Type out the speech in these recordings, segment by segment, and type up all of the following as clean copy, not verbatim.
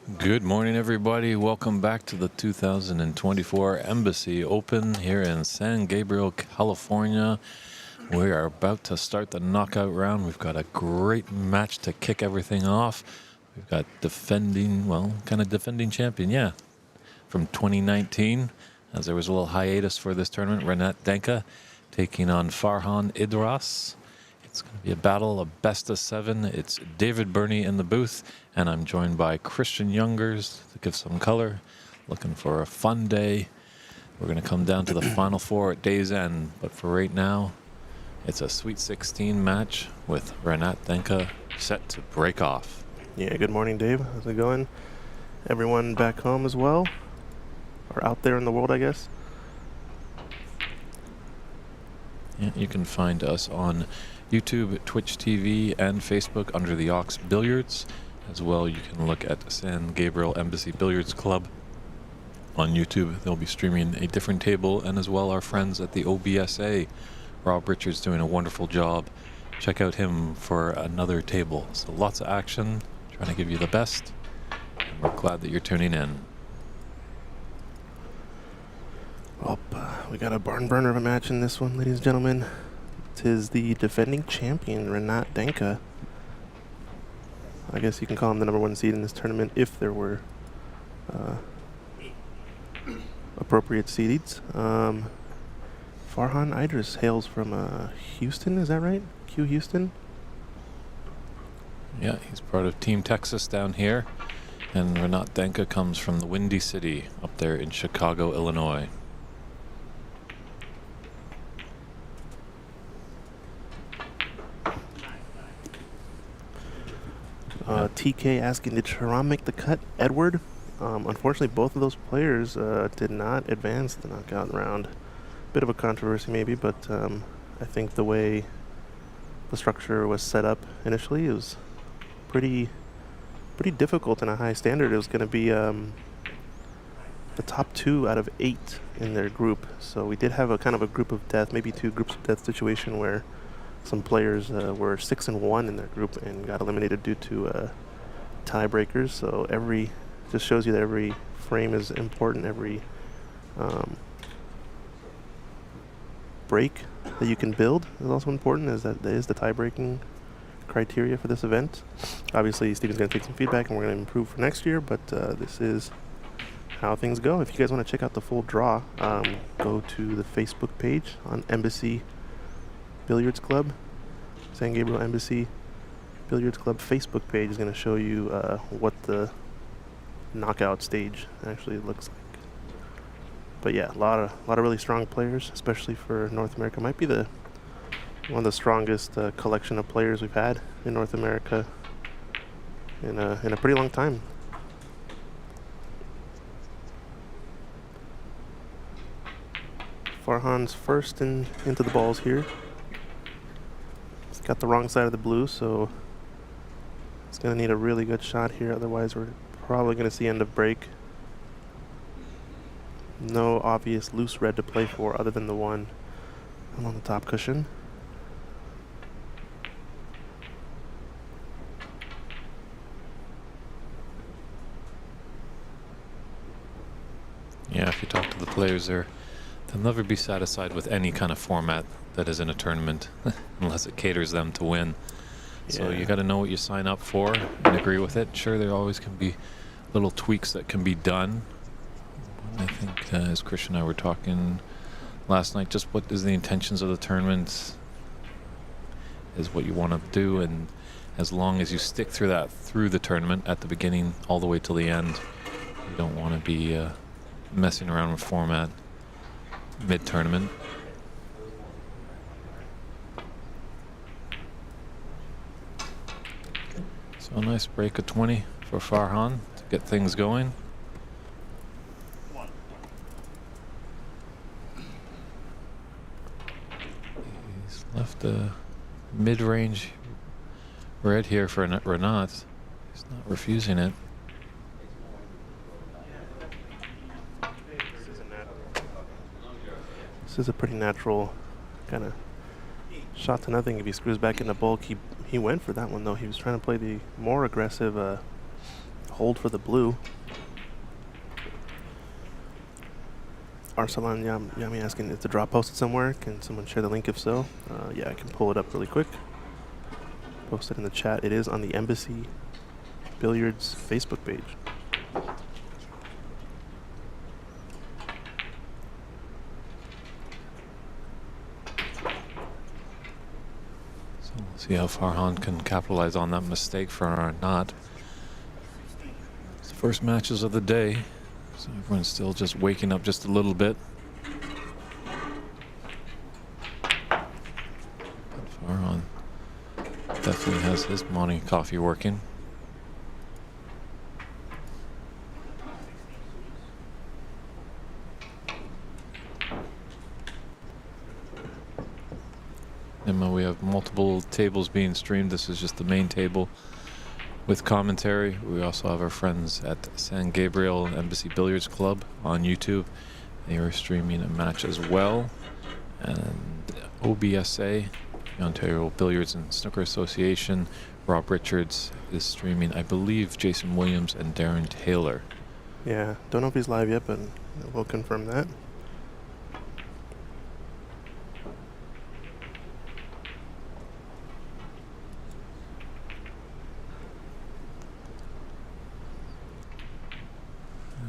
Good morning, everybody. Welcome back to the 2024 Embassy Open here in San Gabriel, California. We are about to start the knockout round. We've got a great match to kick everything off. We've got defending champion, from 2019, as there was a little hiatus for this tournament. Renat Denka taking on Farhan Idras. It's going to be a battle of best of 7. It's David Burney in the booth, and I'm joined by Christian Youngers to give some color. Looking for a fun day. We're going to come down to the Final Four at day's end, but for right now, it's a Sweet 16 match with Renat Denka set to break off. Yeah, good morning, Dave. How's it going? Everyone back home as well? Or out there in the world, I guess? Yeah, you can find us on YouTube, Twitch TV, and Facebook under the Ox Billiards. As well, you can look at San Gabriel Embassy Billiards Club on YouTube. They'll be streaming a different table, and as well our friends at the OBSA. Rob Richards doing a wonderful job. Check out him for another table. So lots of action, trying to give you the best. And we're glad that you're tuning in. Well, we got a barn burner of a match in this one, ladies and gentlemen. Tis the defending champion, Renat Denka. I guess you can call him the #1 seed in this tournament if there were appropriate seedings. Farhan Idris hails from Houston, is that right? Q Houston? Yeah, he's part of Team Texas down here. And Renat Denka comes from the Windy City up there in Chicago, Illinois. TK asking, did Sharon make the cut? Edward? Unfortunately, both of those players did not advance the knockout round. Bit of a controversy maybe, but I think the way the structure was set up initially, it was pretty difficult and a high standard. It was going to be the top 2 out of 8 in their group. So we did have a kind of a group of death, maybe 2 groups of death situation where some players were 6-1 in their group and got eliminated due to tiebreakers. So just shows you that every frame is important. Every break that you can build is also important, as that is the tie-breaking criteria for this event. Obviously, Steven's going to take some feedback and we're going to improve for next year, but this is how things go. If you guys want to check out the full draw, go to the Facebook page on Embassy Billiards Club. San Gabriel Embassy Billiards Club Facebook page is going to show you what the knockout stage actually looks like. But yeah, a lot of really strong players, especially for North America. Might be one of the strongest collection of players we've had in North America in a pretty long time. Farhan's first into the balls here. He's got the wrong side of the blue, so he's going to need a really good shot here. Otherwise, we're probably going to see end of break. No obvious loose red to play for other than the one on the top cushion. Yeah, if you talk to the players, they'll never be satisfied with any kind of format that is in a tournament unless it caters them to win. Yeah. So you got to know what you sign up for and agree with it. Sure, there always can be little tweaks that can be done. I think as Christian and I were talking last night, just what is the intentions of the tournament is what you want to do, and as long as you stick through the tournament at the beginning all the way till the end, you don't want to be messing around with format mid-tournament. So a nice break of 20 for Farhan to get things going. He's left a mid-range red here for Renat. He's not refusing it. This is a pretty natural kind of shot to nothing. If he screws back in the bulk, he went for that one, though. He was trying to play the more aggressive hold for the blue. Arsalan Yami asking, is the draw posted somewhere? Can someone share the link if so? Yeah, I can pull it up really quick. Post it in the chat. It is on the Embassy Billiards Facebook page. So we'll see how Farhan can capitalize on that mistake for or not. It's the first matches of the day, so everyone's still just waking up just a little bit. But Farhan definitely has his morning coffee working. And we have multiple tables being streamed. This is just the main table with commentary. We also have our friends at San Gabriel Embassy Billiards Club on YouTube. They are streaming a match as well. And OBSA, the Ontario Billiards and Snooker Association, Rob Richards is streaming, I believe, Jason Williams and Darren Taylor. Yeah, don't know if he's live yet, but we'll confirm that.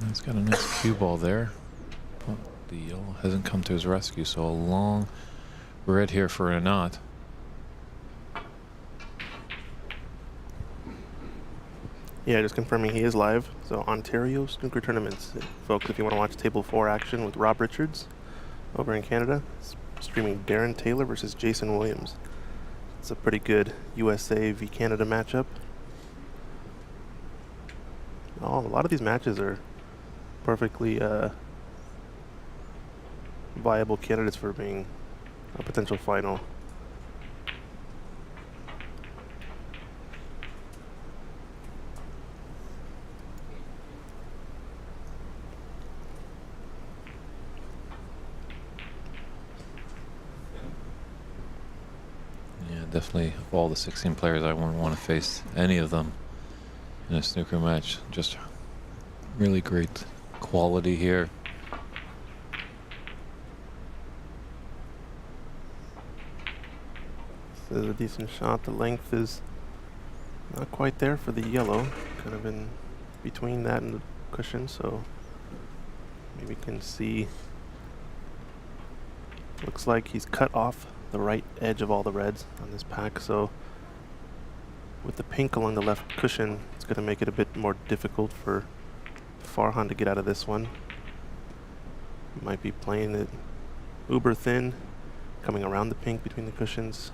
He's got a nice cue ball there. But the yellow hasn't come to his rescue, so a long red here for a knot. Yeah, just confirming he is live. So Ontario Snooker Tournaments. Folks, if you want to watch Table 4 action with Rob Richards over in Canada, streaming Darren Taylor versus Jason Williams. It's a pretty good USA v Canada matchup. Oh, a lot of these matches are perfectly viable candidates for being a potential final. Yeah, definitely of all the 16 players, I wouldn't want to face any of them in a snooker match. Just really great quality here. This is a decent shot. The length is not quite there for the yellow. Kind of in between that and the cushion, so maybe you can see. Looks like he's cut off the right edge of all the reds on this pack, so with the pink along the left cushion, it's going to make it a bit more difficult for Farhan to get out of this one. Might be playing it uber thin, coming around the pink between the cushions.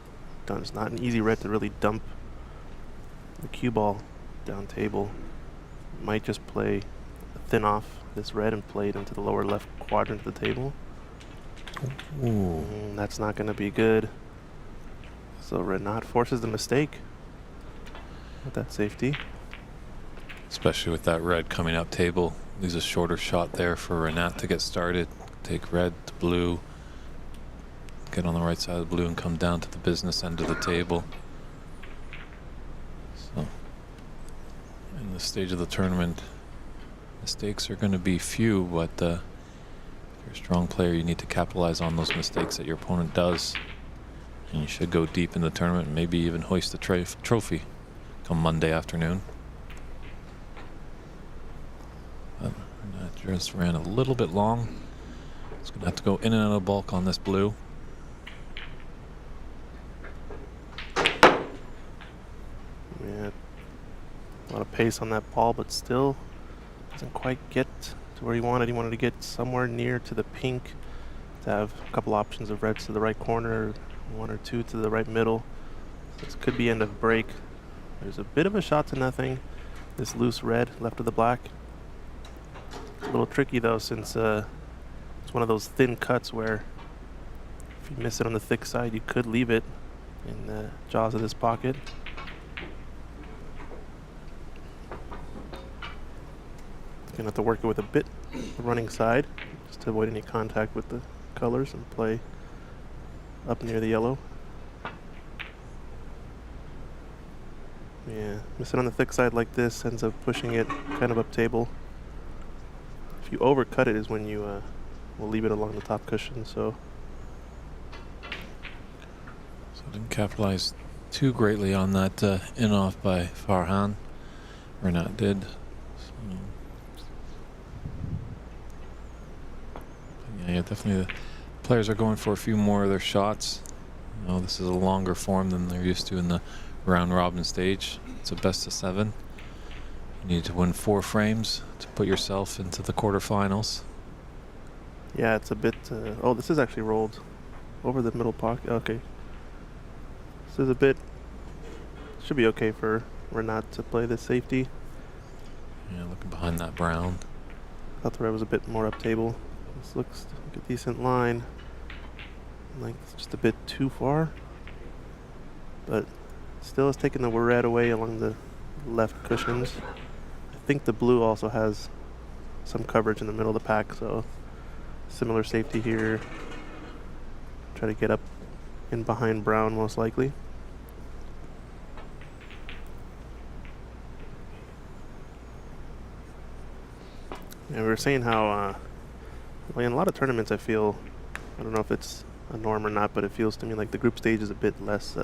It's not an easy red to really dump the cue ball down table. Might just play thin off this red and play it into the lower left quadrant of the table. That's not going to be good. So Renat forces the mistake with that safety. Especially with that red coming up table. Leaves a shorter shot there for Renat to get started. Take red to blue. Get on the right side of the blue and come down to the business end of the table. So, in this stage of the tournament, mistakes are going to be few, but if you're a strong player, you need to capitalize on those mistakes that your opponent does. And you should go deep in the tournament, and maybe even hoist the trophy come Monday afternoon. But that just ran a little bit long. It's going to have to go in and out of bulk on this blue. Yeah, a lot of pace on that ball, but still doesn't quite get to where he wanted. He wanted to get somewhere near to the pink to have a couple options of reds to the right corner, one or two to the right middle. So this could be end of break. There's a bit of a shot to nothing. This loose red left of the black. A little tricky though, since it's one of those thin cuts where if you miss it on the thick side, you could leave it in the jaws of this pocket. Gonna have to work it with a bit the running side just to avoid any contact with the colors and play up near the yellow. Yeah, missing on the thick side like this ends up pushing it kind of up table. If you overcut it is when you will leave it along the top cushion. So didn't capitalize too greatly on that in-off by Farhan. Renat did. So, yeah, definitely the players are going for a few more of their shots. You know, this is a longer form than they're used to in the round robin stage. It's a best of 7. You need to win 4 frames to put yourself into the quarterfinals. yeah, it's a bit. Oh, this is actually rolled over the middle pocket. Okay, this is a bit. Should be okay for Renat to play this safety. Yeah, looking behind that brown. Thought the red was a bit more up table. This looks like a decent line. Like it's just a bit too far, but still is taking the red away along the left cushions. I think the blue also has some coverage in the middle of the pack, so similar safety here. Try to get up in behind brown most likely. And we were saying how well, in a lot of tournaments I feel, I don't know if it's a norm or not, but it feels to me like the group stage is a bit less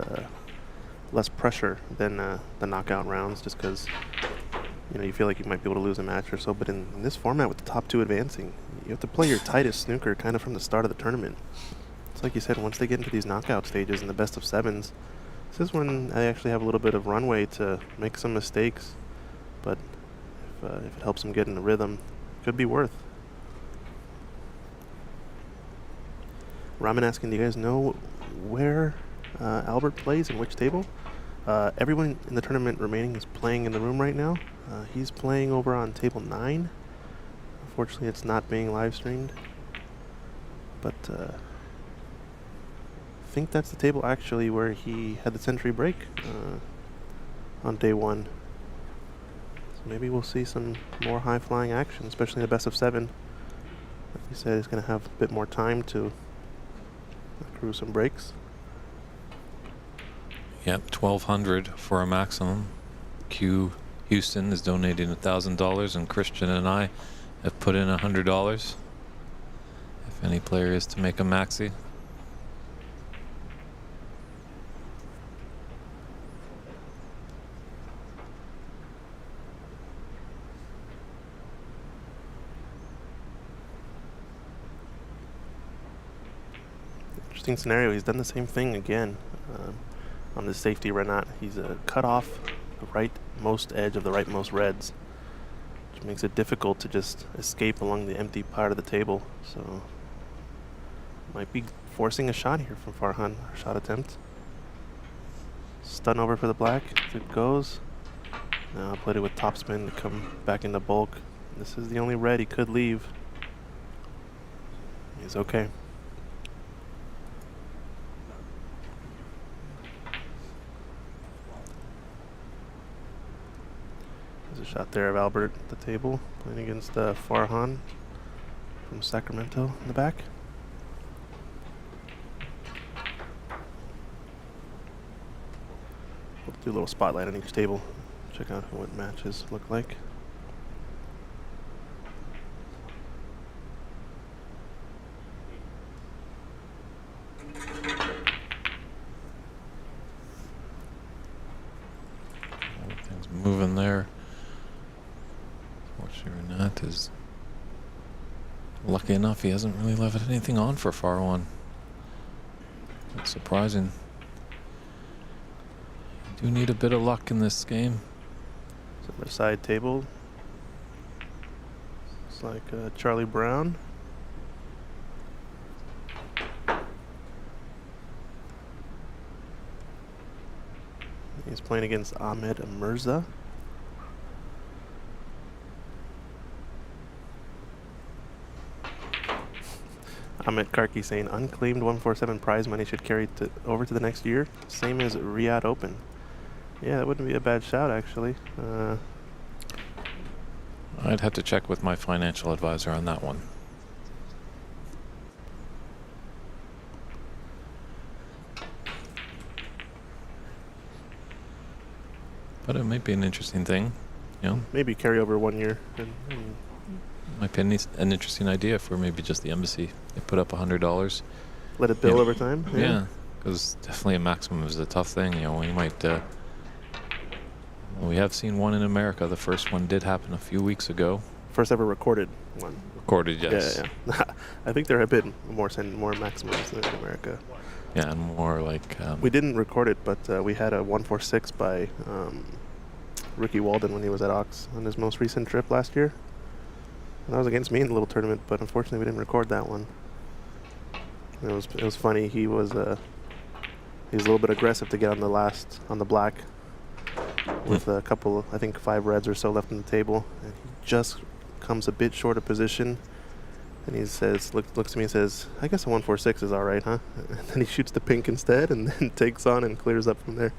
less pressure than the knockout rounds, just because you feel like you might be able to lose a match or so. But in this format with the top 2 advancing, you have to play your tightest snooker kind of from the start of the tournament. It's like you said, once they get into these knockout stages and the best of 7s, this is when they actually have a little bit of runway to make some mistakes. But if it helps them get in the rhythm, it could be worth. Ramen asking, do you guys know where Albert plays and which table? Everyone in the tournament remaining is playing in the room right now. He's playing over on table 9. Unfortunately, it's not being live streamed. But I think that's the table actually where he had the century break on day 1. So maybe we'll see some more high-flying action, especially in the best of 7. Like you said, he's going to have a bit more time to accrue some breaks. Yeah, 1,200 for a maximum. Q Houston is donating $1,000, and Christian and I have put in $100. If any player is to make a maxi. Interesting scenario. He's done the same thing again on the safety Renat. He's cut off the rightmost edge of the rightmost reds, which makes it difficult to just escape along the empty part of the table. So might be forcing a shot here from Farhan. Shot attempt. Stun over for the black. If it goes. Now played it with topspin to come back into bulk. This is the only red he could leave. He's okay. There's a shot there of Albert at the table, playing against Farhan from Sacramento in the back. We'll do a little spotlight on each table, check out what matches look like. Everything's moving there. Fortunately, Renat is lucky enough he hasn't really left anything on for Farhan. That's surprising. You do need a bit of luck in this game. So the side table. It's like Charlie Brown. He's playing against Ahmed Mirza. Ahmed Karki saying unclaimed 147 prize money should carry over to the next year. Same as Riyadh Open. Yeah, that wouldn't be a bad shout actually. I'd have to check with my financial advisor on that one. But it might be an interesting thing. You know, Maybe carry over 1 year. And might be an interesting idea for maybe just the embassy. They put up $100. let it build Yeah. over time. Yeah, because definitely a maximum is a tough thing. You know, we might. We have seen one in America. The first one did happen a few weeks ago. First ever recorded one. Recorded, yes. Yeah. I think there have been more maximums in America. Yeah, and more like. We didn't record it, but we had a 146 by Ricky Walden when he was at Ox on his most recent trip last year. And that was against me in the little tournament, but unfortunately we didn't record that one. It was funny. He was a little bit aggressive to get on the black with a couple, I think 5 reds or so left on the table, and he just comes a bit short of position. And he says, looks at me and says, "I guess a 146 is all right, huh?" And then he shoots the pink instead, and then takes on and clears up from there.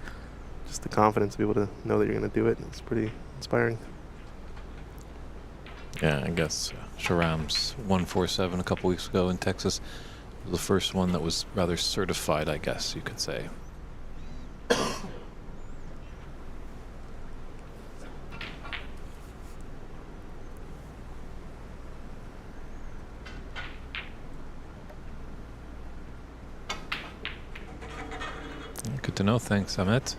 Just the confidence to be able to know that you're going to do it. It's pretty inspiring. Yeah, I guess Sharam's 147 a couple weeks ago in Texas was the first one that was rather certified, I guess you could say. Good to know. Thanks, Amit.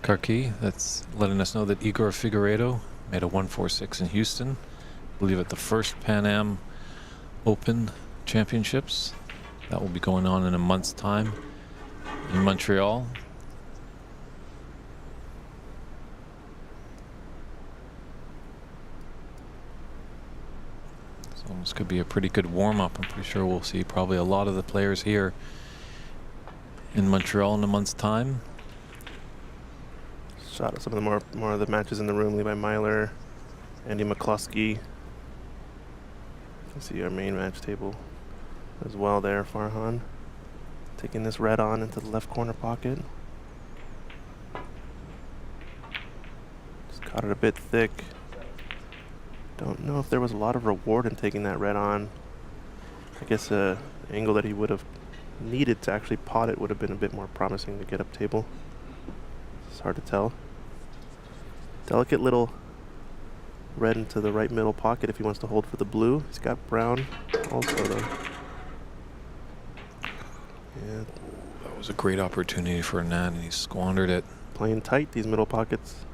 Karki, that's letting us know that Igor Figueiredo made a 146 in Houston. I believe at the first Pan Am Open Championships. That will be going on in a month's time in Montreal. So this could be a pretty good warm-up. I'm pretty sure we'll see probably a lot of the players here in Montreal in a month's time. Shot at some of the more of the matches in the room. Levi Myler, Andy McCluskey. You can see our main match table as well there. Farhan taking this red on into the left corner pocket. Just caught it a bit thick. Don't know if there was a lot of reward in taking that red on. I guess the angle that he would have needed to actually pot it would have been a bit more promising to get up table. It's hard to tell. Delicate little red into the right middle pocket if he wants to hold for the blue. He's got brown also though. Yeah. That was a great opportunity for Nat, and he squandered it. Playing tight, these middle pockets.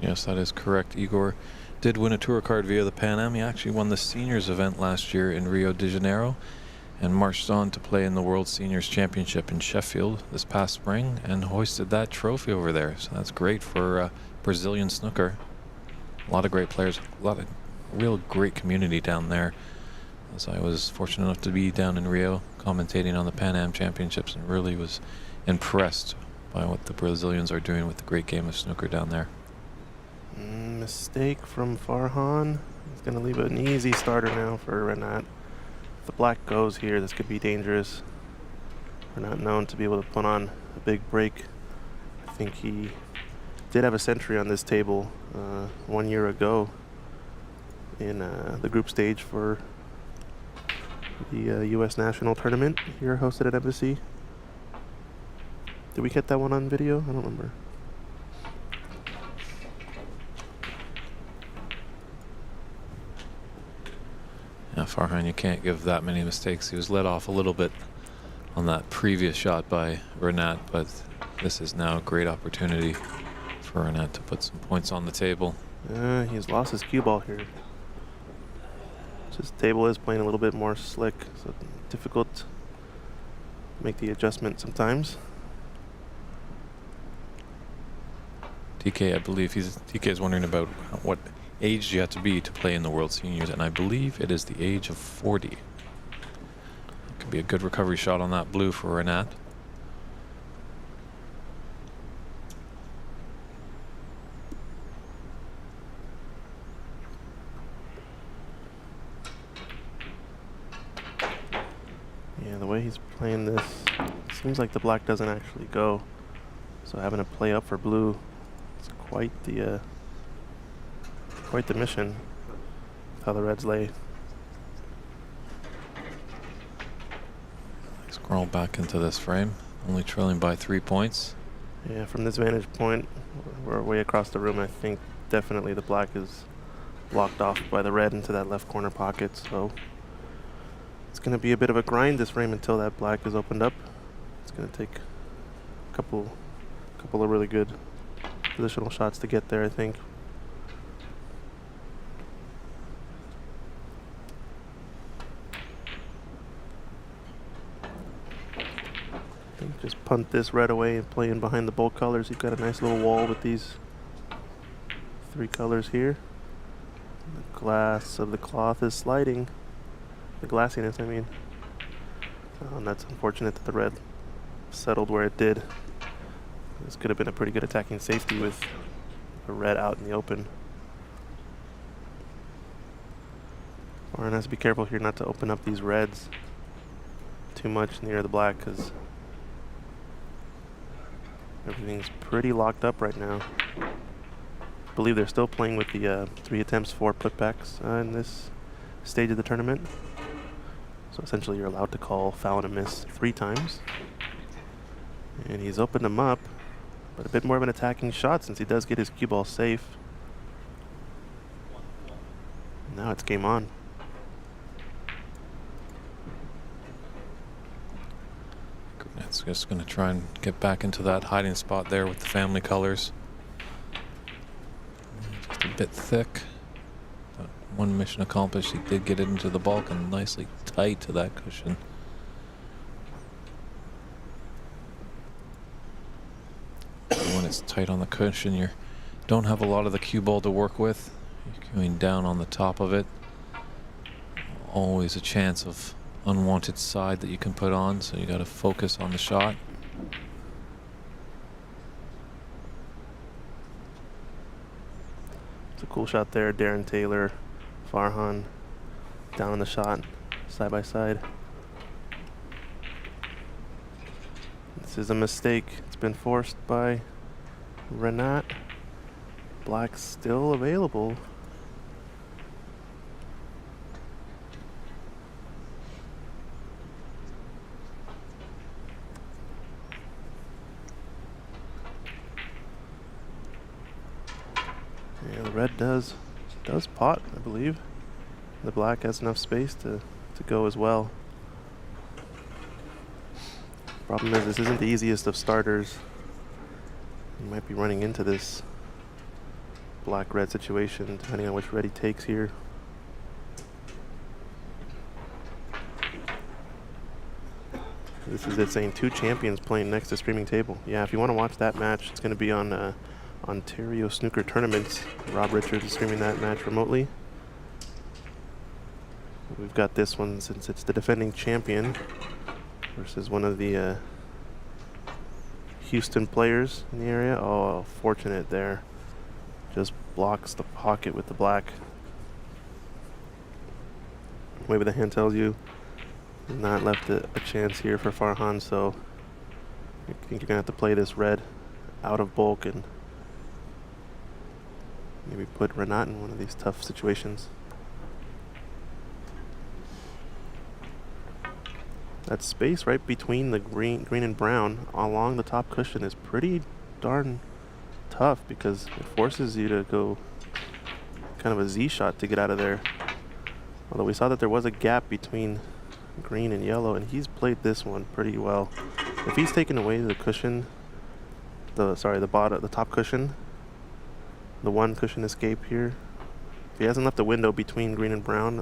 Yes, that is correct. Igor did win a tour card via the Pan Am. He actually won the seniors event last year in Rio de Janeiro and marched on to play in the World Seniors Championship in Sheffield this past spring and hoisted that trophy over there. So that's great for Brazilian snooker. A lot of great players, a lot of real great community down there. As I was fortunate enough to be down in Rio commentating on the Pan Am Championships and really was impressed by what the Brazilians are doing with the great game of snooker down there. Mistake from Farhan. He's going to leave an easy starter now for Renat. If the black goes here, this could be dangerous. We're not known to be able to put on a big break. I think he did have a century on this table 1 year ago in the group stage for the U.S. National Tournament here hosted at Embassy. Did we get that one on video? I don't remember. Yeah, Farhan, you can't give that many mistakes. He was let off a little bit on that previous shot by Renat, but this is now a great opportunity for Renat to put some points on the table. He's lost his cue ball here. His table is playing a little bit more slick, so difficult to make the adjustment sometimes. TK, I believe TK is wondering about what age you have to be to play in the World Seniors, and I believe it is the age of 40. It could be a good recovery shot on that blue for Renat. Yeah, the way he's playing this, it seems like the black doesn't actually go. So having to play up for blue, it's quite the mission. How the reds lay. crawl back into this frame, only trailing by 3 points. Yeah, from this vantage point, we're way across the room. I think definitely the black is blocked off by the red into that left corner pocket. So it's going to be a bit of a grind this frame until that black is opened up. It's going to take a couple of really good positional shots to get there, I think. Just punt this red away and play in behind the bold colors. You've got a nice little wall with these 3 colors here. The glass of the cloth is sliding. The glassiness, I mean. And that's unfortunate that the red settled where it did. This could have been a pretty good attacking safety with a red out in the open. Warren has to be careful here not to open up these reds too much near the black, because everything's pretty locked up right now. I believe they're still playing with the 3 attempts, 4 putbacks in this stage of the tournament. So essentially you're allowed to call foul and a miss 3 times. And he's opened them up, but a bit more of an attacking shot since he does get his cue ball safe. Now it's game on. It's just going to try and get back into that hiding spot there with the family colors. Just a bit thick, but one mission accomplished. He did get it into the bulk and nicely tight to that cushion. When it's tight on the cushion, you don't have a lot of the cue ball to work with. You're going down on the top of it. Always a chance of unwanted side that you can put on, so you got to focus on the shot. It's a cool shot there. Darren Taylor, Farhan down on the shot, side by side. This is a mistake. It's been forced by Renat. Black still available. Yeah, the red does pot, I believe. The black has enough space to go as well. Problem is, this isn't the easiest of starters. You might be running into this black-red situation depending on which red he takes here. This is it saying 2 champions playing next to streaming table. Yeah, if you want to watch that match, it's going to be on Ontario Snooker Tournaments. Rob Richards is streaming that match remotely. We've got this one since it's the defending champion versus one of the Houston players in the area. Oh, fortunate there. Just blocks the pocket with the black. Maybe the hand tells you not left a chance here for Farhan, so I think you're gonna have to play this red out of bulk and maybe put Renat in one of these tough situations. That space right between the green and brown along the top cushion is pretty darn tough because it forces you to go kind of a Z shot to get out of there. Although we saw that there was a gap between green and yellow, and he's played this one pretty well. If he's taken away the cushion, the top cushion, the one cushion escape here, if he hasn't left a window between green and brown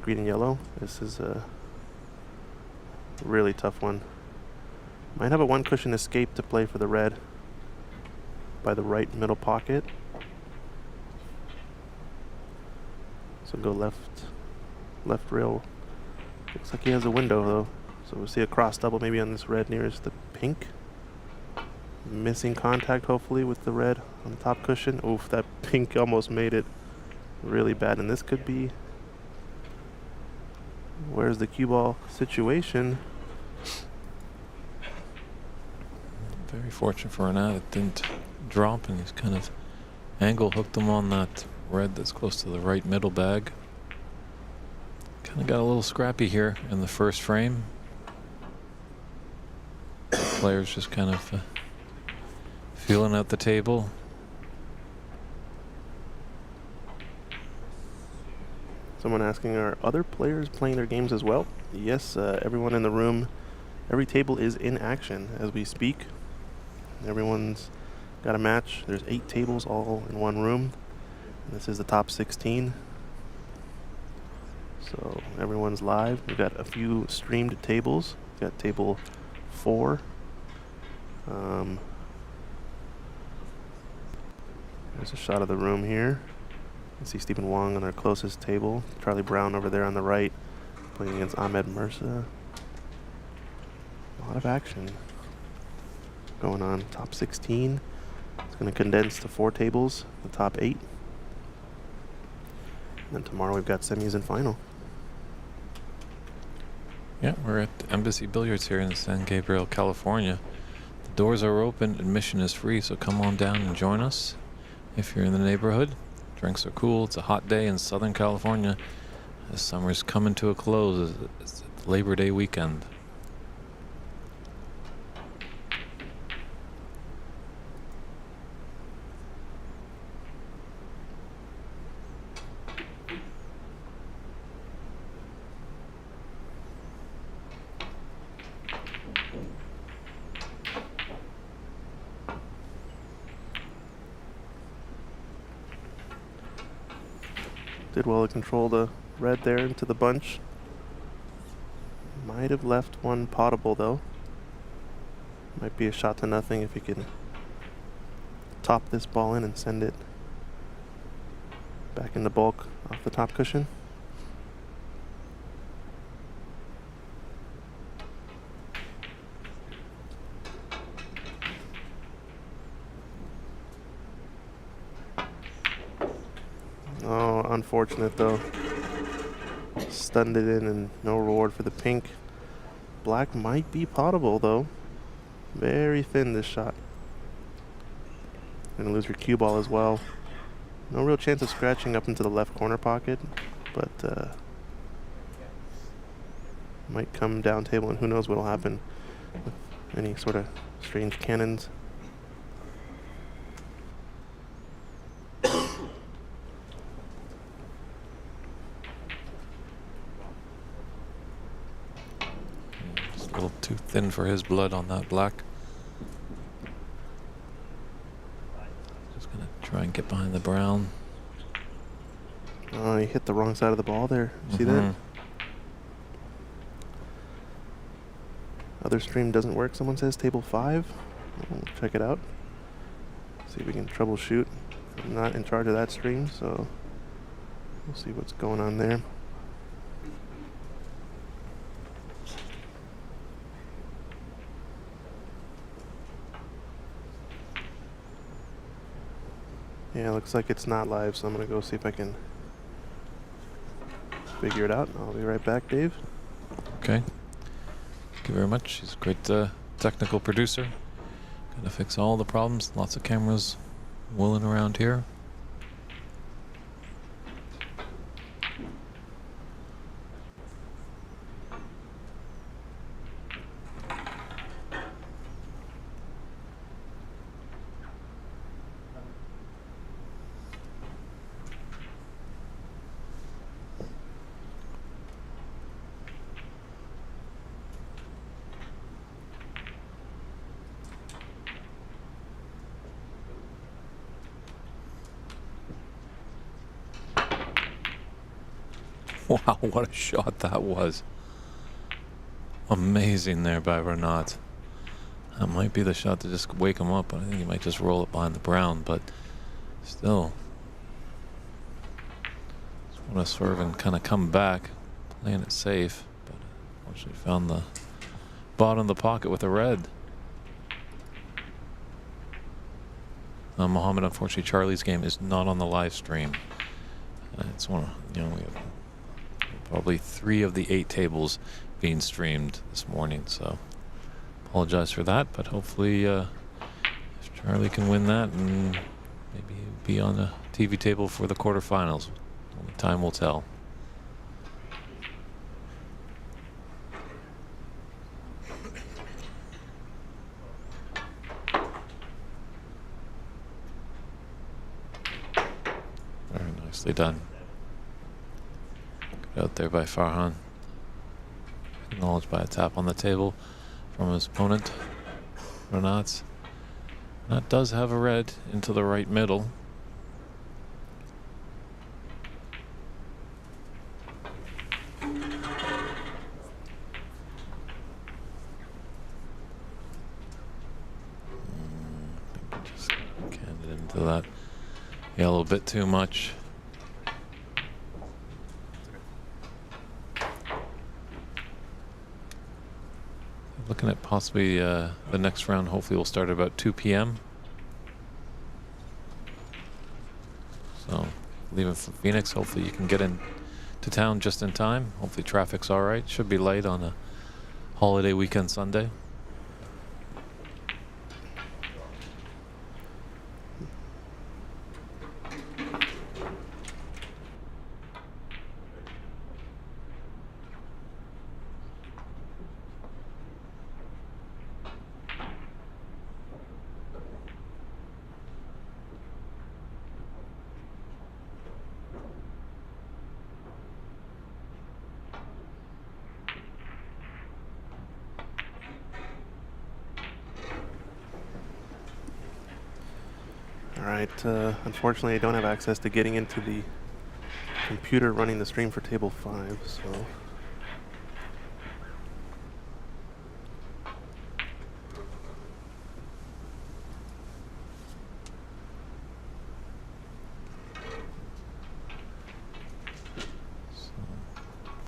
green and yellow, this is a really tough one. Might have a one cushion escape to play for the red by the right middle pocket. So go left rail. Looks like he has a window though. So we'll see a cross double maybe on this red nearest the pink. Missing contact hopefully with the red on the top cushion. Oof, that pink almost made it really bad. And this could be, where's the cue ball situation? Very fortunate for Renat, it didn't drop, and he's kind of angle hooked him on that red that's close to the right middle bag. Kind of got a little scrappy here in the first frame. players just kind of feeling out the table. Someone asking, are other players playing their games as well? Yes, everyone in the room, every table is in action as we speak. Everyone's got a match. There's 8 tables all in one room. This is the top 16. So everyone's live. We've got a few streamed tables. We've got table 4. There's a shot of the room here. You see Stephen Wong on our closest table. Charlie Brown over there on the right, playing against Ahmed Mirza. A lot of action going on. Top 16. It's going to condense to 4 tables, the top 8. And then tomorrow we've got semis and final. Yeah, we're at Embassy Billiards here in San Gabriel, California. The doors are open, admission is free, so come on down and join us if you're in the neighborhood. Drinks are cool. It's a hot day in Southern California. The summer's coming to a close. It's Labor Day weekend. Did well to control the red there into the bunch. Might have left one potable though. Might be a shot to nothing if he can top this ball in and send it back in the bulk off the top cushion. Oh, unfortunate though. Stunned it in and no reward for the pink. Black might be potable though. Very thin this shot. Gonna lose your cue ball as well. No real chance of scratching up into the left corner pocket, but might come down table and who knows what'll happen with any sort of strange cannons. Just a little too thin for his blood on that black. Just gonna try and get behind the brown. Oh, he hit the wrong side of the ball there. See that? Other stream doesn't work, someone says. Table 5. We'll check it out. See if we can troubleshoot. I'm not in charge of that stream, so we'll see what's going on there. Yeah, looks like it's not live, so I'm going to go see if I can figure it out. I'll be right back, Dave. Okay. Thank you very much. He's a great technical producer. Gonna fix all the problems. Lots of cameras wheeling around here. Wow, what a shot that was. Amazing there by Renat. That might be the shot to just wake him up. I think he might just roll it behind the brown, but still. Just want to swerve and kind of come back, playing it safe, but unfortunately found the bottom of the pocket with a red. Mohammed, unfortunately, Charlie's game is not on the live stream. It's one of, we have probably 3 of the 8 tables being streamed this morning, so apologize for that, but hopefully if Charlie can win that and maybe he'll be on the TV table for the quarterfinals. Only time will tell. Nicely done. Good out there by Farhan. Acknowledged by a tap on the table from his opponent, Renat. That does have a red into the right middle. Just canned it into that yellow bit too much. Looking at possibly the next round. Hopefully will start at about 2 p.m. So leaving for Phoenix. Hopefully you can get in to town just in time. Hopefully traffic's all right. Should be light on a holiday weekend Sunday. Alright, unfortunately I don't have access to getting into the computer running the stream for table 5, so...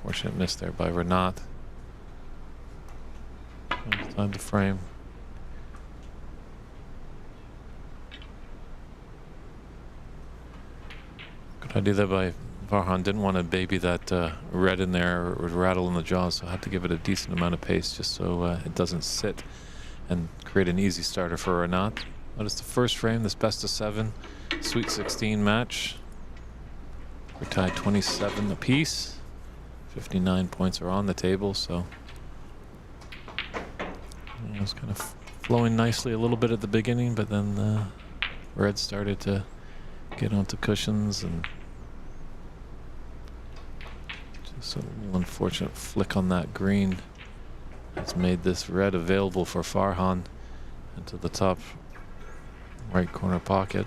Fortunate miss there by Renat. Time to frame. Good idea there by Farhan. Didn't want to baby that red in there or it would rattle in the jaws, so I had to give it a decent amount of pace just so it doesn't sit and create an easy starter for Renat. That is the first frame, this best of 7 Sweet 16 match. We're tied 27 apiece. 59 points are on the table, so it was kind of flowing nicely a little bit at the beginning, but then red started to get onto cushions, and just a little unfortunate flick on that green has made this red available for Farhan into the top right corner pocket.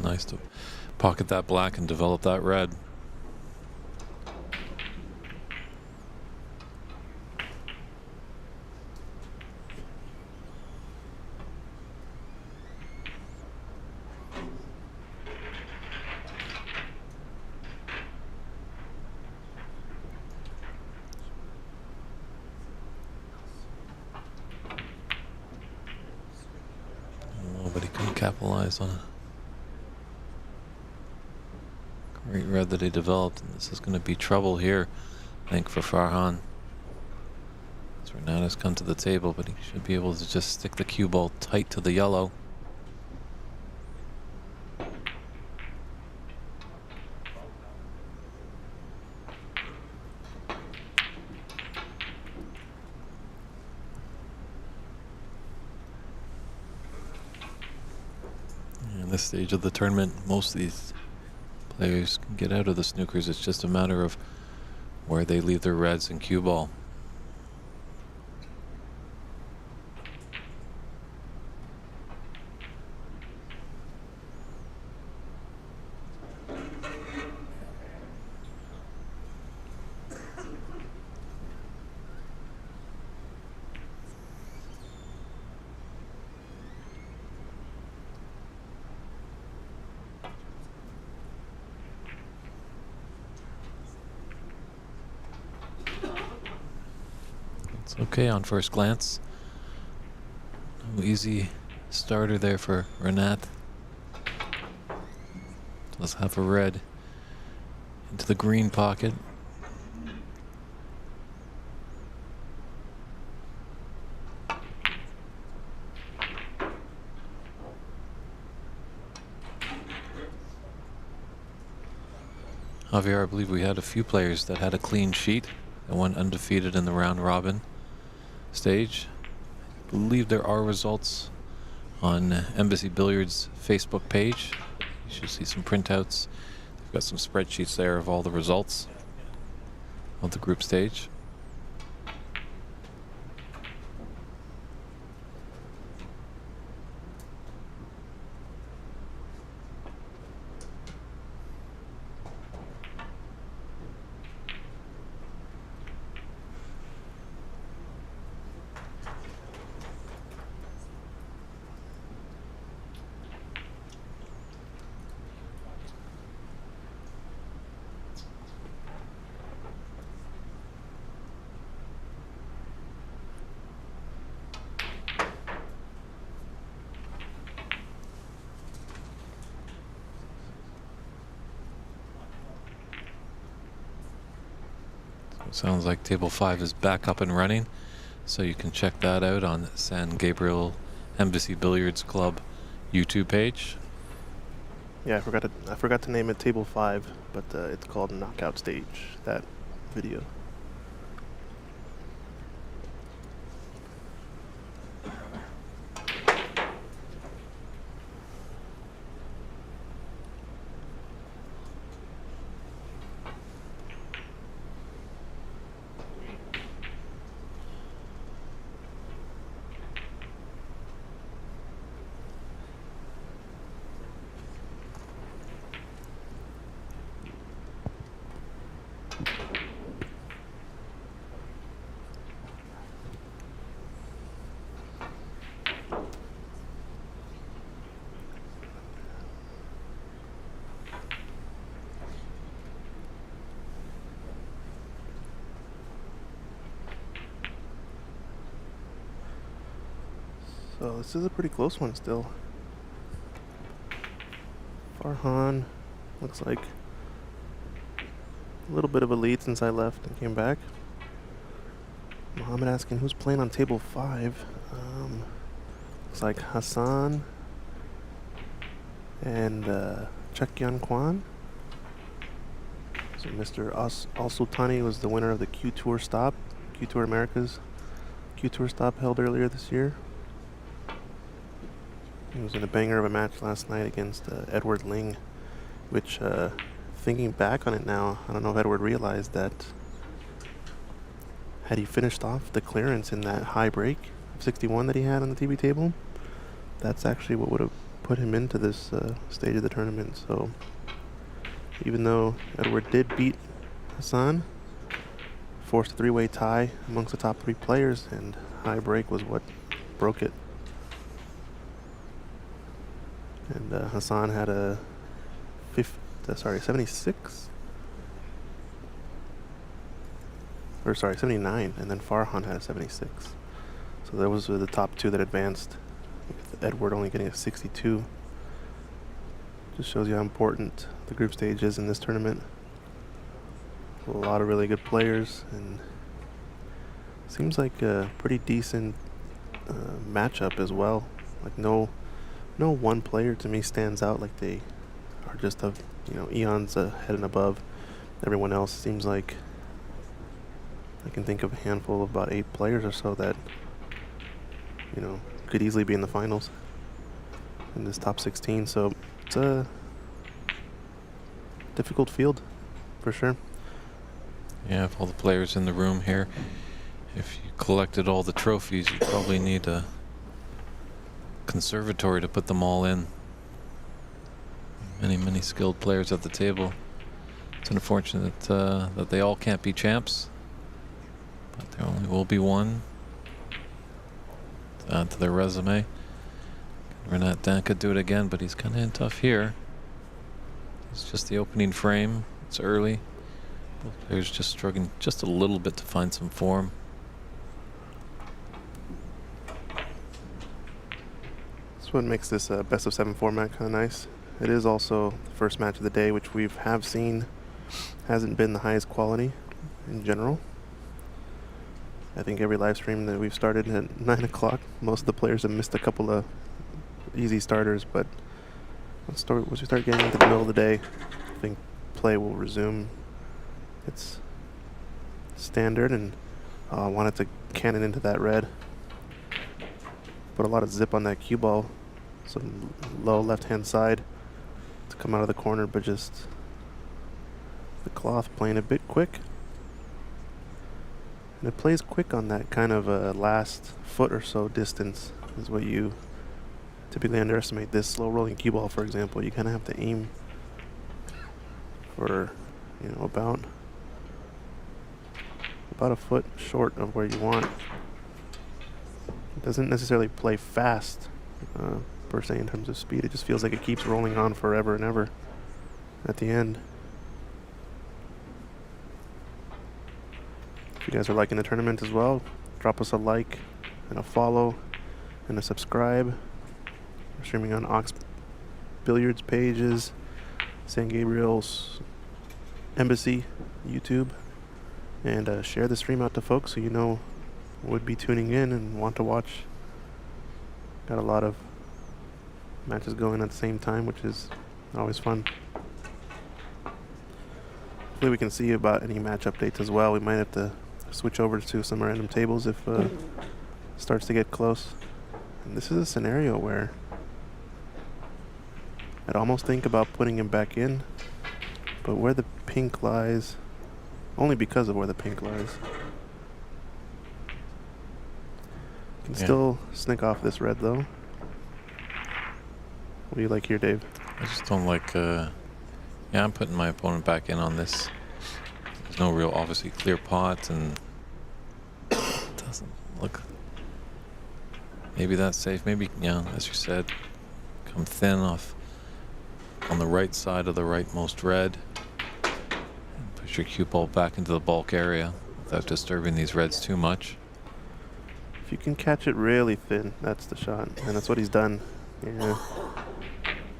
Nice to pocket that black and develop that red. Nobody can capitalize on it. Great red that he developed, and this is going to be trouble here, I think, for Farhan. So Renat has come to the table, but he should be able to just stick the cue ball tight to the yellow. In this stage of the tournament, most of these players can get out of the snookers. It's just a matter of where they leave their reds and cue ball. It's okay on first glance. No easy starter there for Renat. Does have a red into the green pocket. Javier, I believe we had a few players that had a clean sheet and went undefeated in the round robin stage. I believe there are results on Embassy Billiards Facebook page. You should see some printouts. They've got some spreadsheets there of all the results of the group stage. Sounds like table 5 is back up and running, so you can check that out on San Gabriel Embassy Billiards Club YouTube page. Yeah, I forgot to name it table 5, but it's called Knockout Stage, that video. So this is a pretty close one still. Farhan looks like a little bit of a lead since I left and came back. Mohammed asking who's playing on table 5. Looks like Hassan and Chekyan Kwan. So Mr. Al-Sultani was the winner of the Q Tour stop, Q Tour Americas Q Tour stop held earlier this year. He was in a banger of a match last night against Edward Ling, which, thinking back on it now, I don't know if Edward realized that had he finished off the clearance in that high break of 61 that he had on the TV table, that's actually what would have put him into this stage of the tournament. So even though Edward did beat Hassan, forced a three-way tie amongst the top 3 players, and high break was what broke it. And Hassan had a 76? Or sorry, 79, and then Farhan had a 76. So those were the top 2 that advanced, with Edward only getting a 62. Just shows you how important the group stage is in this tournament. A lot of really good players, and seems like a pretty decent matchup as well. Like no one player to me stands out like they are just eons ahead and above everyone else. Seems like I can think of a handful of about 8 players or so that could easily be in the finals in this top 16. So it's a difficult field for sure. Yeah, if all the players in the room here, if you collected all the trophies, you probably need a conservatory to put them all in. Many skilled players at the table. It's unfortunate that they all can't be champs, but there only will be one to add to their resume. Renat Dan could do it again, but he's kind of in tough here. It's just the opening frame. It's early. Both players just struggling just a little bit to find some form. That's what makes this best of 7 format kind of nice. It is also the first match of the day, which we have seen hasn't been the highest quality in general. I think every live stream that we've started at 9 o'clock, most of the players have missed a couple of easy starters, but once we start getting into the middle of the day, I think play will resume its standard, and I wanted to cannon into that red. Put a lot of zip on that cue ball, some low left-hand side to come out of the corner, but just the cloth playing a bit quick. And it plays quick on that kind of last foot or so distance is what you typically underestimate. This slow rolling cue ball, for example, you kind of have to aim for, you know, about a foot short of where you want. It doesn't necessarily play fast per se in terms of speed. It just feels like it keeps rolling on forever and ever at the end. If you guys are liking the tournament as well, drop us a like and a follow and a subscribe. We're streaming on Ox Billiards pages, San Gabriel's Embassy YouTube, and share the stream out to folks who you know would be tuning in and want to watch. Got a lot of matches going at the same time, which is always fun. Hopefully we can see about any match updates as well. We might have to switch over to some random tables if it starts to get close. And this is a scenario where I'd almost think about putting him back in, but where the pink lies, only because of where the pink lies, can still sneak off this red though. What do you like here, Dave? I just don't like, yeah, I'm putting my opponent back in on this. There's no real, obviously, clear pot, and it doesn't look, maybe that's safe. Maybe, yeah, as you said, come thin off on the right side of the rightmost red. And push your cue ball back into the bulk area without disturbing these reds too much. If you can catch it really thin, that's the shot, and that's what he's done. Yeah.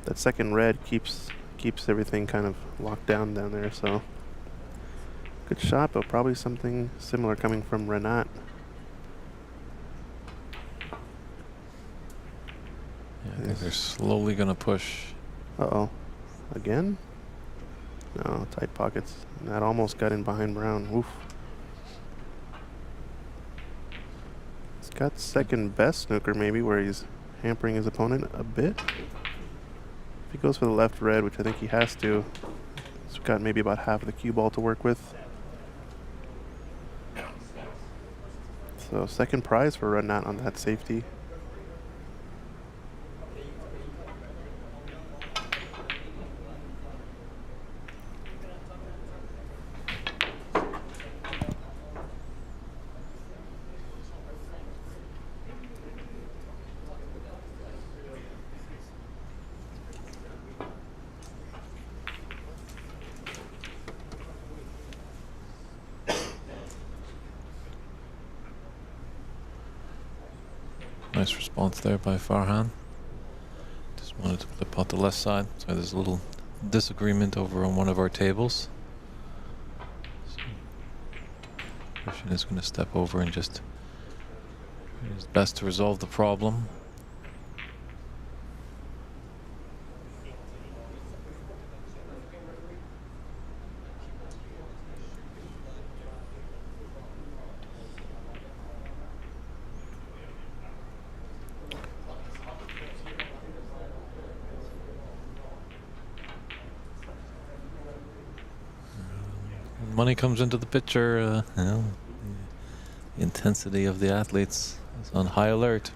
That second red keeps everything kind of locked down there, so good shot, but probably something similar coming from Renat. Yeah, I think they're slowly going to push. Uh-oh. Again? No, tight pockets. And that almost got in behind Brown. Oof. He's got second best snooker maybe, where he's hampering his opponent a bit. If he goes for the left red, which I think he has to, he's got maybe about half of the cue ball to work with. So second prize for Renat on that safety. Nice response there by Farhan. Just wanted to put the pot the left side. So there's a little disagreement over on one of our tables. So Christian is going to step over and just do his best to resolve the problem. Money comes into the picture, you know, the intensity of the athletes is on high alert.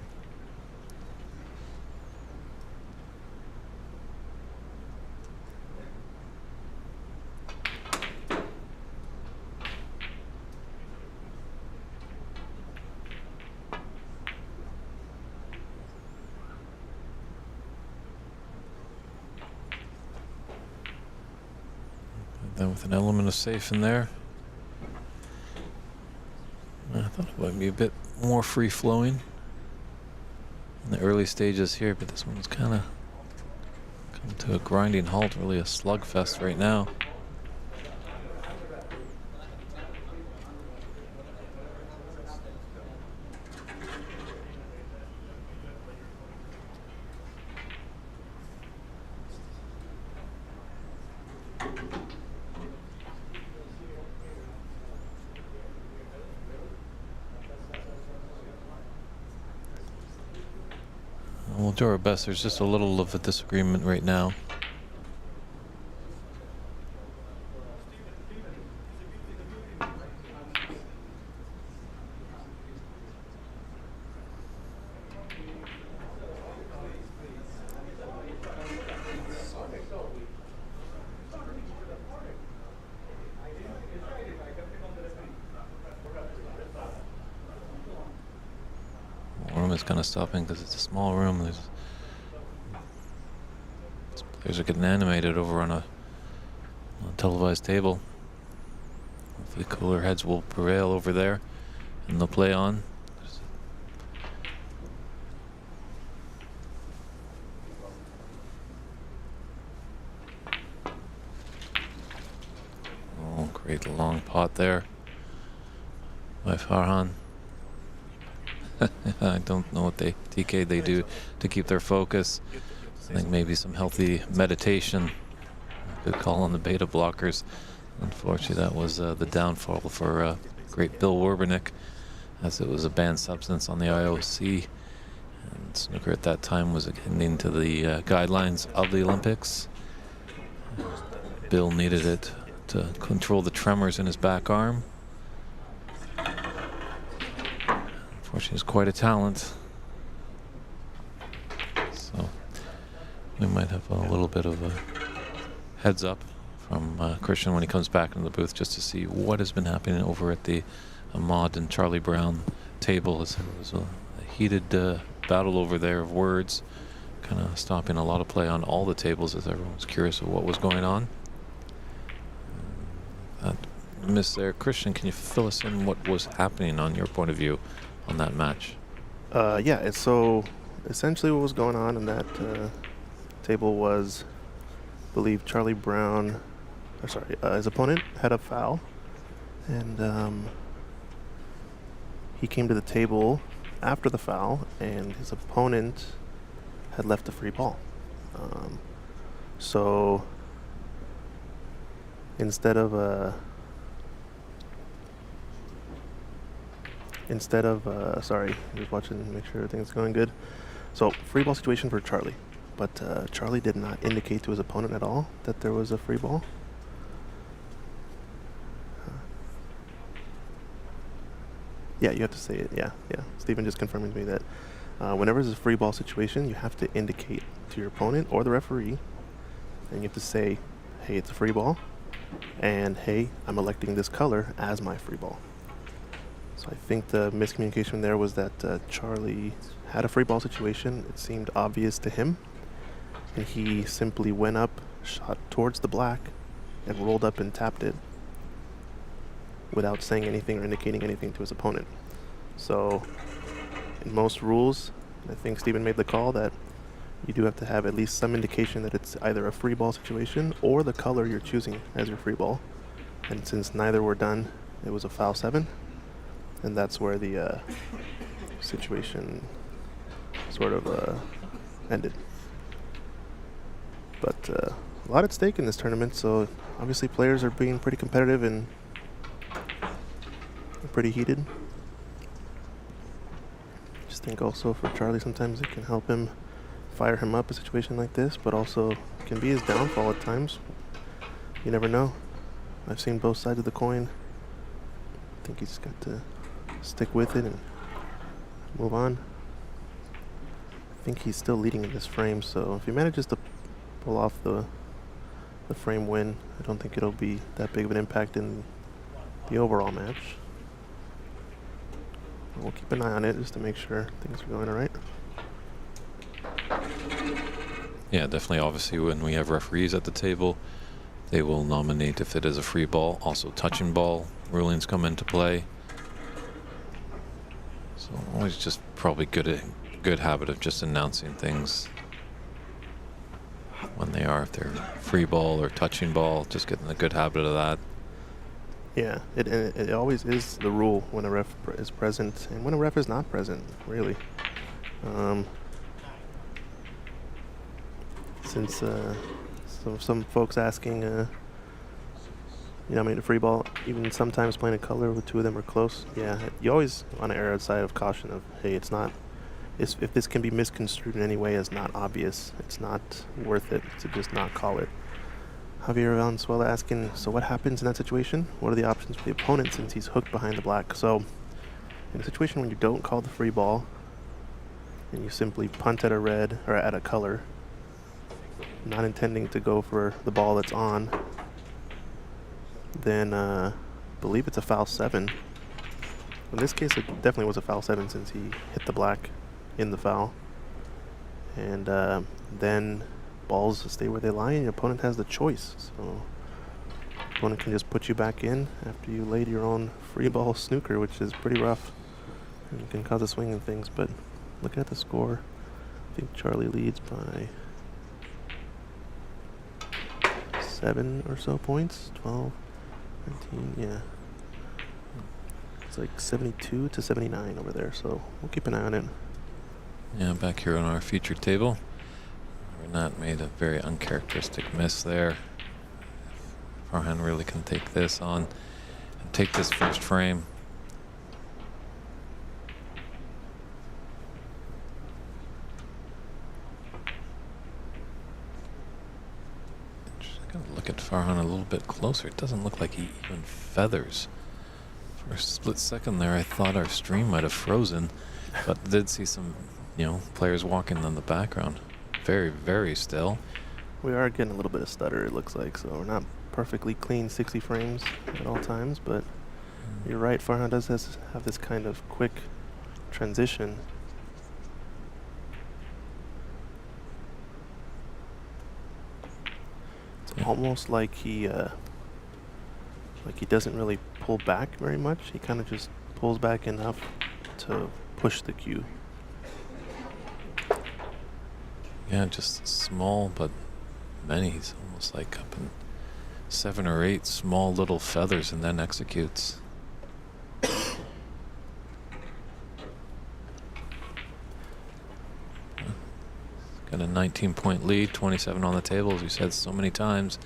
Then with an element of safe in there. I thought it might be a bit more free-flowing in the early stages here, but this one's kind of come to a grinding halt, really a slugfest right now. We'll do our best. There's just a little of a disagreement right now. Room is kind of stopping because it's a small room. Players are getting animated over on a televised table. Hopefully cooler heads will prevail over there and they'll play on. Oh, great long pot there by Farhan. I don't know what TK they do to keep their focus. I think maybe some healthy meditation. Good call on the beta blockers. Unfortunately, that was the downfall for great Bill Werbernick, as it was a banned substance on the IOC. And snooker at that time was attending to the guidelines of the Olympics. Bill needed it to control the tremors in his back arm. Unfortunately, he's quite a talent. So we might have a little bit of a heads up from Christian when he comes back into the booth, just to see what has been happening over at the Ahmad and Charlie Brown table. As there was a heated battle over there of words, kind of stopping a lot of play on all the tables as everyone was curious of what was going on. That miss there. Christian, can you fill us in what was happening on your point of view on that match? Yeah, so essentially what was going on in that table was, I believe Charlie Brown, his opponent had a foul, and he came to the table after the foul, and his opponent had left a free ball. So instead of sorry, I'm just watching to make sure everything's going good. So free ball situation for Charlie, but Charlie did not indicate to his opponent at all that there was a free ball. Yeah, you have to say it. Yeah. Stephen just confirming to me that whenever there's a free ball situation, you have to indicate to your opponent or the referee, and you have to say, hey, it's a free ball, and hey, I'm electing this color as my free ball. So I think the miscommunication there was that Charlie had a free ball situation. It seemed obvious to him, and he simply went up, shot towards the black, and rolled up and tapped it without saying anything or indicating anything to his opponent. So in most rules, I think Stephen made the call that you do have to have at least some indication that it's either a free ball situation or the color you're choosing as your free ball. And since neither were done, it was a foul 7. And that's where the situation sort of ended. But a lot at stake in this tournament, so obviously players are being pretty competitive and pretty heated. Just think also for Charlie, sometimes it can help him fire him up a situation like this, but also can be his downfall at times. You never know. I've seen both sides of the coin. I think he's got to stick with it and move on. I think he's still leading in this frame, so if he manages to pull off the frame win, I don't think it'll be that big of an impact in the overall match. We'll keep an eye on it just to make sure things are going all right. Yeah, definitely. Obviously, when we have referees at the table, they will nominate if it is a free ball. Also, touching ball rulings come into play. So always just probably good to good habit of just announcing things when they are. If they're free ball or touching ball, just getting the good habit of that. Yeah, it always is the rule when a ref is present and when a ref is not present, really. Since some folks asking, you know, I mean, the free ball, even sometimes playing a color with two of them are close. Yeah, you always want to err outside of caution of, hey, it's not, if this can be misconstrued in any way as not obvious, it's not worth it to just not call it. Javier Valenzuela asking, so what happens in that situation? What are the options for the opponent since he's hooked behind the black? So in a situation when you don't call the free ball and you simply punt at a red or at a color, not intending to go for the ball that's on, then I believe it's a foul 7. In this case, it definitely was a foul 7 since he hit the black in the foul. And then balls stay where they lie, and your opponent has the choice. So opponent can just put you back in after you laid your own free ball snooker, which is pretty rough and can cause a swing and things. But looking at the score, I think Charlie leads by 7 or so points, 12, 19, yeah. It's like 72 to 79 over there, so we'll keep an eye on it. Yeah, back here on our feature table, Renat made a very uncharacteristic miss there. Farhan really can take this on and take this first frame. Just gotta look at Farhan a little bit closer. It doesn't look like he even feathers. For a split second there, I thought our stream might have frozen, but did see some, you know, players walking in the background. Very, very still. We are getting a little bit of stutter, it looks like, so we're not perfectly clean 60 frames at all times, but you're right, Farhan does have this kind of quick transition. It's almost like he doesn't really pull back very much. He kind of just pulls back enough to push the cue. Yeah, just small, but many. He's almost like up in 7 or 8 small little feathers and then executes. Got a 19-point lead, 27 on the table, as we said so many times.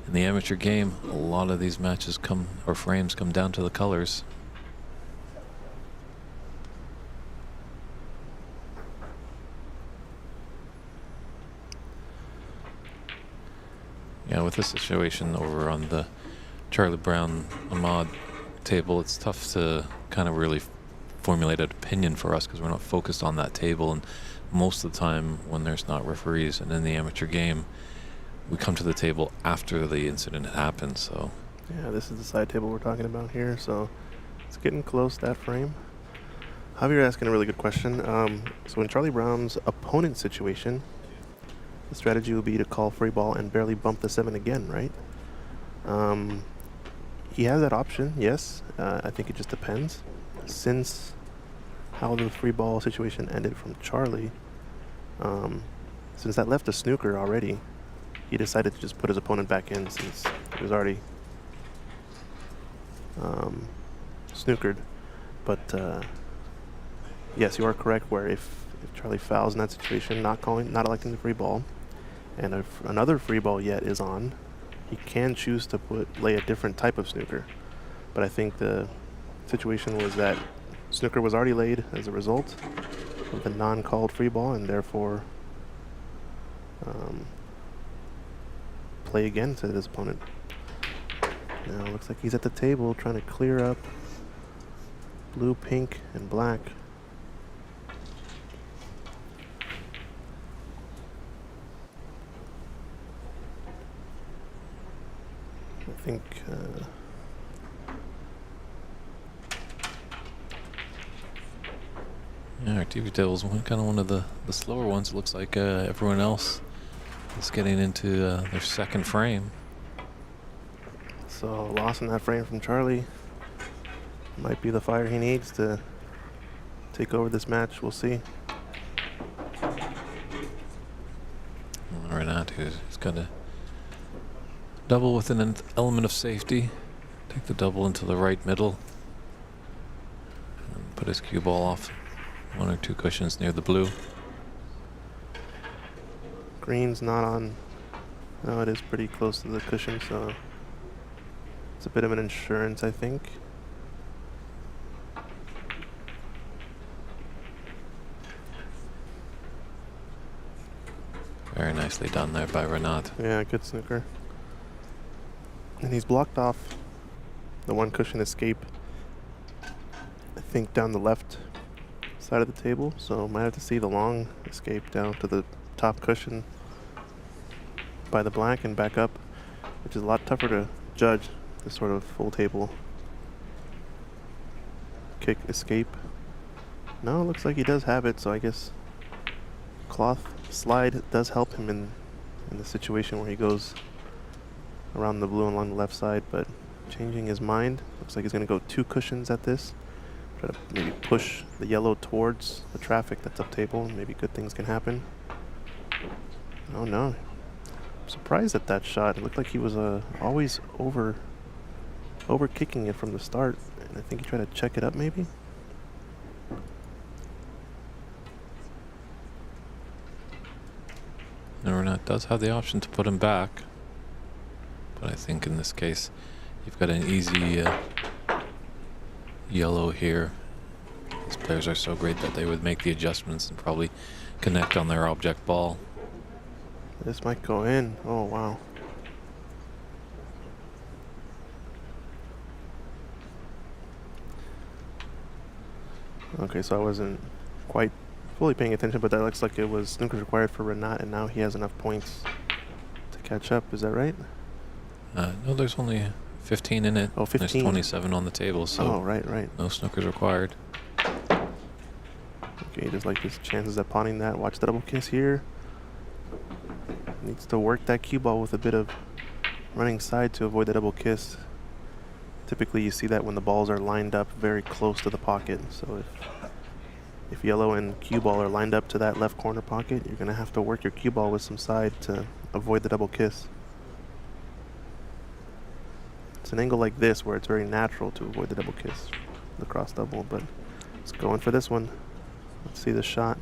In the amateur game, a lot of these matches come, or frames come down to the colors. Yeah, with this situation over on the Charlie Brown Ahmad table, it's tough to kind of really formulate an opinion for us because we're not focused on that table. And most of the time when there's not referees and in the amateur game, we come to the table after the incident happened. So yeah, this is the side table we're talking about here, so it's getting close, that frame. Javier asking a really good question. So in Charlie Brown's opponent situation, the strategy would be to call free ball and barely bump the 7 again, right? He has that option, yes. I think it just depends. Since how the free ball situation ended from Charlie, since that left a snooker already, he decided to just put his opponent back in since he was already snookered. But yes, you are correct where if Charlie fouls in that situation, not electing the free ball, and if another free ball yet is on, he can choose to lay a different type of snooker. But I think the situation was that snooker was already laid as a result of the non-called free ball, and therefore play again to his opponent. Now it looks like he's at the table trying to clear up blue, pink, and black. I think yeah, our TV table's kind of one of the slower ones. It looks like everyone else is getting into their second frame. So loss in that frame from Charlie might be the fire he needs to take over this match. We'll see. He's got to double with an element of safety. Take the double into the right middle. And put his cue ball off 1 or 2 cushions near the blue. Green's not on. No, it is pretty close to the cushion, so it's a bit of an insurance, I think. Very nicely done there by Renat. Yeah, good snooker. And he's blocked off the 1 cushion escape, I think, down the left side of the table, so might have to see the long escape down to the top cushion by the black and back up, which is a lot tougher to judge, this sort of full table kick escape. No, it looks like he does have it, so I guess cloth slide does help him in the situation where he goes around the blue and along the left side, but changing his mind. Looks like he's going to go 2 cushions at this. Try to maybe push the yellow towards the traffic that's up table. Maybe good things can happen. Oh no. I'm surprised at that shot. It looked like he was always over kicking it from the start. And I think he tried to check it up maybe. Renat does have the option to put him back. But I think in this case, you've got an easy yellow here. These players are so great that they would make the adjustments and probably connect on their object ball. This might go in. Oh, wow. Okay, so I wasn't quite fully paying attention, but that looks like it was Snooker's required for Renat, and now he has enough points to catch up. Is that right? No, there's only 15 in it. Oh, 15. There's 27 on the table, so oh, right. no snookers required. Okay, just like his chances at pawning that. Watch the double kiss here. Needs to work that cue ball with a bit of running side to avoid the double kiss. Typically you see that when the balls are lined up very close to the pocket. So if yellow and cue ball are lined up to that left corner pocket, you're going to have to work your cue ball with some side to avoid the double kiss. It's an angle like this where it's very natural to avoid the double kiss, the cross double, but let's go in for this one. Let's see the shot.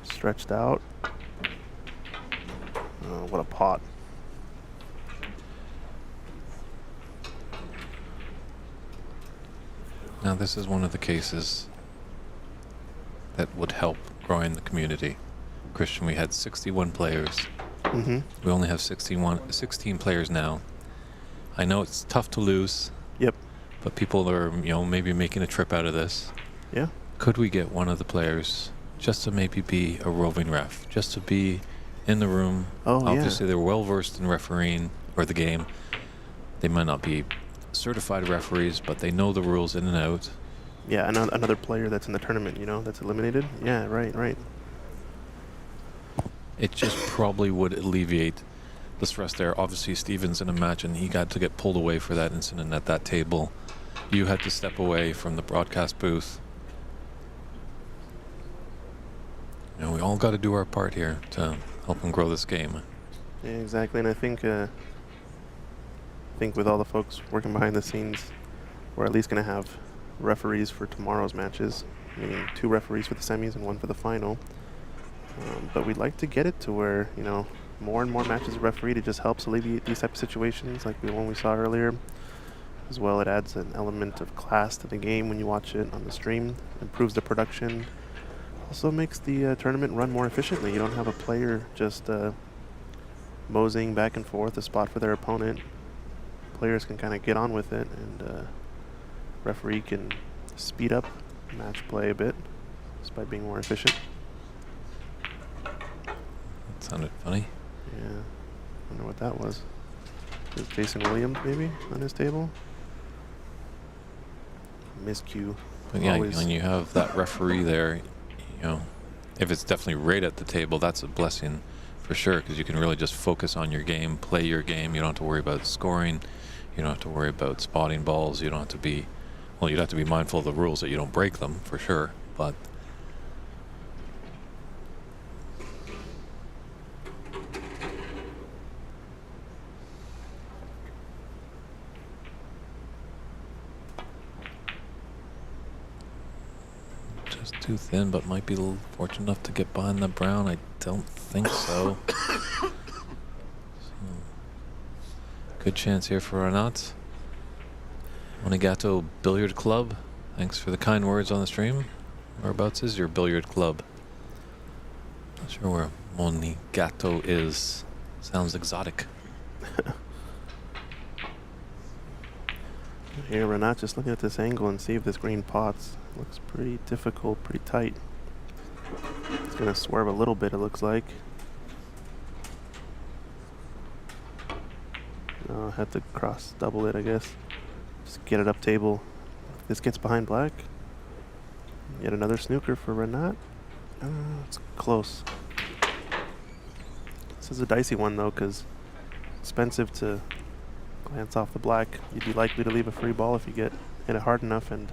Stretched out. Oh, what a pot. Now this is one of the cases that would help growing the community. Christian, we had 61 players. Mm-hmm. We only have 16 players now. I know it's tough to lose. Yep. But people are, maybe making a trip out of this. Yeah. Could we get one of the players just to maybe be a roving ref, just to be in the room? Oh, Obviously, they're well versed in refereeing or the game. They might not be certified referees, but they know the rules in and out. Yeah, another player that's in the tournament, that's eliminated. Yeah, right. It just probably would alleviate the stress there. Obviously, Steven's in a match, and he got to get pulled away for that incident at that table. You had to step away from the broadcast booth. We all got to do our part here to help them grow this game. Yeah, exactly. And I think with all the folks working behind the scenes, we're at least going to have referees for tomorrow's matches, meaning 2 referees for the semis and 1 for the final. But we'd like to get it to where, more and more matches are refereed. It just helps alleviate these type of situations like the one we saw earlier. As well, it adds an element of class to the game when you watch it on the stream. Improves the production. Also makes the tournament run more efficiently. You don't have a player just moseying back and forth a spot for their opponent. Players can kind of get on with it, and referee can speed up match play a bit just by being more efficient. That sounded funny. Yeah, I wonder what that was. Is Jason Williams maybe on his table? Miscue. But yeah, when you have that referee there, if it's definitely right at the table, that's a blessing for sure, because you can really just focus on your game, play your game. You don't have to worry about scoring. You don't have to worry about spotting balls. You don't have to be, you'd have to be mindful of the rules that you don't break them for sure. But Just too thin, but might be fortunate enough to get behind the brown. I don't think so. Good chance here for Renat. Monigato Billiard Club. Thanks for the kind words on the stream. Whereabouts is your billiard club? Not sure where Monigato is. Sounds exotic. Here, Renat just looking at this angle and see if this green pots. Looks pretty difficult, pretty tight. It's gonna swerve a little bit, it looks like. No, have to cross double it, I guess. Just get it up table. This gets behind black. Yet another snooker for Renat. It's close. This is a dicey one though, because expensive to glance off the black. You'd be likely to leave a free ball if you hit it hard enough, and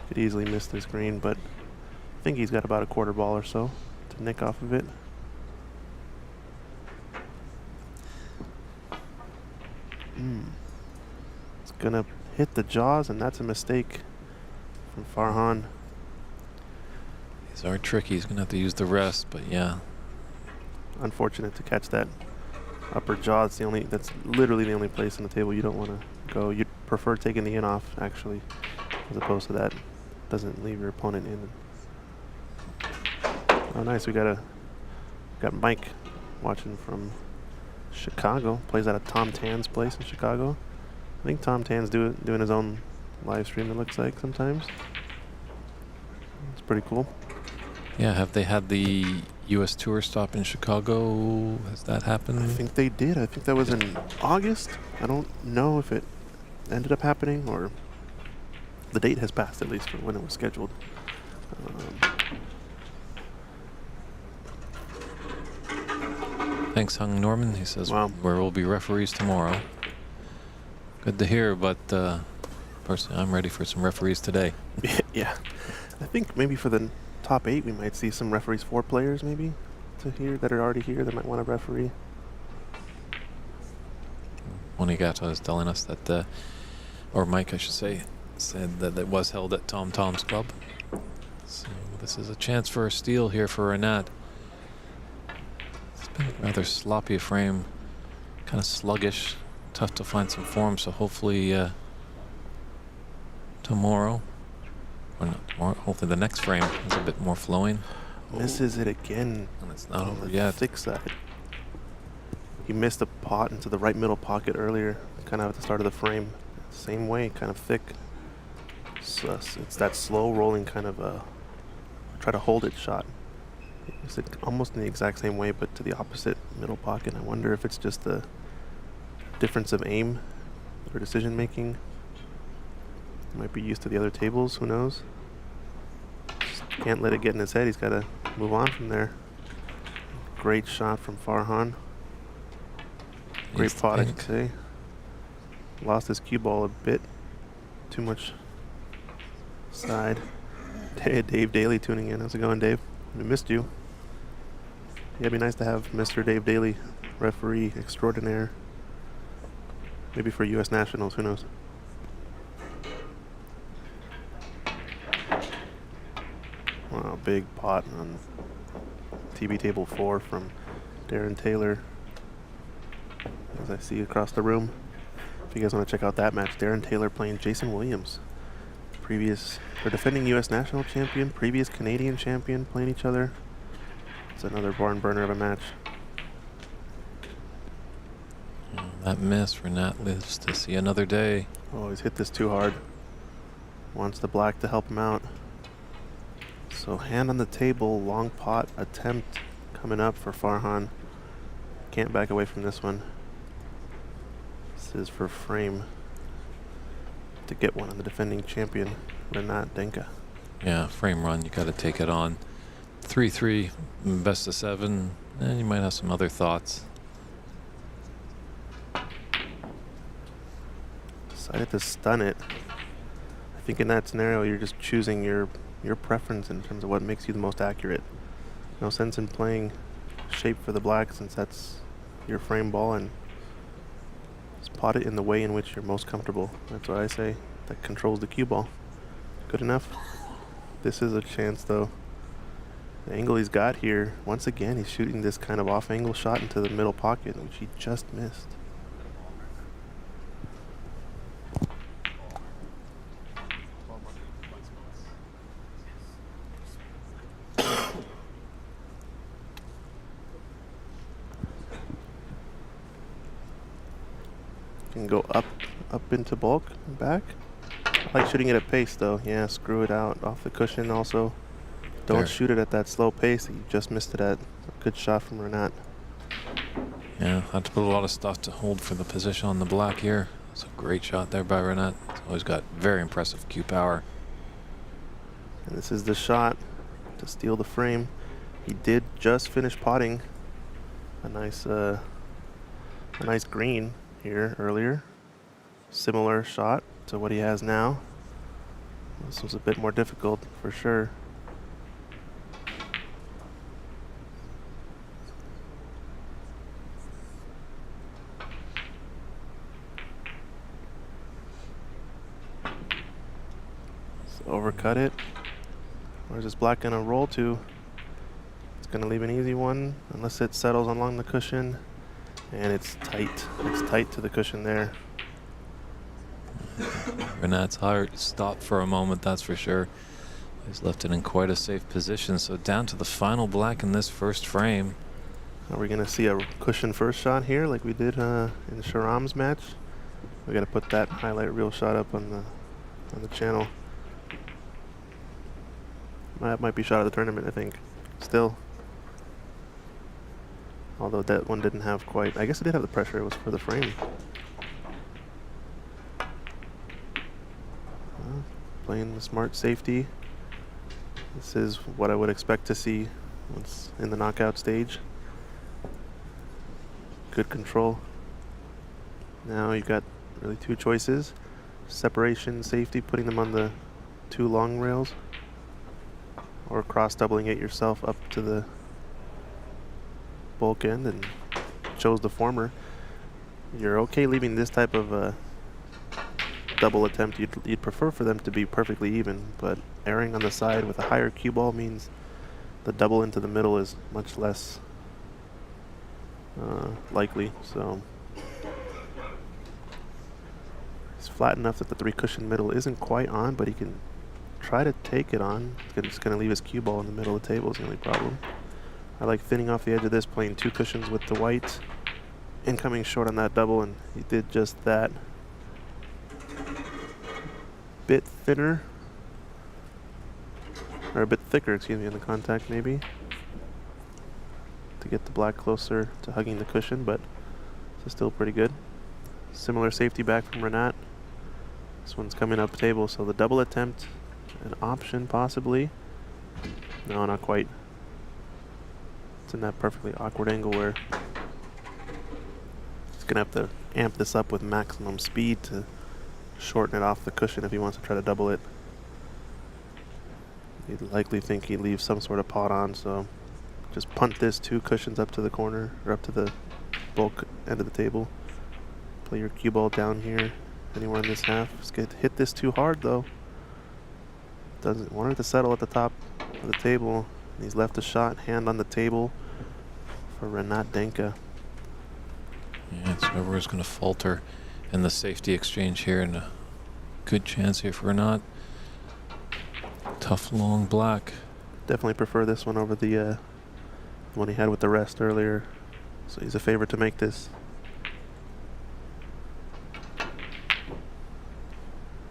could easily miss this green, but I think he's got about a quarter ball or so to nick off of it. It's gonna hit the jaws, and that's a mistake from Farhan. These are tricky. He's gonna have to use the rest, but yeah. Unfortunate to catch that upper jaw. That's literally the only place on the table you don't want to go. You'd prefer taking the in off, actually, as opposed to that. Doesn't leave your opponent in. Oh, nice. We got Mike watching from Chicago. Plays out of Tom Tan's place in Chicago. I think Tom Tan's doing his own live stream, it looks like, sometimes. It's pretty cool. Yeah, have they had the U.S. Tour stop in Chicago? Has that happened? I think they did. I think that was in August. I don't know if it ended up happening or the date has passed, at least, for when it was scheduled. Thanks, Hung Norman. He says, Wow. Where will be referees tomorrow. Good to hear, but personally, I'm ready for some referees today. Yeah. I think maybe for the top 8, we might see some referees, 4 players maybe, that are already here that might want to referee. Monigato is telling us that, or Mike, I should say, said that it was held at Tom Tom's club. So this is a chance for a steal here for Renat. It's been a rather sloppy frame, kind of sluggish, tough to find some form. So hopefully tomorrow, or not tomorrow, hopefully the next frame is a bit more flowing. Misses it again. And it's not on over the yet. thick side. He missed a pot into the right middle pocket earlier, kind of at the start of the frame. Same way, kind of thick. So it's that slow rolling kind of try to hold it shot. It's almost in the exact same way, but to the opposite middle pocket. I wonder if it's just the difference of aim or decision making. Might be used to the other tables, who knows? Just can't let it get in his head. He's got to move on from there. Great shot from Farhan. Great pot, I should say. Lost his cue ball a bit. Too much side. Dave Daly tuning in. How's it going, Dave? We missed you. Yeah, it'd be nice to have Mr. Dave Daly, referee extraordinaire. Maybe for U.S. Nationals, who knows? Wow, big pot on TV table 4 from Darren Taylor. As I see across the room. If you guys want to check out that match, Darren Taylor playing Jason Williams. Defending U.S. national champion, previous Canadian champion, playing each other. It's another barn burner of a match. That miss, Renat lives to see another day. Oh, he's hit this too hard. Wants the black to help him out. So hand on the table, long pot attempt coming up for Farhan. Can't back away from this one. This is for frame to get one on the defending champion, Renat Denka. Yeah, frame run, you got to take it on. 3-3, best of 7, and you might have some other thoughts. Decided to stun it. I think in that scenario, you're just choosing your preference in terms of what makes you the most accurate. No sense in playing shape for the black since that's your frame ball, and just pot it in the way in which you're most comfortable. That's what I say. That controls the cue ball. Good enough. This is a chance, though. The angle he's got here, once again, he's shooting this kind of off-angle shot into the middle pocket, which he just missed. Can go up into bulk and back. I like shooting it at pace, though. Yeah, screw it out off the cushion also. Don't There. shoot it at that slow pace that you just missed it at. Good shot from Renat. Yeah, had to put a lot of stuff to hold for the position on the black here. It's a great shot there by Renat. He's always got very impressive cue power. And this is the shot to steal the frame. He did just finish potting a nice green here earlier. Similar shot to what he has now. This was a bit more difficult for sure. Overcut it. Where's this black gonna roll to? It's gonna leave an easy one unless it settles along the cushion. And it's tight. It's tight to the cushion there. Renat's heart stopped for a moment, that's for sure. He's left it in quite a safe position. So down to the final black in this first frame. Are we gonna see a cushion first shot here like we did in Sharam's match? We gotta put that highlight reel shot up on the channel. That might be shot of the tournament, I think. Still. Although that one didn't have quite... I guess it did have the pressure. It was for the frame. Playing the smart safety. This is what I would expect to see once in the knockout stage. Good control. Now you've got really two choices. Separation, safety, putting them on the two long rails. Or cross doubling it yourself up to the bulk end, and chose the former. You're okay leaving this type of double attempt. You'd prefer for them to be perfectly even, but erring on the side with a higher cue ball means the double into the middle is much less likely. So it's flat enough that the three cushion middle isn't quite on, but he can try to take it on. He's just going to leave his cue ball in the middle of the table is the only problem. I like thinning off the edge of this, playing two cushions with the white, and coming short on that double, and he did just that. Bit thinner, or a bit thicker, excuse me, on the contact maybe, to get the black closer to hugging the cushion, but it's still pretty good. Similar safety back from Renat. This one's coming up table, so the double attempt, an option possibly. No, not quite. It's in that perfectly awkward angle where he's gonna have to amp this up with maximum speed to shorten it off the cushion if he wants to try to double it. He'd likely think he'd leave some sort of pot on, so just punt this two cushions up to the corner, or up to the bulk end of the table. Play your cue ball down here, anywhere in this half. Just hit this too hard though. Doesn't want it to settle at the top of the table. And he's left a shot, hand on the table for Renat Denka. Yeah, so everyone's going to falter in the safety exchange here, and a good chance here for Renat. Tough long black. Definitely prefer this one over the one he had with the rest earlier. So he's a favorite to make this.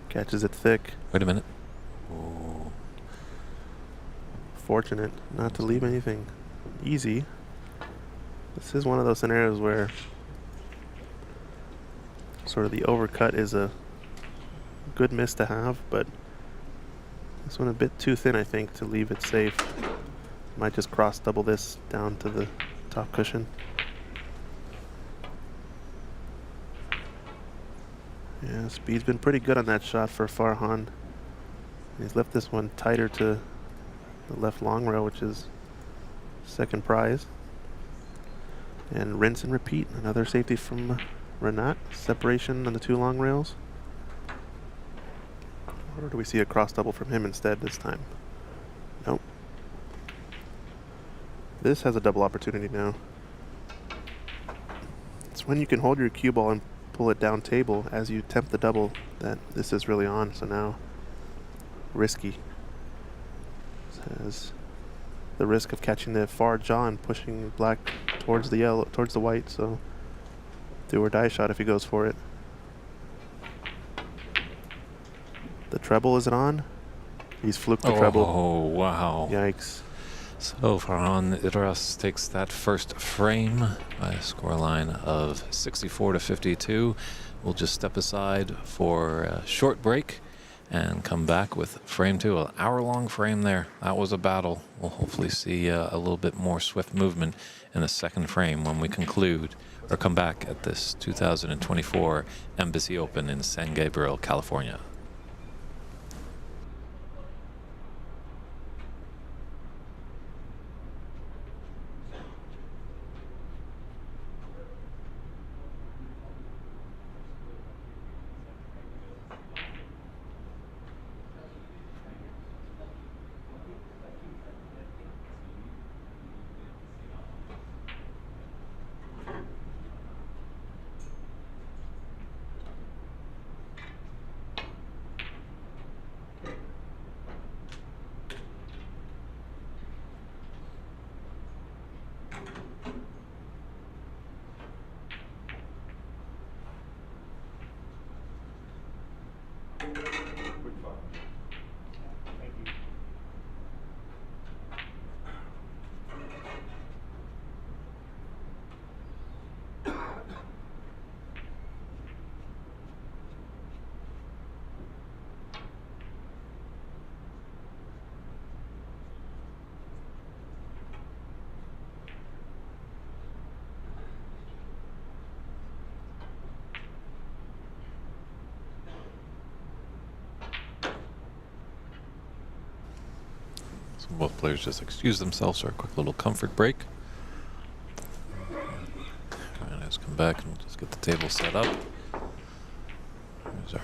Catches it thick. Wait a minute. Oh. Fortunate not to leave anything easy. This is one of those scenarios where sort of the overcut is a good miss to have, but this one a bit too thin, I think, to leave it safe. Might just cross double this down to the top cushion. Yeah, speed's been pretty good on that shot for Farhan. He's left this one tighter to the left long rail, which is second prize. And rinse and repeat. Another safety from Renat. Separation on the two long rails. Or do we see a cross double from him instead this time? This has a double opportunity now. It's when you can hold your cue ball and pull it down table as you attempt the double that this is really on. So now, risky. This has the risk of catching the far jaw and pushing black towards the yellow, towards the white. So do or die shot if he goes for it. The treble, is it on? He's fluked the treble. Oh, wow. Yikes. So Farhan Idras takes that first frame by a scoreline of 64 to 52. We'll just step aside for a short break and come back with frame 2, an hour-long frame there. That was a battle. We'll hopefully see a little bit more swift movement in the second frame when we conclude or come back at this 2024 Embassy Open in San Gabriel, California. Both players just excuse themselves for a quick little comfort break. And let's come back and we'll just get the table set up. There's our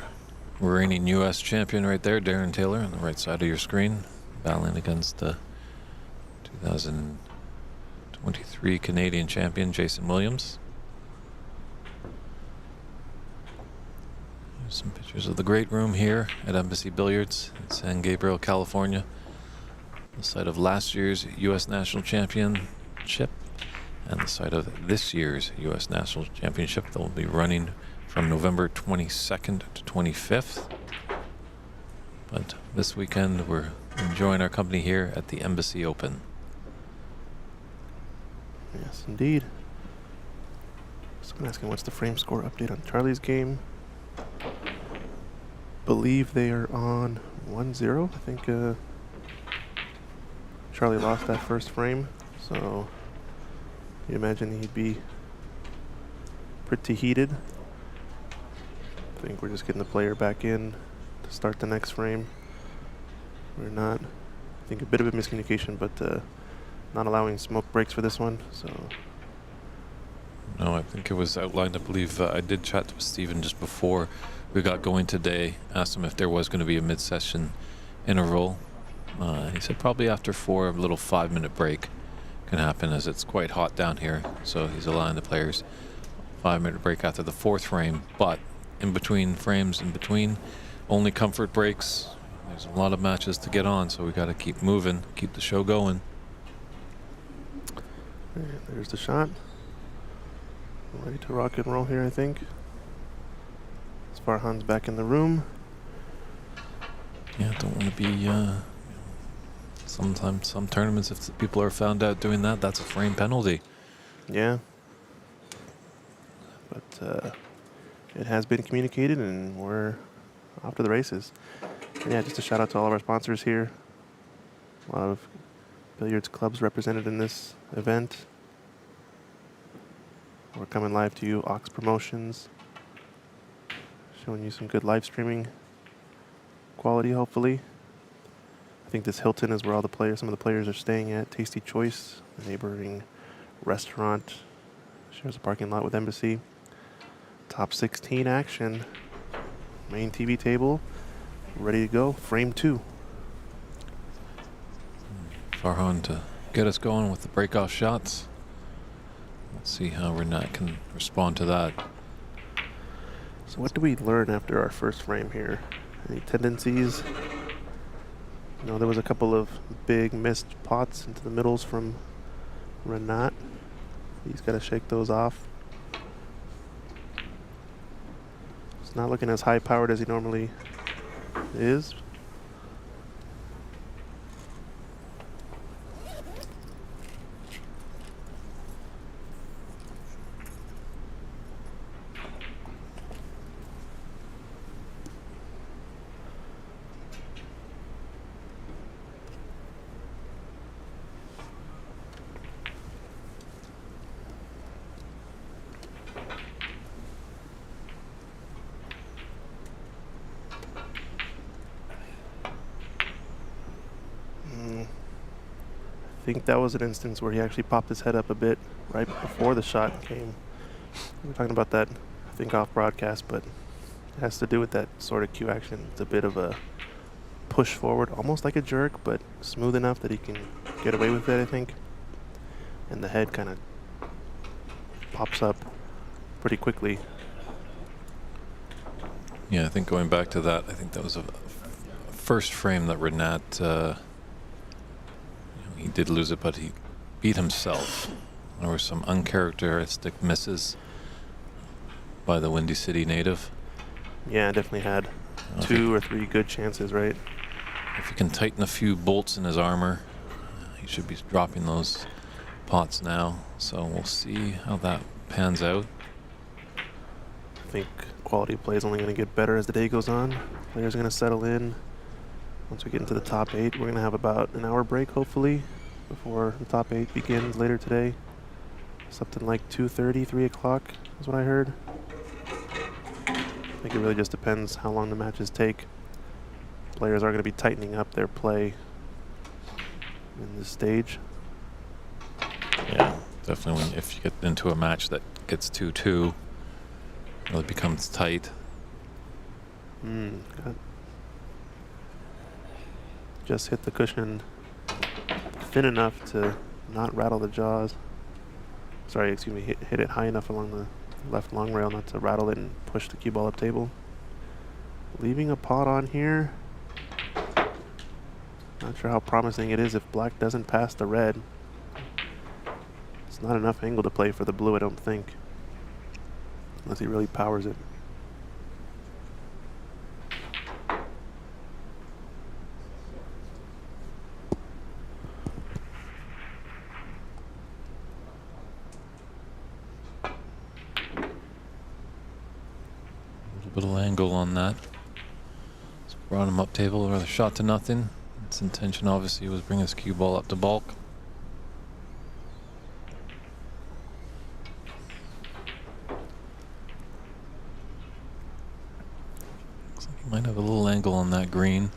reigning U.S. champion right there, Darren Taylor, on the right side of your screen, battling against the 2023 Canadian champion, Jason Williams. Here's some pictures of the great room here at Embassy Billiards in San Gabriel, California. The site of last year's U.S. National Championship and the site of this year's U.S. National Championship that will be running from November 22nd to 25th. But this weekend we're enjoying our company here at the Embassy Open. Yes, indeed. Someone asking what's the frame score update on Charlie's game. Believe they are on 1-0. I think Charlie lost that first frame, so you imagine he'd be pretty heated. I think we're just getting the player back in to start the next frame. We're not, I think a bit of a miscommunication, but not allowing smoke breaks for this one, so. No, I think it was outlined. I believe I did chat with Stephen just before we got going today, asked him if there was going to be a mid-session interval. He said probably after 4, a little 5-minute break can happen as it's quite hot down here. So he's allowing the players 5-minute break after the 4th frame. But in between frames, only comfort breaks. There's a lot of matches to get on, so we got to keep moving, keep the show going. And there's the shot. Ready to rock and roll here, I think. As Farhan's back in the room. Yeah, don't want to be... Sometimes, some tournaments, if people are found out doing that, that's a frame penalty. Yeah. But it has been communicated and we're off to the races. And yeah, just a shout out to all of our sponsors here. A lot of billiards clubs represented in this event. We're coming live to you, Ox Promotions. Showing you some good live streaming quality, hopefully. I think this Hilton is where all the players, some of the players are staying at. Tasty Choice, a neighboring restaurant, shares a parking lot with Embassy. Top 16 action. Main TV table, ready to go. Frame 2. Farhan to get us going with the breakoff shots. Let's see how Renat can respond to that. So what do we learn after our first frame here? Any tendencies? You know, there was a couple of big missed pots into the middles from Renat. He's got to shake those off. It's not looking as high powered as he normally is. I think that was an instance where he actually popped his head up a bit right before the shot came. We were talking about that, I think, off broadcast, but it has to do with that sort of cue action. It's a bit of a push forward, almost like a jerk, but smooth enough that he can get away with it, I think. And the head kind of pops up pretty quickly. Yeah, I think going back to that, I think that was a first frame that Renat, he did lose it, but he beat himself. There were some uncharacteristic misses by the Windy City native. Yeah, definitely had 2 or 3 good chances, right? If he can tighten a few bolts in his armor, he should be dropping those pots now. So we'll see how that pans out. I think quality of play is only going to get better as the day goes on. Players are going to settle in. Once we get into the top 8, we're going to have about an hour break, hopefully, before the top 8 begins later today. Something like 2:30, 3 o'clock is what I heard. I think it really just depends how long the matches take. Players are going to be tightening up their play in this stage. Yeah, definitely. If you get into a match that gets 2-2, it really becomes tight. Just hit the cushion thin enough to not rattle the jaws. Sorry, excuse me, hit it high enough along the left long rail not to rattle it and push the cue ball up table. Leaving a pot on here. Not sure how promising it is if black doesn't pass the red. It's not enough angle to play for the blue, I don't think. Unless he really powers it. Little angle on that. So brought him up table or the shot to nothing. Its intention obviously was bring his cue ball up to bulk. Looks like he might have a little angle on that green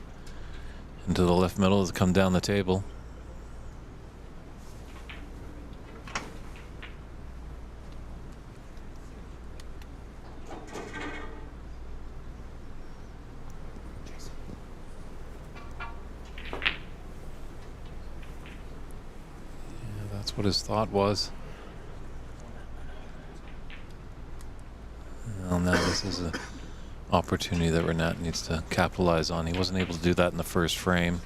into the left middle as it come down the table. What his thought was. Well, now this is an opportunity that Renat needs to capitalize on. He wasn't able to do that in the first frame.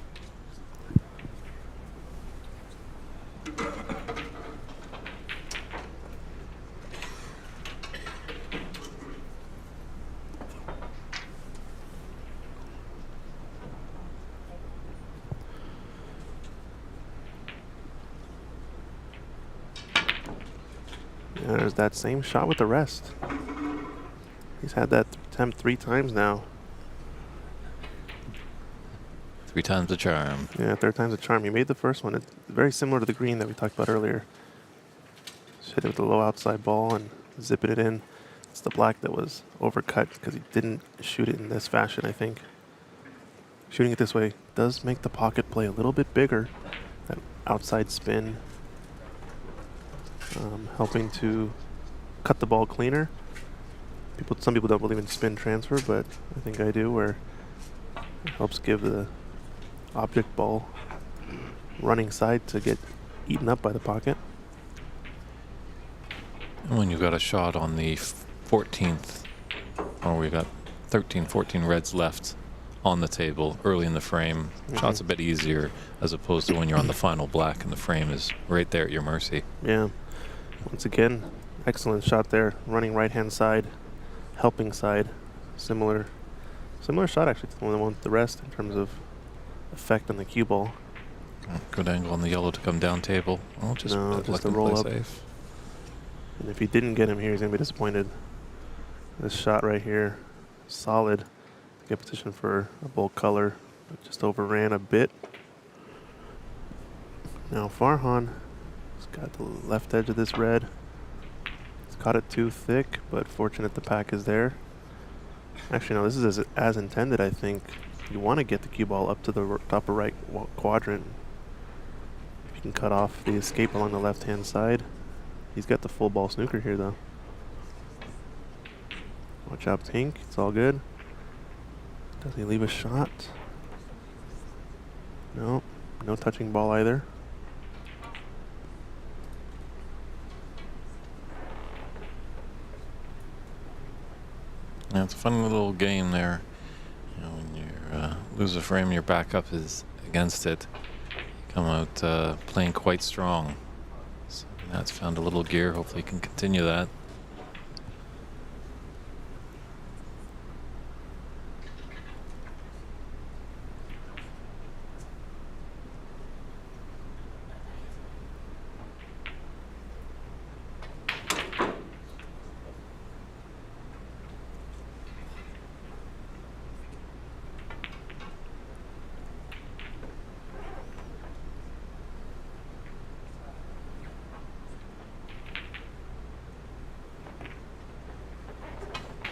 There's that same shot with the rest. He's had that attempt 3 times now. 3 times the charm. Yeah, 3rd time's a charm. He made the first one. It's very similar to the green that we talked about earlier. Just hit it with a low outside ball and zipping it in. It's the black that was overcut because he didn't shoot it in this fashion, I think. Shooting it this way does make the pocket play a little bit bigger. That outside spin. Helping to cut the ball cleaner. Some people don't believe in spin transfer, but I think I do, where it helps give the object ball running side to get eaten up by the pocket. And when you've got a shot on the 14th, or we got 13, 14 reds left on the table early in the frame, shot's a bit easier as opposed to when you're on the final black and the frame is right there at your mercy. Yeah. Once again, excellent shot there. Running right-hand side, helping side. Similar shot actually to the one with the rest in terms of effect on the cue ball. Good angle on the yellow to come down table. Oh, just a roll up. Safe. And if he didn't get him here, he's going to be disappointed. This shot right here, solid. Get position for a bold color, but just overran a bit. Now Farhan has got the left edge of this red. It's caught it too thick, but fortunate the pack is there. Actually, no, this is as intended, I think. You want to get the cue ball up to the top of right quadrant. If you can cut off the escape along the left-hand side. He's got the full ball snooker here, though. Watch out, pink. It's all good. Does he leave a shot? No. No touching ball either. Yeah, it's a fun little game there. You know, when you lose a frame, your backup is against it. You come out playing quite strong. So that's found a little gear. Hopefully, you can continue that.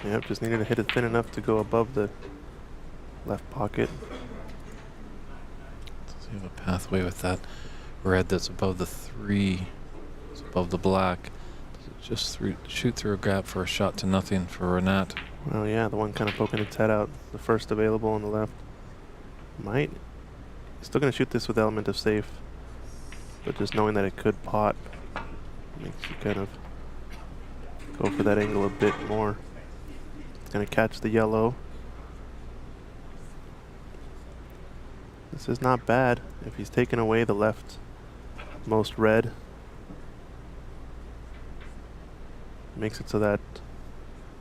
Yep, just needed to hit it thin enough to go above the left pocket. So you have a pathway with that red that's above the 3. It's above the black. Does it just shoot through a gap for a shot to nothing for Renat? Well, yeah, the one kind of poking its head out. The first available on the left. Might. Still going to shoot this with element of safe. But just knowing that it could pot makes you kind of go for that angle a bit more. Going to catch the yellow. This is not bad if he's taken away the left most red. Makes it so that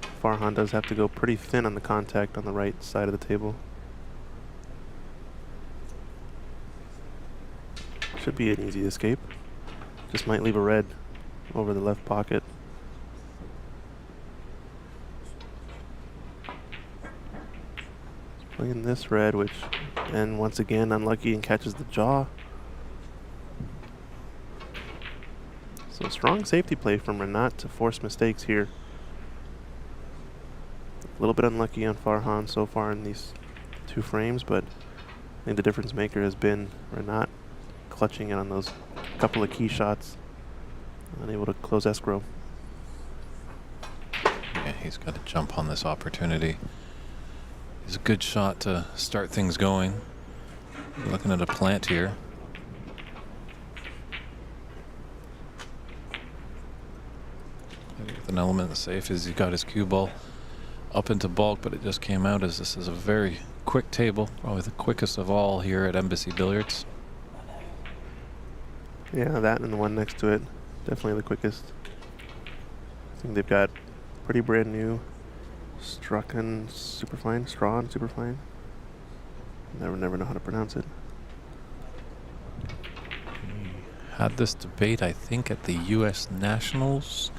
Farhan does have to go pretty thin on the contact on the right side of the table. Should be an easy escape. Just might leave a red over the left pocket. Playing this red, which, and once again, unlucky and catches the jaw. So strong safety play from Renat to force mistakes here. A little bit unlucky on Farhan so far in these 2 frames, but I think the difference maker has been Renat clutching it on those couple of key shots, unable to close escrow. Yeah, he's got to jump on this opportunity. It's a good shot to start things going. Looking at a plant here. With an element safe as he got his cue ball up into bulk, but it just came out as this is a very quick table, probably the quickest of all here at Embassy Billiards. Yeah, that and the one next to it, definitely the quickest. I think they've got pretty brand new Strawn Superfine. Never know how to pronounce it. Had this debate, I think, at the U.S. Nationals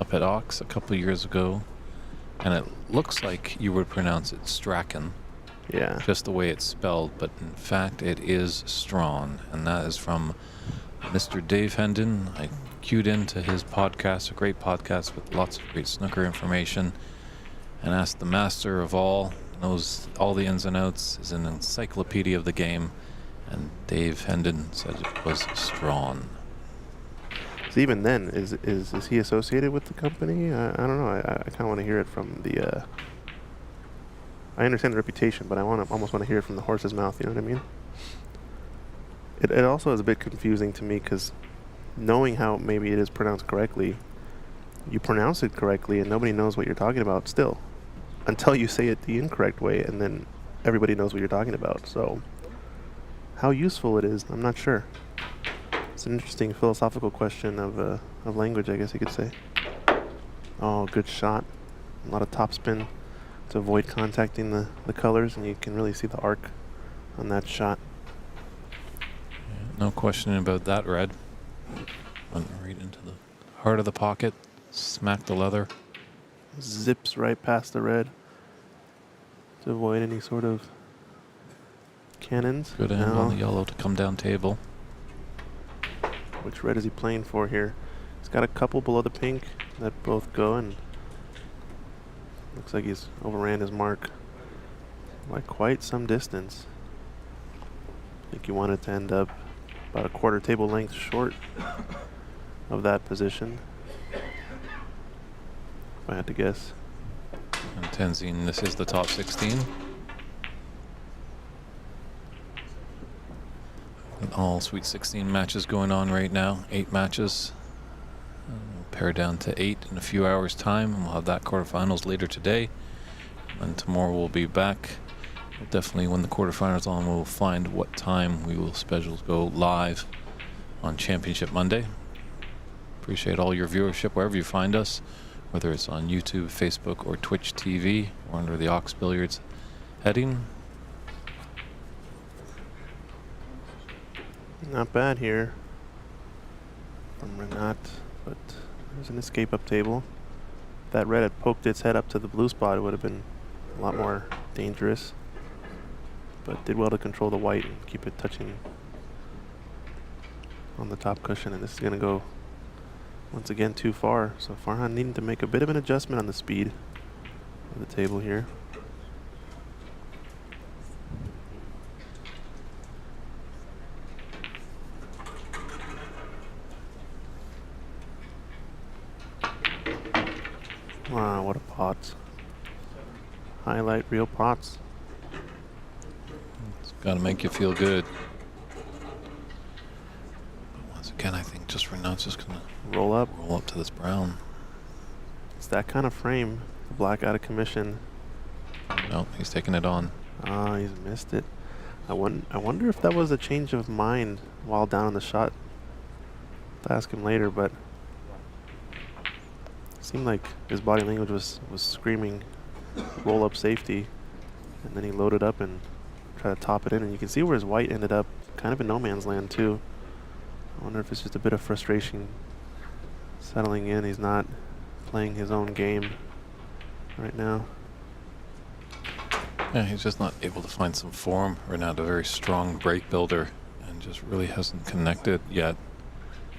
up at Ox a couple years ago, and it looks like you would pronounce it Strachan. Yeah. Just the way it's spelled, but in fact it is Strawn, and that is from Mr. Dave Hendon. I queued into his podcast, a great podcast with lots of great snooker information, and asked the master of all, knows all the ins and outs, is an encyclopedia of the game, and Dave Hendon said it was Strawn. So even then, is he associated with the company? I don't know. I kind of want to hear it from the. I understand the reputation, but I almost want to hear it from the horse's mouth. You know what I mean? It also is a bit confusing to me because knowing how maybe it is pronounced correctly, you pronounce it correctly and nobody knows what you're talking about still, until you say it the incorrect way, and then everybody knows what you're talking about. So how useful it is, I'm not sure. It's an interesting philosophical question of language, I guess you could say. Oh, good shot. A lot of topspin to avoid contacting the colors, and you can really see the arc on that shot. No question about that, red. Went right into the heart of the pocket, smacked the leather. Zips right past the red to avoid any sort of cannons. Good end on the yellow to come down table. Which red is he playing for here? He's got a couple below the pink that both go, and looks like he's overran his mark by quite some distance. I think he wanted to end up about a quarter table length short of that position, if I had to guess. And Tenzin, this is the top 16. And all Sweet 16 matches going on right now. 8 matches. We'll pare down to 8 in a few hours' time, and we'll have that quarterfinals later today. And tomorrow we'll be back. We'll definitely, when the quarterfinals on, we'll find what time we will schedule to go live on Championship Monday. Appreciate all your viewership wherever you find us, whether it's on YouTube, Facebook, or Twitch TV, or under the Ox Billiards heading. Not bad here from Renat, but there's an escape up table. If that red had poked its head up to the blue spot, it would have been a lot more dangerous, but did well to control the white and keep it touching on the top cushion. And this is going to go once again too far, so Farhan needing to make a bit of an adjustment on the speed of the table here. Wow, what a pot. Highlight real pots. It's got to make you feel good. But once again, I think just Renat's just going to roll up to this brown. It's that kind of frame. The black out of commission. No, he's taking it on. Ah, he's missed it. I wonder if that was a change of mind while down on the shot. I'll ask him later, but it seemed like his body language was screaming roll up safety, and then he loaded up and tried to top it in, and you can see where his white ended up kind of in no man's land too. I wonder if it's just a bit of frustration settling in. He's not playing his own game right now. Yeah, he's just not able to find some form. Renat, a very strong break builder, and just really hasn't connected yet.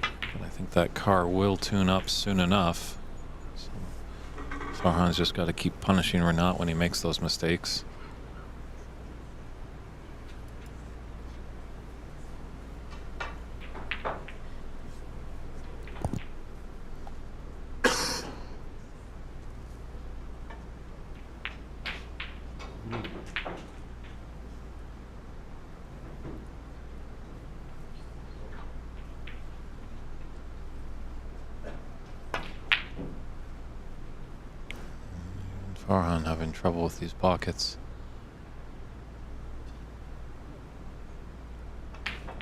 But I think that car will tune up soon enough. So Farhan's just got to keep punishing Renat when he makes those mistakes. Farhan having trouble with these pockets. I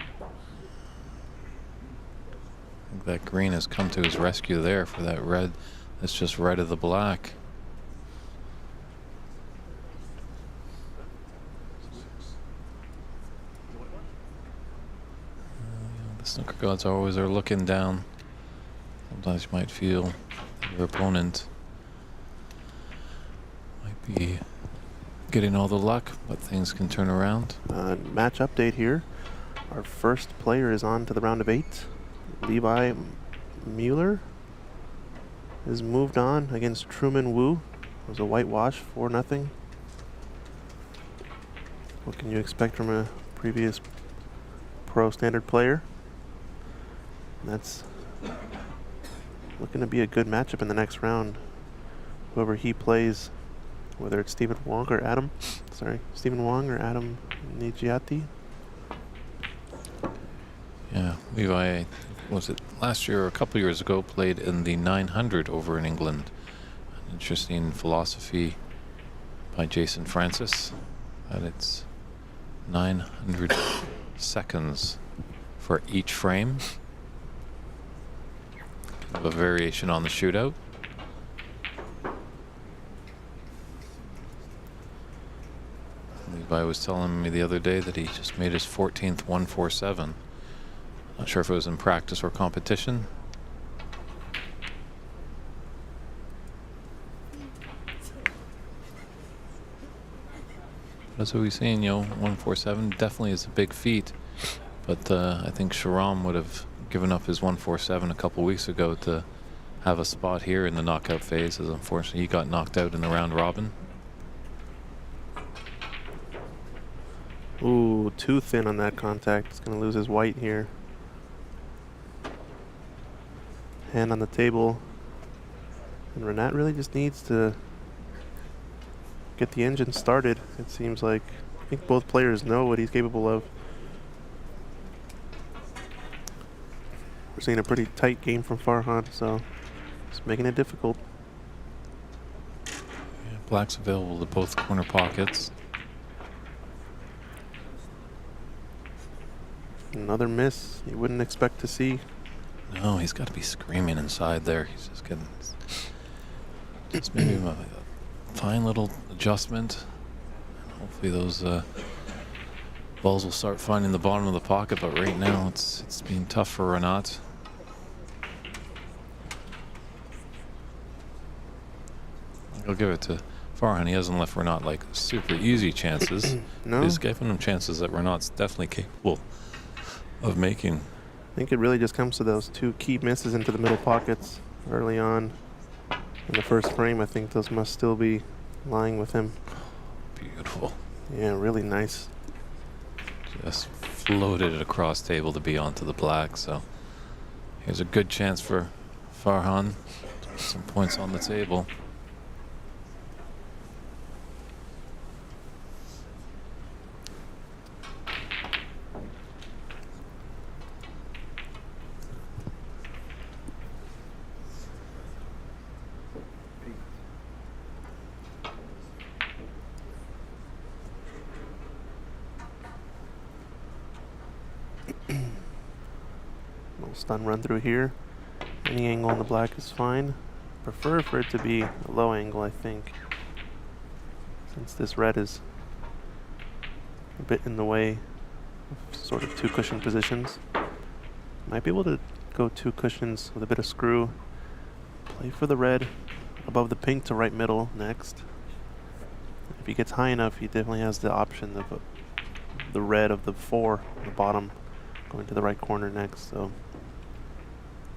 think that green has come to his rescue there for that red that's just right of the black. The snooker gods always are looking down. Sometimes you might feel that your opponent be getting all the luck, but things can turn around. Match update here. Our first player is on to the round of 8. Levi Mueller has moved on against Truman Wu. It was a whitewash, 4-0. What can you expect from a previous pro standard player? And that's looking to be a good matchup in the next round. Whoever he plays, whether it's Stephen Wong or Adam Nigiati. Yeah, Levi was it last year or a couple years ago, played in the 900 over in England. An interesting philosophy by Jason Francis, that it's 900 seconds for each frame. Kind of a variation on the shootout. Levi was telling me the other day that he just made his 14th 147. Not sure if it was in practice or competition. As we've seen, 147 definitely is a big feat. But I think Sharam would have given up his 147 a couple weeks ago to have a spot here in the knockout phase, as unfortunately he got knocked out in the round robin. Ooh, too thin on that contact. He's going to lose his white here. Hand on the table. And Renat really just needs to get the engine started. It seems like I think both players know what he's capable of. We're seeing a pretty tight game from Farhan, so it's making it difficult. Yeah, black's available to both corner pockets. Another miss you wouldn't expect to see. No, he's got to be screaming inside there. He's just getting just maybe a fine little adjustment. Hopefully those balls will start finding the bottom of the pocket, but right now it's been tough for Renat. I'll give it to Farhan. He hasn't left Renat like super easy chances. No. He's given him chances that Renat's definitely capable of making. I think it really just comes to those two key misses into the middle pockets early on in the first frame. I think those must still be lying with him. Beautiful. Yeah, really nice. Just floated it across table to be onto the black. So here's a good chance for Farhan to put some points on the table. Stun run through here. Any angle on the black is fine. Prefer for it to be a low angle, I think, since this red is a bit in the way of sort of two cushion positions. Might be able to go two cushions with a bit of screw. Play for the red above the pink to right middle next. If he gets high enough, he definitely has the option of the red of the 4 on the bottom going to the right corner next. So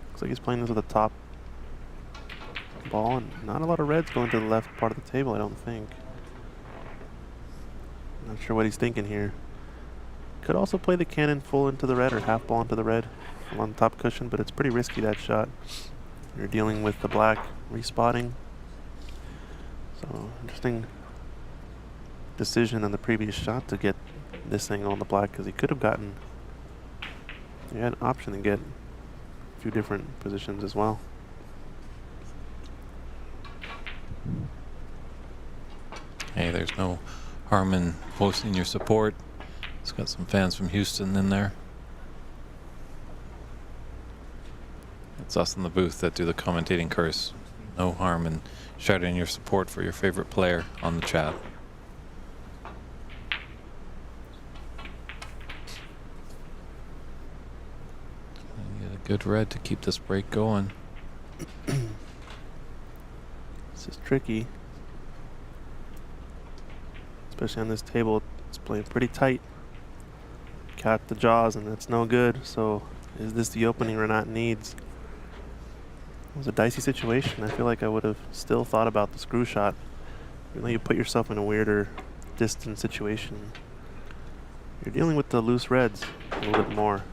looks like he's playing this with a top ball, and not a lot of reds going to the left part of the table, I don't think. Not sure what he's thinking here. Could also play the cannon full into the red or half ball into the red on the top cushion, but it's pretty risky, that shot. You're dealing with the black respotting. So interesting decision on the previous shot to get this angle on the black, because he could have gotten, he had an option to get few different positions as well. Hey, there's no harm in posting your support. It's got some fans from Houston in there. It's us in the booth that do the commentating curse. No harm in shouting your support for your favorite player on the chat. Good red to keep this break going. This is tricky, especially on this table. It's playing pretty tight. Cat the jaws, and that's no good. So is this the opening Renat needs? It was a dicey situation. I feel like I would have still thought about the screw shot. You know, you put yourself in a weirder distant situation. You're dealing with the loose reds a little bit more.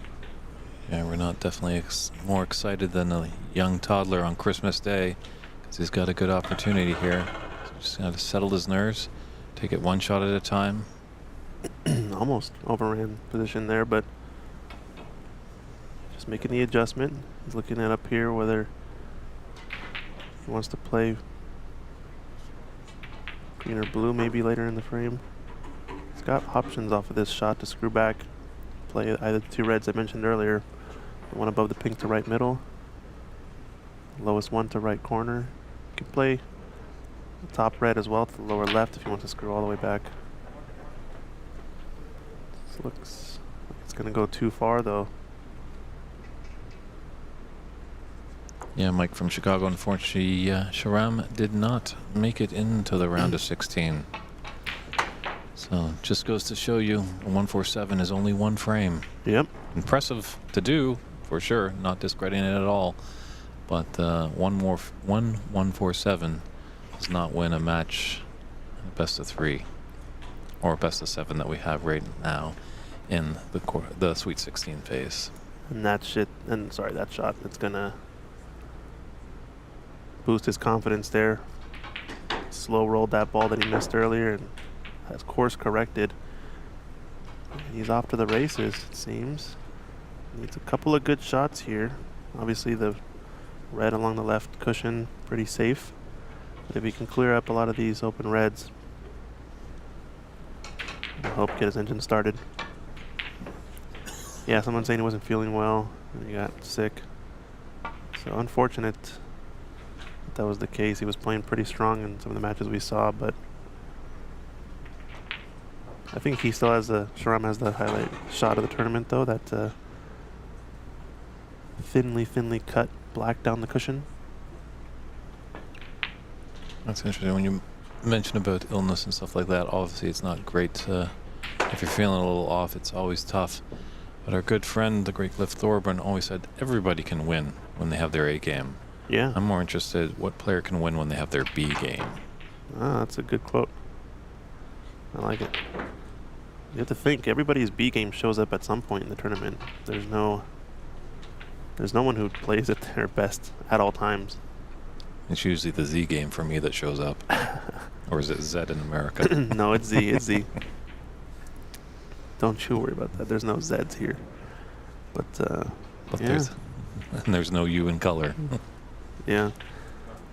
Yeah, we're not definitely more excited than a young toddler on Christmas Day, because he's got a good opportunity here. So just got to settle his nerves, take it one shot at a time. Almost overran position there, but Just making the adjustment. He's looking at up here whether he wants to play green or blue maybe later in the frame. He's got options off of this shot to screw back. Play either the two reds I mentioned earlier. The one above the pink to right middle. Lowest one to right corner. You can play the top red as well to the lower left if you want to screw all the way back. This looks like it's going to go too far though. Yeah, Mike from Chicago. Unfortunately, Sharam did not make it into the round of 16. So just goes to show you, a 147 is only one frame. Yep. Impressive to do, for sure. Not discrediting it at all. But 147 does not win a match in a best of 3 or best of 7 that we have right now in the Sweet 16 phase. And that shot, it's gonna boost his confidence there. Slow rolled that ball that he missed earlier and has course corrected. He's off to the races, it seems. Needs a couple of good shots here. Obviously the red along the left cushion, pretty safe. But if he can clear up a lot of these open reds, I hope get his engine started. Yeah, someone saying he wasn't feeling well and he got sick. So unfortunate that was the case. He was playing pretty strong in some of the matches we saw, but I think he still has Sharam has the highlight shot of the tournament though, that thinly cut black down the cushion. That's interesting. When you mention about illness and stuff like that, obviously it's not great. If you're feeling a little off, it's always tough. But our good friend, the great Cliff Thorburn, always said everybody can win when they have their A game. Yeah. I'm more interested what player can win when they have their B game. Ah, that's a good quote. I like it. You have to think everybody's B game shows up at some point in the tournament. There's no one who plays at their best at all times. It's usually the Z game for me that shows up. Or is it Z in America? No, it's Z. It's Z. Don't you worry about that. There's no Zs here. But yeah. there's no U in color. Yeah.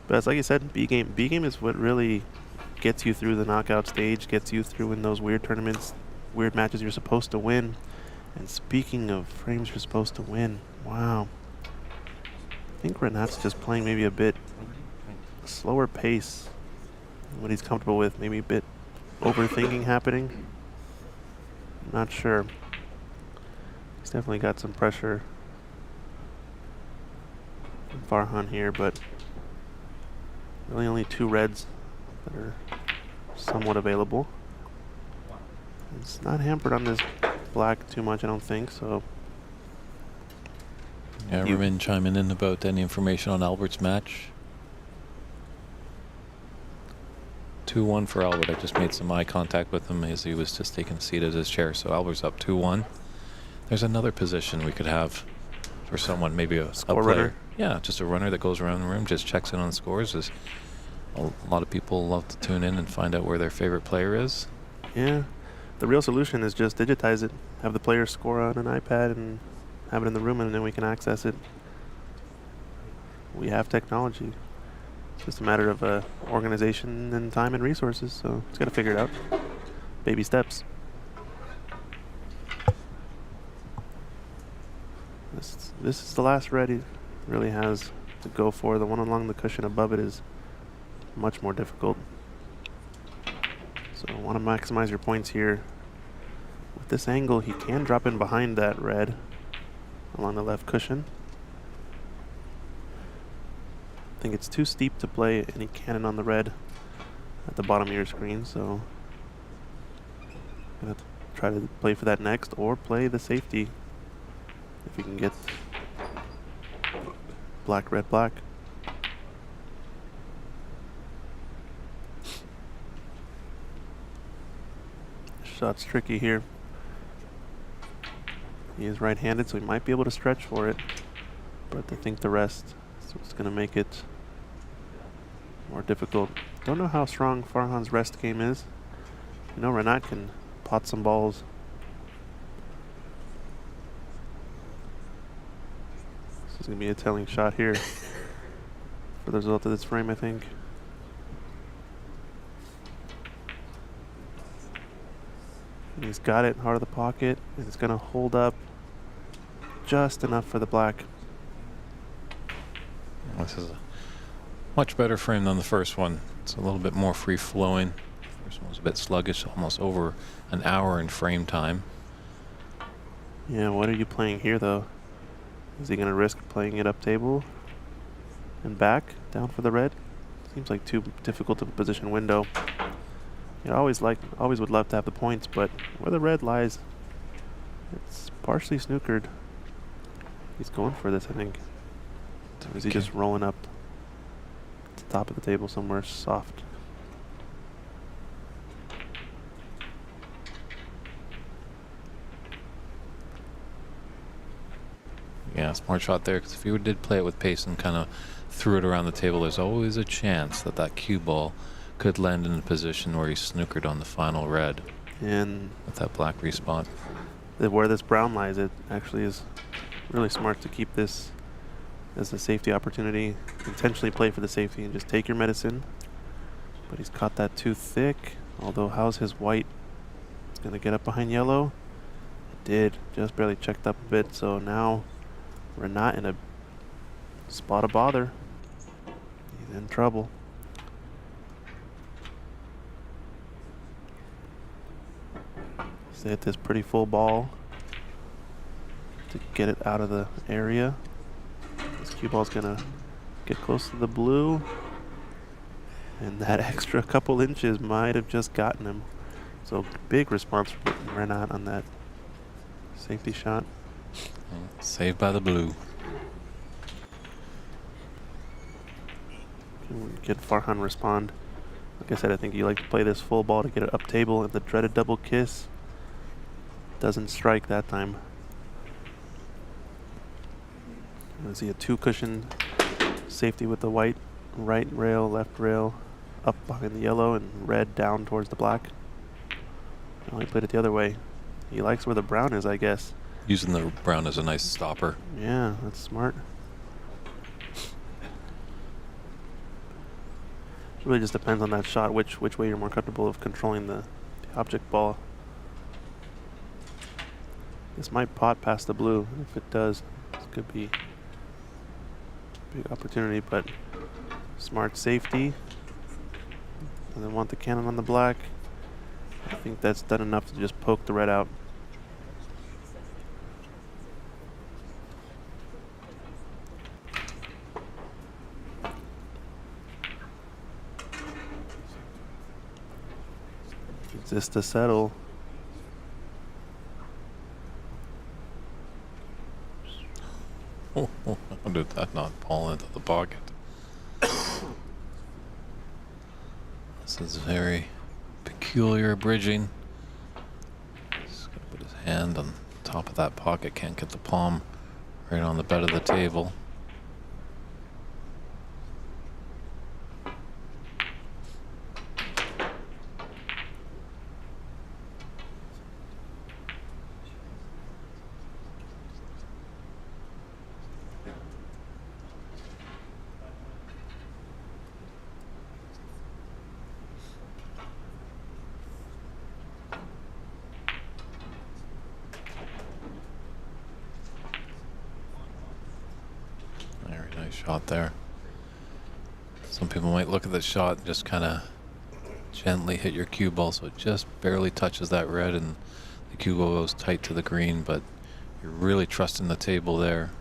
But it's like you said, B game is what really gets you through the knockout stage, gets you through in those weird tournaments, weird matches you're supposed to win. And speaking of frames you're supposed to win, wow. I think Renat's just playing maybe a bit slower pace than what he's comfortable with. Maybe a bit overthinking happening. I'm not sure. He's definitely got some pressure from Farhan here, but really only two reds that are somewhat available. It's not hampered on this black too much, I don't think, so. Yeah, Ramin chiming in about any information on Albert's match. 2-1 for Albert. I just made some eye contact with him as he was just taking a seat at his chair. So Albert's up 2-1. There's another position we could have for someone, maybe a score player. runner. Yeah, just a runner that goes around the room, just checks in on scores. A lot of people love to tune in and find out where their favorite player is. Yeah, the real solution is just digitize it. Have the players score on an iPad and have it in the room, and then we can access it. We have technology. It's just a matter of organization and time and resources, so it's got to figure it out. Baby steps. This is the last red he really has to go for. The one along the cushion above it is much more difficult. So I want to maximize your points here. With this angle, he can drop in behind that red along the left cushion. I think it's too steep to play any cannon on the red at the bottom of your screen, so I'm gonna have to try to play for that next, or play the safety if you can get black, red, black. Shot's tricky here. He is right-handed, so he might be able to stretch for it, but I think the rest is what's going to make it more difficult. Don't know how strong Farhan's rest game is. You know, Renat can pot some balls. going to be a telling shot here for the result of this frame, I think. And he's got it hard of the pocket, and it's going to hold up just enough for the black. This is a much better frame than the first one. It's a little bit more free-flowing. First one was a bit sluggish, almost over an hour in frame time. Yeah, what are you playing here, though? Is he going to risk playing it up table and back down for the red? Seems like too difficult of a position window. You know, always would love to have the points, but where the red lies, it's partially snookered. He's going for this, I think. Or is he just rolling up to the top of the table somewhere soft? Yeah, smart shot there, because if you did play it with pace and kind of threw it around the table, there's always a chance that that cue ball could land in a position where he snookered on the final red. And with that black respawn. Where this brown lies, it actually is really smart to keep this as a safety opportunity. Intentionally play for the safety and just take your medicine. But he's caught that too thick. Although how's his white? It's going to get up behind yellow. It did. Just barely checked up a bit. So now we're not in a spot of bother. He's in trouble. So hit this pretty full ball to get it out of the area. This cue ball's gonna get close to the blue, and that extra couple inches might have just gotten him. So big response from Renat on that safety shot. Saved by the blue. Get Farhan respond. Like I said, I think you like to play this full ball to get it up table, and the dreaded double kiss doesn't strike that time. I see a two cushion safety with the white right rail, left rail up behind the yellow, and red down towards the black. Oh, he played it the other way. He likes where the brown is, I guess. Using the brown as a nice stopper. Yeah, that's smart. It really just depends on that shot, which way you're more comfortable of controlling the object ball. This might pot past the blue. If it does, this could be a big opportunity, but smart safety. And then want the cannon on the black. I think that's done enough to just poke the red out. Is this to settle? How did that not fall into the pocket? This is very peculiar bridging. He's gonna put his hand on top of that pocket, can't get the palm right on the bed of the table. Shot there. Some people might look at the shot and just kind of gently hit your cue ball so it just barely touches that red and the cue ball goes tight to the green, but you're really trusting the table there.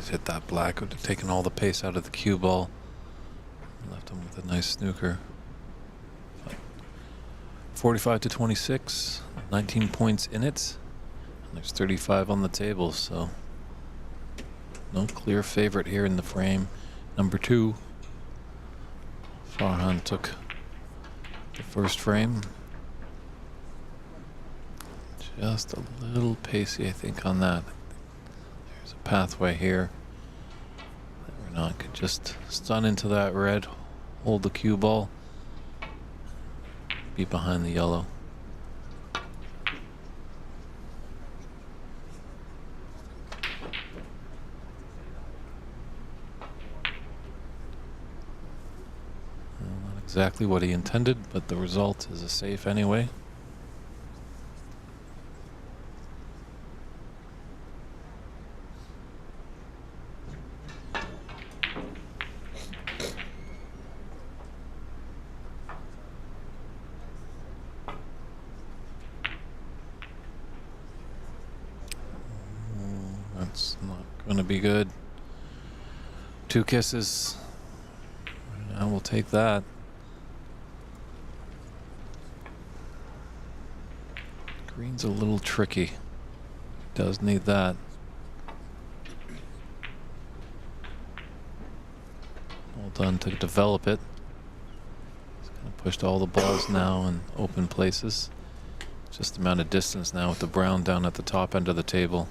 Hit that black, would have taken all the pace out of the cue ball. Left him with a nice snooker. 45 to 26, 19 points in it. And there's 35 on the table, so No clear favorite here in the frame. Number 2. Farhan took the first frame. Just a little pacey, I think, on that. There's a pathway here. Not could just stun into that red, hold the cue ball, be behind the yellow. Well, not exactly what he intended, but the result is a safe anyway. That's not going to be good. 2 kisses. I will take that. Green's a little tricky. Does need that. Well done to develop it. It's kind of pushed all the balls now in open places. Just the amount of distance now with the brown down at the top end of the table.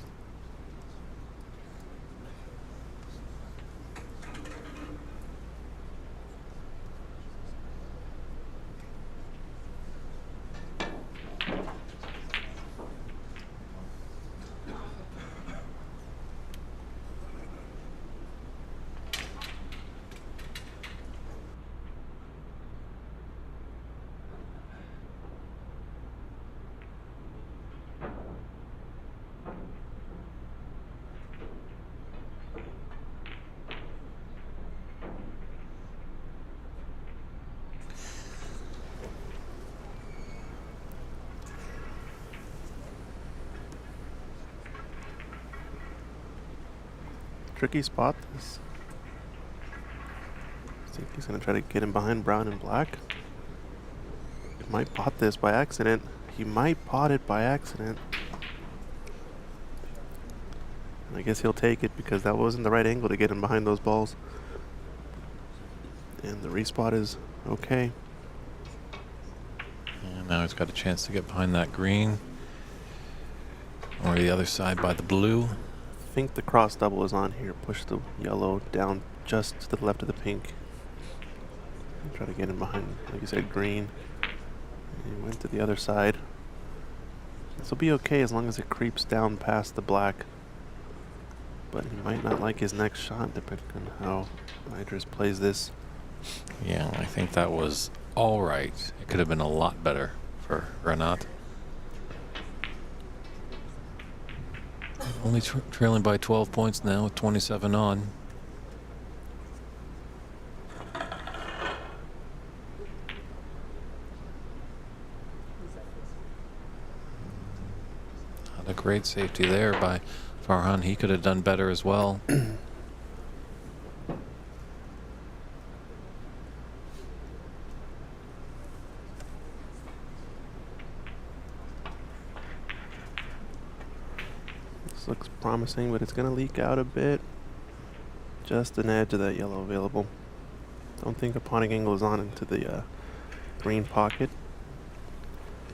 Tricky spot this. I think he's going to try to get him behind brown and black. He might pot this by accident. He might pot it by accident. I guess he'll take it because that wasn't the right angle to get him behind those balls. And the respot is okay. And now he's got a chance to get behind that green. Or the other side by the blue. I think the cross double is on here. Push the yellow down just to the left of the pink. Try to get him behind, like you said, green. And he went to the other side. This will be okay as long as it creeps down past the black. But he might not like his next shot depending on how Idris plays this. Yeah, I think that was all right. It could have been a lot better for Renat. Only trailing by 12 points now with 27 on. Not a great safety there by Farhan. He could have done better as well. Looks promising, but it's going to leak out a bit. Just an edge of that yellow available. Don't think a potting angle is on into the green pocket.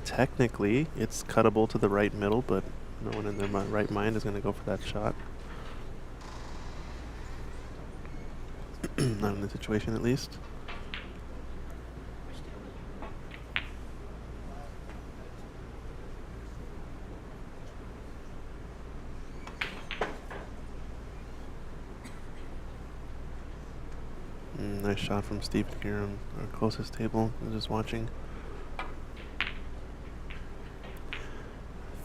Technically, it's cuttable to the right middle, but no one in their right mind is going to go for that shot. Not in this situation, at least. Nice shot from Stephen here on our closest table. I'm just watching. I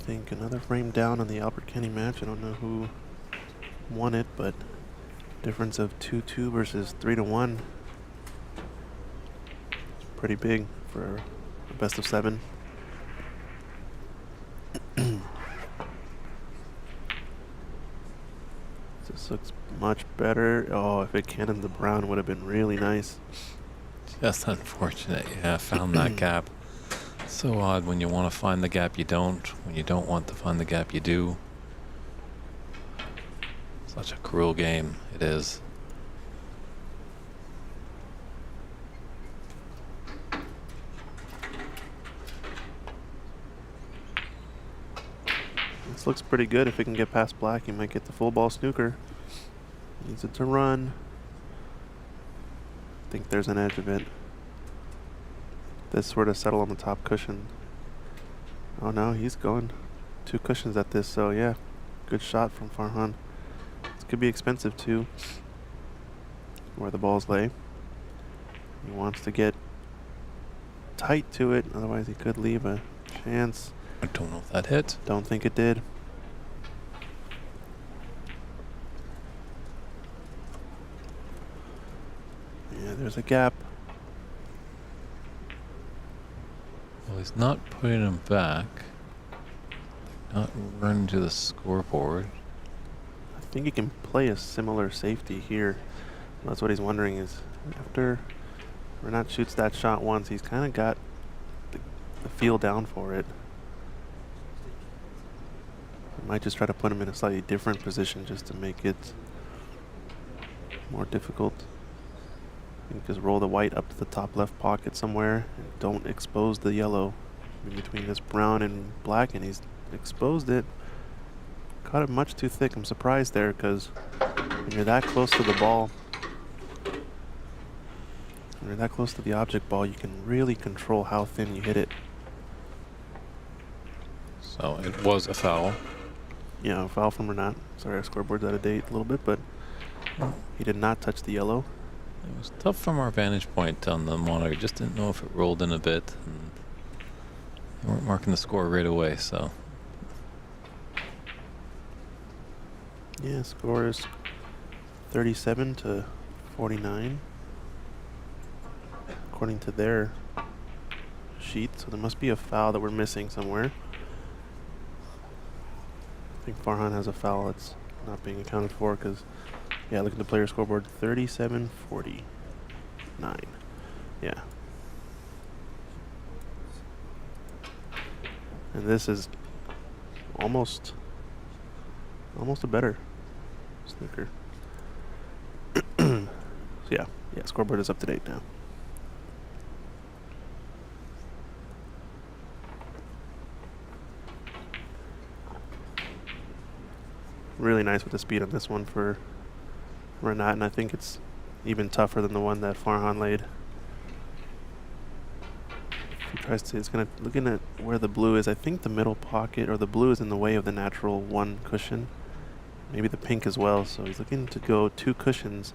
think another frame down on the Albert Kenny match. I don't know who won it, but difference of 2-2 versus 3-1. It's pretty big for a best of 7. This looks much better. Oh, if it cannoned the brown, would have been really nice. Just unfortunate. Yeah, found that gap. So odd when you want to find the gap, you don't. When you don't want to find the gap, you do. So Such a cruel game it is. This looks pretty good. If it can get past black, he might get the full ball snooker. Needs it to run. I think there's an edge of it. This sort of settle on the top cushion. Oh no, he's going 2 cushions at this, so yeah, good shot from Farhan. This could be expensive too, where the balls lay. He wants to get tight to it, otherwise he could leave a chance. I don't know if that hit. Don't think it did. Yeah, there's a gap. Well, he's not putting him back. Not run to the scoreboard. I think he can play a similar safety here. That's what he's wondering is, after Renat shoots that shot once, he's kind of got the feel down for it. I might just try to put him in a slightly different position just to make it more difficult. I think just roll the white up to the top left pocket somewhere and don't expose the yellow in between this brown and black, and he's exposed it. Caught it much too thick. I'm surprised there because when you're that close to the ball, when you're that close to the object ball, you can really control how thin you hit it. So it was a foul. Yeah, a foul from Renat. Sorry, our scoreboard's out of date a little bit, but he did not touch the yellow. It was tough from our vantage point on the monitor. Just didn't know if it rolled in a bit. And they weren't marking the score right away, so. Yeah, score is 37 to 49, according to their sheet. So there must be a foul that we're missing somewhere. I think Farhan has a foul that's not being accounted for because, yeah, look at the player scoreboard, 37-49. Yeah. And this is almost a better snooker. So yeah, scoreboard is up to date now. Really nice with the speed on this one for Renat, and I think it's even tougher than the one that Farhan laid. If he tries to, it's gonna, looking at where the blue is, I think the middle pocket, or the blue is in the way of the natural 1 cushion. Maybe the pink as well, so he's looking to go 2 cushions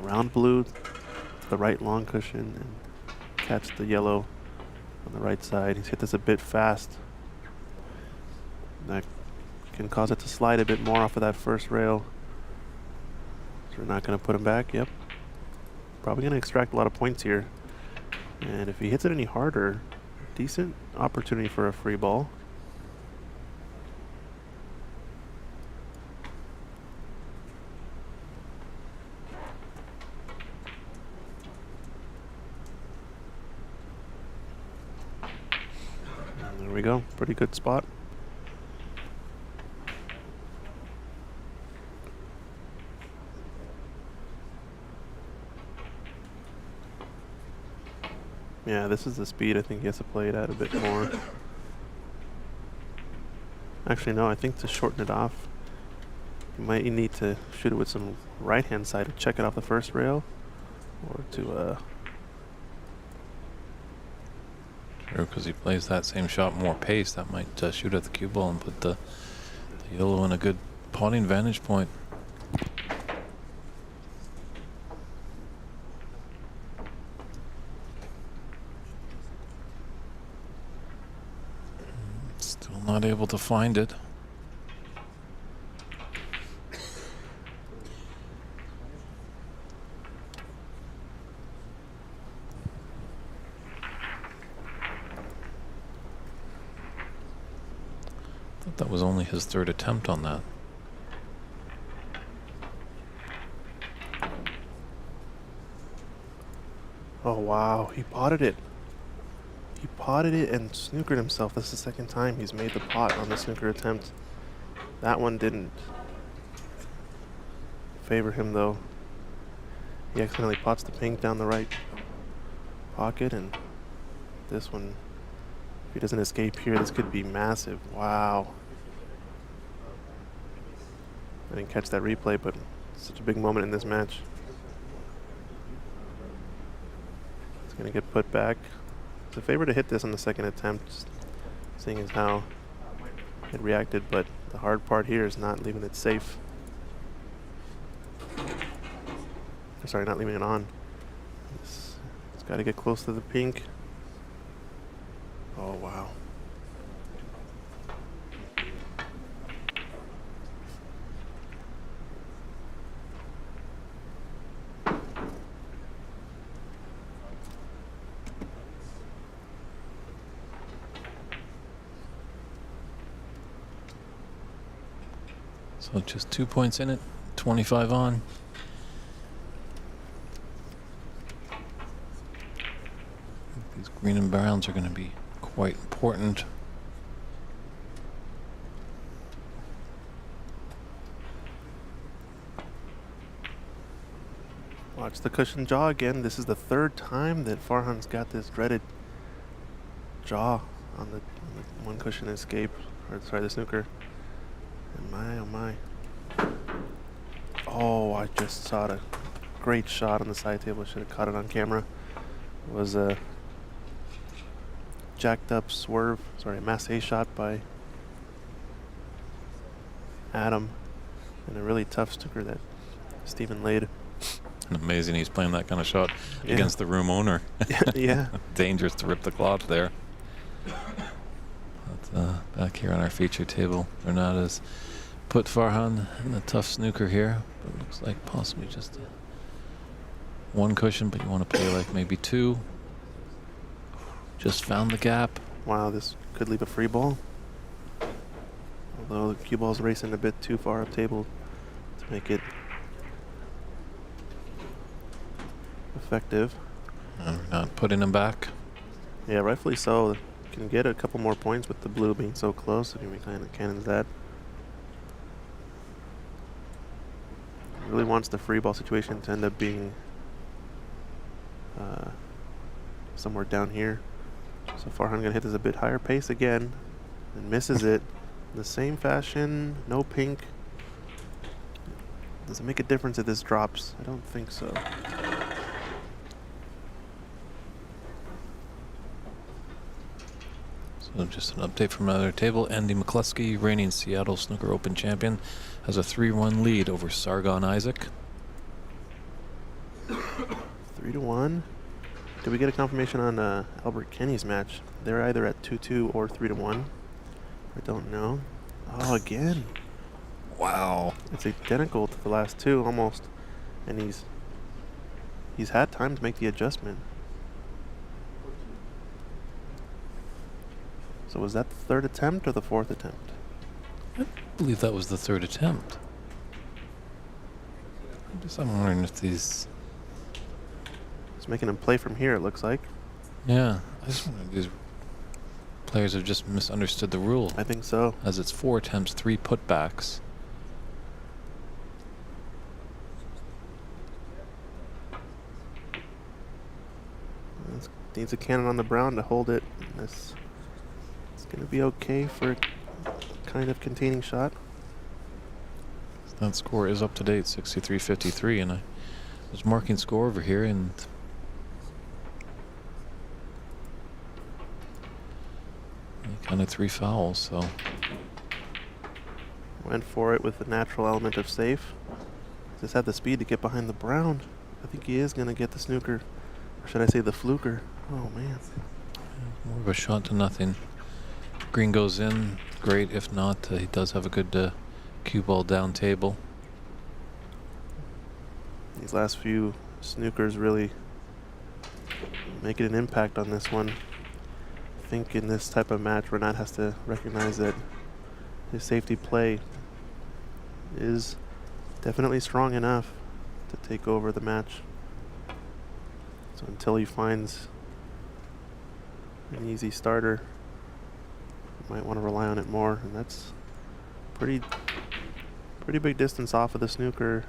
around blue, to the right long cushion, and catch the yellow on the right side. He's hit this a bit fast. That can cause it to slide a bit more off of that first rail. So we're not going to put him back. Yep. Probably going to extract a lot of points here. And if he hits it any harder, decent opportunity for a free ball. And there we go. Pretty good spot. Yeah, this is the speed I think he has to play it at a bit more. Actually, no, I think to shorten it off, you might need to shoot it with some right-hand side to check it off the first rail, or to Sure, because he plays that same shot more pace. That might shoot at the cue ball and put the yellow in a good potting vantage point. Still not able to find it. That was only his 3rd attempt on that. oh wow, he potted it. He potted it and snookered himself. This is the 2nd time he's made the pot on the snooker attempt. That one didn't. favor him though. He accidentally pots the pink down the right pocket, and this one, if he doesn't escape here, this could be massive. Wow. I didn't catch that replay, but such a big moment in this match. It's going to get put back. It's a favor to hit this on the second attempt, seeing as how it reacted, but the hard part here is not leaving it safe. Sorry, not leaving it on. It's got to get close to the pink. Oh, wow. So just 2 points in it, 25 on. These green and browns are going to be quite important. Watch the cushion jaw again. This is the third time that Farhan's got this dreaded jaw on the one cushion escape, or sorry, the snooker. And my, oh my. Oh, I just saw a great shot on the side table. Should have caught it on camera. It was a jacked up swerve, sorry, a masse shot by Adam, and a really tough snooker that Stephen laid. Amazing he's playing that kind of shot against the room owner. Yeah. Dangerous to rip the cloth there. But, back here on our feature table, Renata's put Farhan in a tough snooker here. But it looks like possibly just one cushion, but you want to play like maybe two. Just found the gap. Wow, this could leave a free ball. Although the cue ball's racing a bit too far up table to make it effective. We're not putting him back. Yeah, rightfully so. Can get a couple more points with the blue being so close. If he kind of cannons that. Really wants the free ball situation to end up being somewhere down here. So Farhan gonna hit this a bit higher pace again and misses it. In the same fashion, no pink. Does it make a difference if this drops? I don't think so. So just an update from another table. Andy McCluskey, reigning Seattle Snooker Open champion, has a 3-1 lead over Sargon Isaac. 3-1. Did we get a confirmation on Albert Kenny's match? They're either at 2-2 or 3-1. I don't know. Oh, again. Wow. It's identical to the last two almost. And he's had time to make the adjustment. So was that the third attempt or the fourth attempt? I believe that was the third attempt. I'm wondering if these... It's making him play from here, it looks like. Yeah, I just wonder if these players have just misunderstood the rule. I think so. As it's 4 attempts, 3 putbacks. Needs a cannon on the brown to hold it. It's going to be okay for a kind of containing shot. That score is up to date, 63-53, and I was marking score over here, and kind of 3 fouls, so. Went for it with the natural element of safe. Just had the speed to get behind the brown. I think he is going to get the snooker, or should I say the fluker. Oh man. More of a shot to nothing. Green goes in, great. If not, he does have a good cue ball down table. These last few snookers really making an impact on this one. I think in this type of match, Renat has to recognize that his safety play is definitely strong enough to take over the match. So until he finds an easy starter, might want to rely on it more, and that's pretty big distance off of the snooker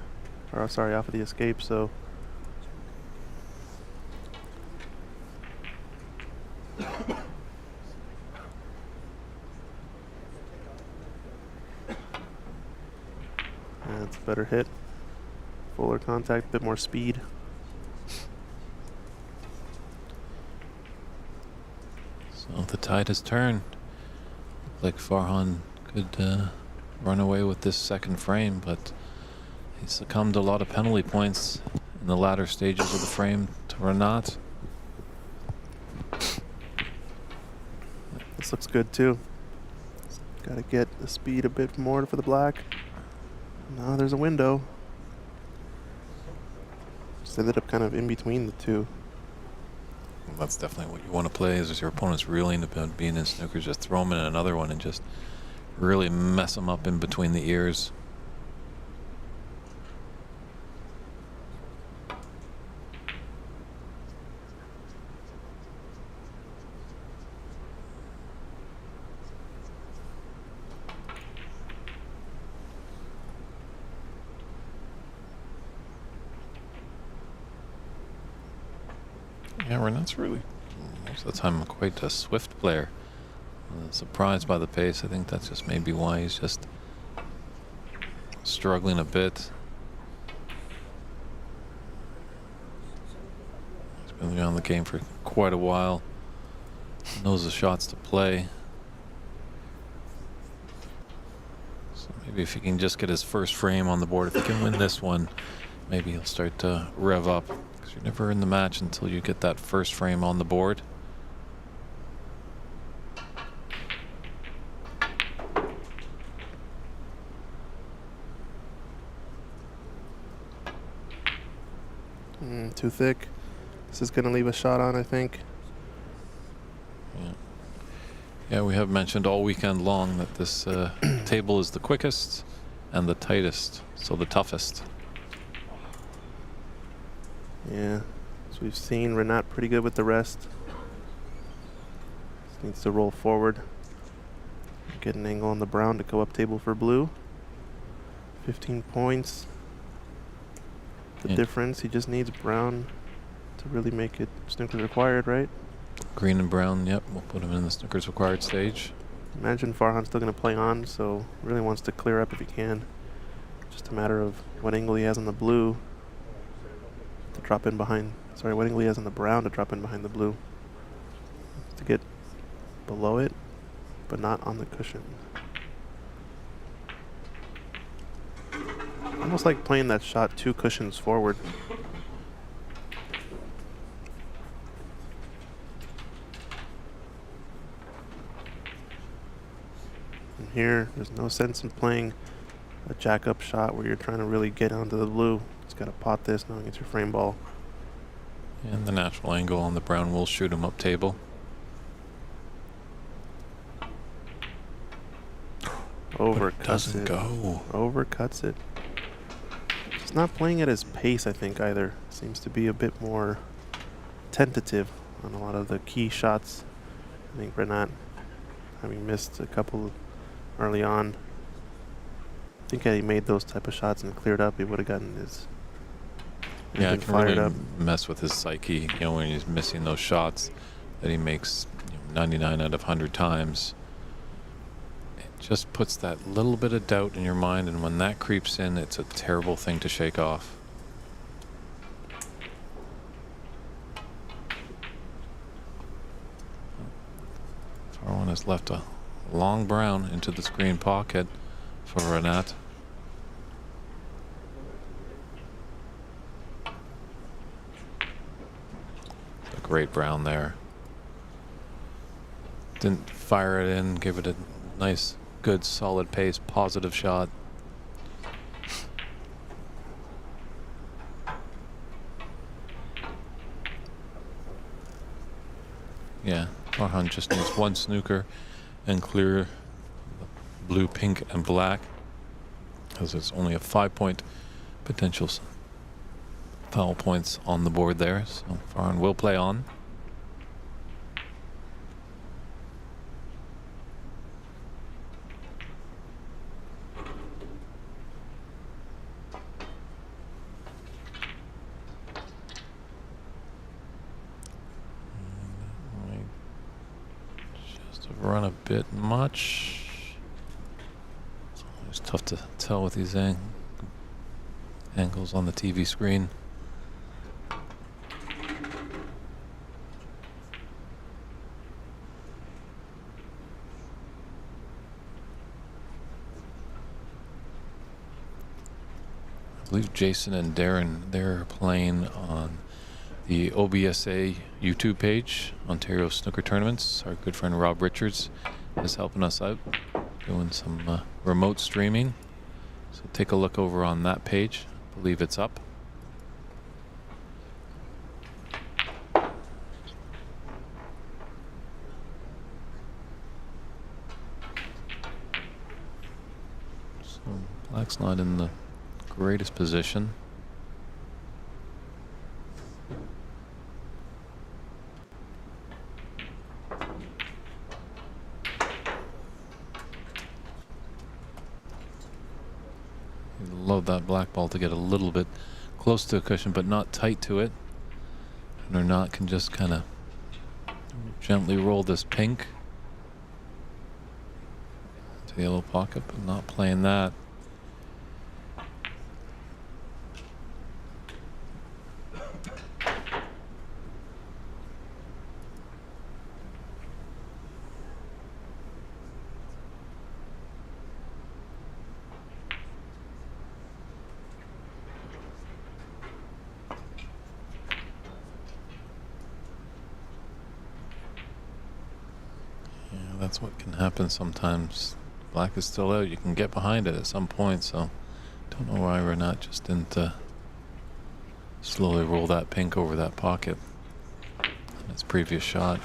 or sorry, off of the escape. So that's a better hit. Fuller contact, a bit more speed. So the tide has turned. Like Farhan could run away with this second frame, but he succumbed to a lot of penalty points in the latter stages of the frame to Renat. This looks good too. Got to get the speed a bit more for the black. No, there's a window. Just ended up kind of in between the two. Well, that's definitely what you want to play, is your opponent's reeling about being in snooker, just throw them in another one and just really mess them up in between the ears. Yeah, Renat's really, most of the time, quite a swift player. Surprised by the pace. I think that's just maybe why he's just struggling a bit. He's been around the game for quite a while. Knows the shots to play. So maybe if he can just get his first frame on the board, if he can win this one, maybe he'll start to rev up. Because you're never in the match until you get that first frame on the board. Too thick. This is going to leave a shot on, I think. Yeah, we have mentioned all weekend long that this table is the quickest and the tightest, so the toughest. Yeah, as we've seen, Renat pretty good with the rest. Just needs to roll forward. Get an angle on the brown to go up table for blue. 15 points. The difference, he just needs brown to really make it snooker required, right? Green and brown, yep, we'll put him in the snooker's required stage. Imagine Farhan's still going to play on, so really wants to clear up if he can. Just a matter of what angle he has on the blue to drop in behind. Sorry, what angle he has on the brown to drop in behind the blue. To get below it, but not on the cushion. Almost like playing that shot 2 cushions forward. And here, there's no sense in playing a jack-up shot where you're trying to really get onto the blue. Just got to pot this knowing it's your frame ball. And the natural angle on the brown will shoot him up table. Overcuts doesn't it. Go. Overcuts it. He's not playing at his pace, I think, either. Seems to be a bit more tentative on a lot of the key shots. I think Renat, having missed a couple early on, I think had he made those type of shots and cleared up, he would have gotten his. Yeah, it can fired really up. mess with his psyche, when he's missing those shots that he makes 99 out of 100 times. It just puts that little bit of doubt in your mind, and when that creeps in, it's a terrible thing to shake off. Farhan has left a long brown into the screen pocket for Renat. A great brown there. Didn't fire it in, give it a nice, good, solid pace, positive shot. Yeah, Farhan just needs one snooker and clear blue, pink, and black, because it's only a 5-point potential foul points on the board there. So Farhan will play on. run a bit much. It's always tough to tell with these angles on the TV screen. I believe Jason and Darren, they're playing on the OBSA YouTube page, Ontario Snooker Tournaments. Our good friend Rob Richards is helping us out, doing some remote streaming. So take a look over on that page. I believe it's up. So Black's not in the greatest position. Load that black ball to get a little bit close to a cushion, but not tight to it. And or not can just kind of gently roll this pink to the yellow pocket, but not playing that. That's what can happen sometimes. Black is still out. You can get behind it at some point, so don't know why we're not just into slowly roll that pink over that pocket on its previous shot.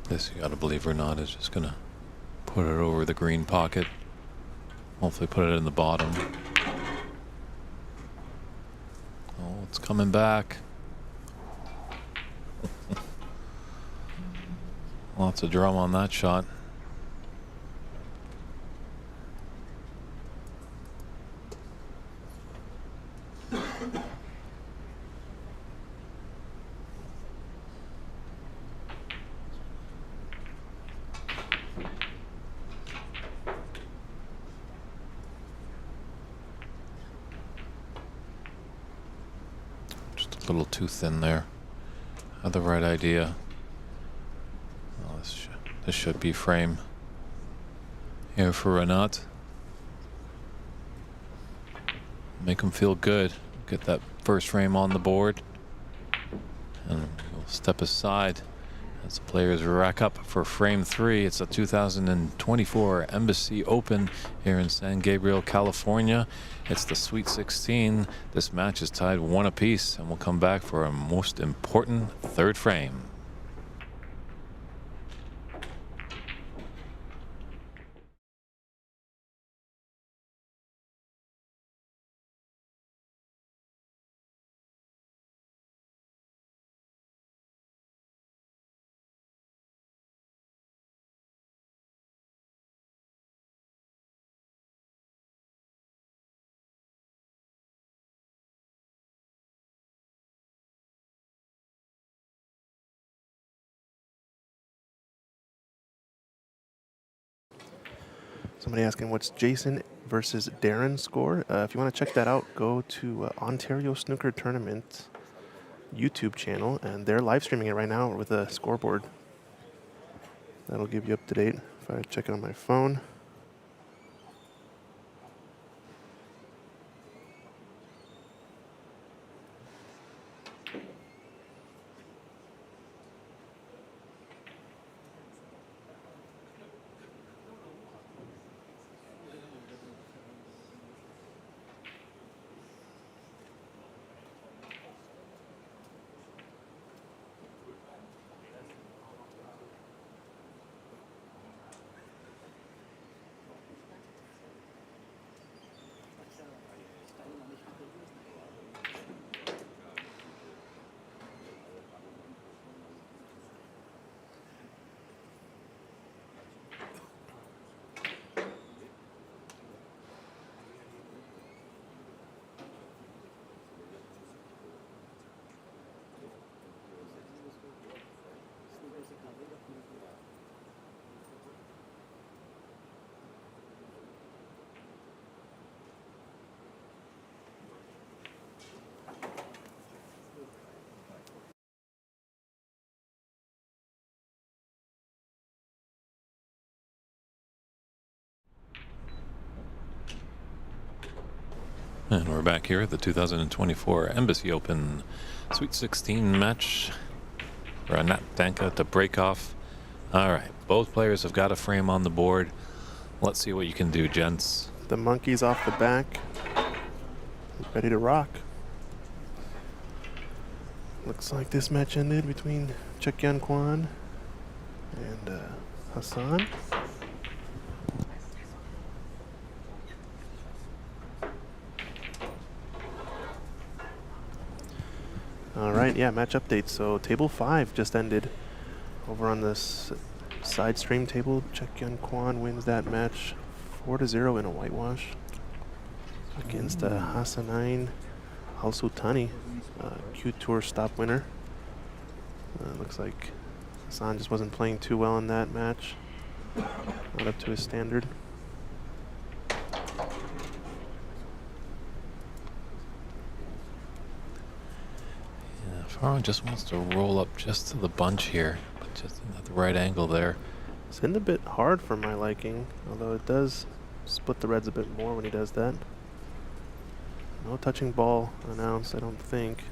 This, you gotta believe or not, is just gonna put it over the green pocket. Hopefully put it in the bottom. Oh, it's coming back. Lots of drum on that shot. A little too thin there. Had the right idea. Well, this should be frame here for Renat. Make him feel good. Get that first frame on the board, and we'll step aside as the players rack up for frame 3. It's a 2024 Embassy Open here in San Gabriel, California. It's the Sweet 16. This match is tied 1 apiece, and we'll come back for a most important third frame. Somebody asking what's Jason versus Darren score. If you want to check that out, go to Ontario Snooker Tournament YouTube channel, and they're live streaming it right now with a scoreboard. That'll give you up to date if I check it on my phone. And we're back here at the 2024 Embassy Open Sweet 16 match for Anat Danka to break off. All right, both players have got a frame on the board. Let's see what you can do, gents. The monkey's off the back. Ready to rock. Looks like this match ended between Chekyan Kwan and Hassan. All right, yeah, match update. So table 5 just ended. Over on this side stream table, Chekyan Kwan wins that match 4-0 in a whitewash against Hassanain Al-Sultani, Q Tour stop winner. Looks like Hassan just wasn't playing too well in that match. Not up to his standard. Farhan just wants to roll up just to the bunch here, but just at the right angle there. It's hitting a bit hard for my liking, although it does split the reds a bit more when he does that. No touching ball announced, I don't think.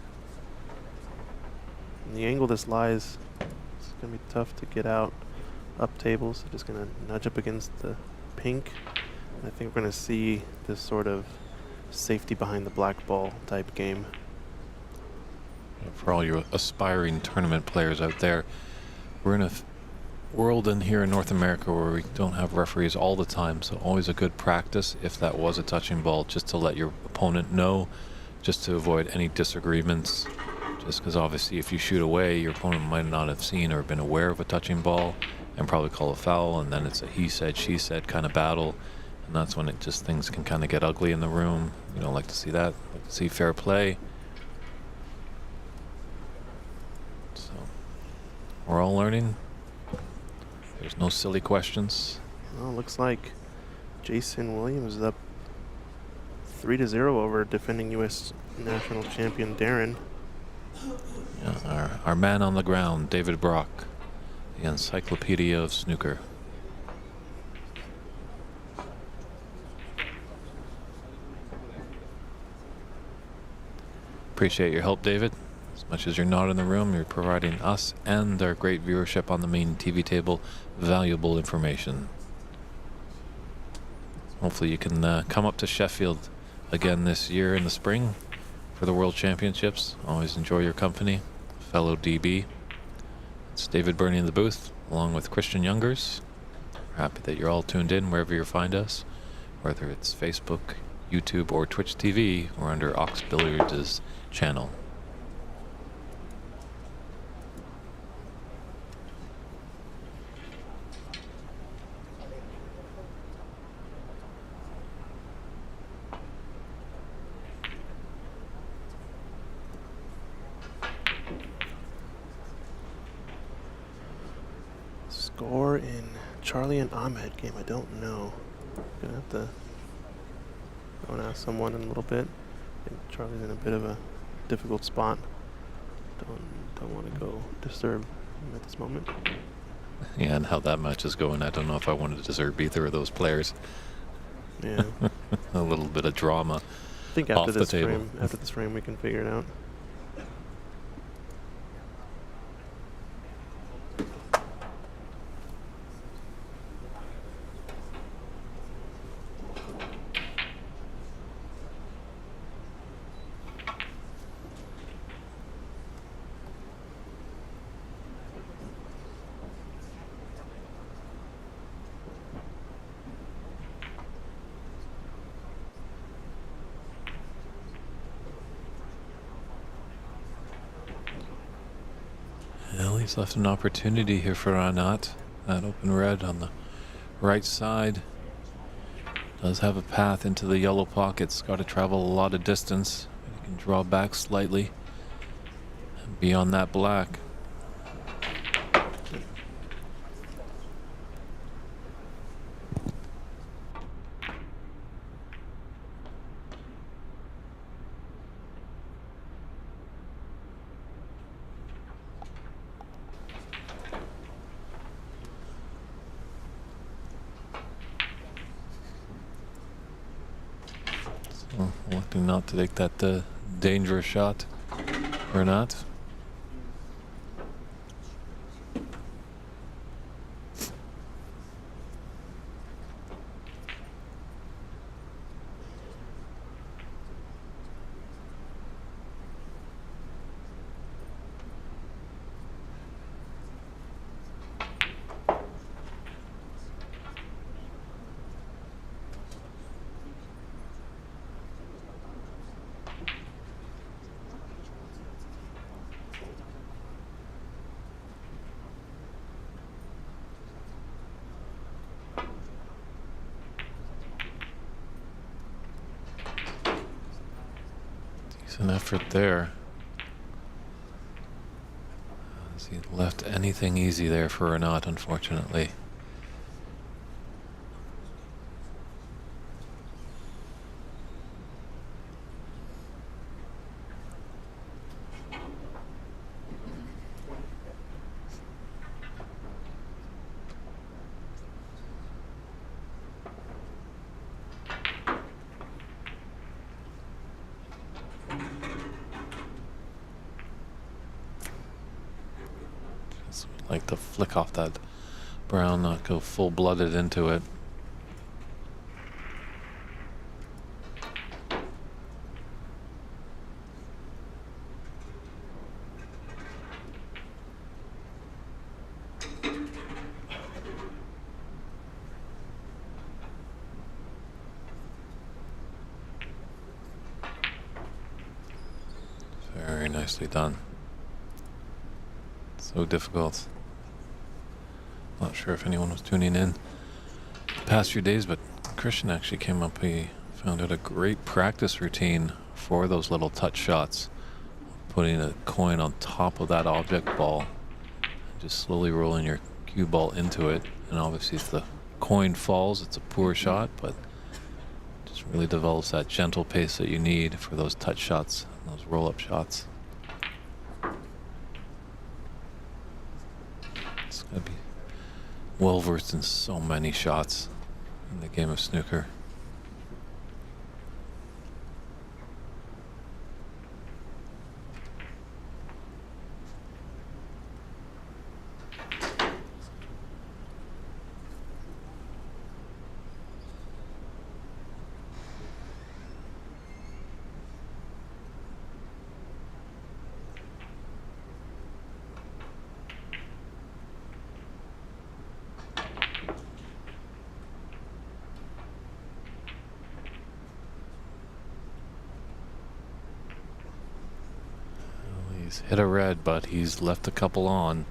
And the angle this lies, it's going to be tough to get out up tables. So just going to nudge up against the pink. And I think we're going to see this sort of safety behind the black ball type game. For all you aspiring tournament players out there, we're in a world in here in North America where we don't have referees all the time, so always a good practice if that was a touching ball, just to let your opponent know, just to avoid any disagreements. Just because obviously if you shoot away, your opponent might not have seen or been aware of a touching ball and probably call a foul, and then it's a he said, she said kind of battle, and that's when it just things can kind of get ugly in the room. We don't like to see that. Like to see fair play. So we're all learning. There's no silly questions. Well, looks like Jason Williams is up 3-0 over defending U.S. national champion Darren. Yeah, our man on the ground, David Brock, the encyclopedia of snooker. Appreciate your help, David. As much as you're not in the room, you're providing us and our great viewership on the main TV table valuable information. Hopefully you can come up to Sheffield again this year in the spring for the World Championships. Always enjoy your company, fellow DB. It's David Burney in the booth, along with Christian Youngers. We're happy that you're all tuned in wherever you find us, whether it's Facebook, YouTube, or Twitch TV. We're under Ox Billiards' channel. Score in Charlie and Ahmed game, I don't know. Gonna have to go and ask someone in a little bit. I think Charlie's in a bit of a difficult spot. Don't want to go disturb him at this moment. Yeah, and how that match is going, I don't know if I wanted to disturb either of those players. Yeah. A little bit of drama. I think after this frame we can figure it out. Well, he's left an opportunity here for Anat. That open red on the right side does have a path into the yellow pockets. Got to travel a lot of distance. He can draw back slightly and be on that black. Well, lucky not to take that dangerous shot, or not. Decent effort there. Has he left anything easy there for Renat, unfortunately? Like to flick off that brown, not go full-blooded into it. Very nicely done. So difficult. Not sure if anyone was tuning in the past few days, but Christian actually came up, he found out a great practice routine for those little touch shots. Putting a coin on top of that object ball, and just slowly rolling your cue ball into it. And obviously if the coin falls, it's a poor shot, but just really develops that gentle pace that you need for those touch shots, those roll-up shots. It's gotta be well versed in so many shots in the game of snooker. He's hit a red, but he's left a couple on.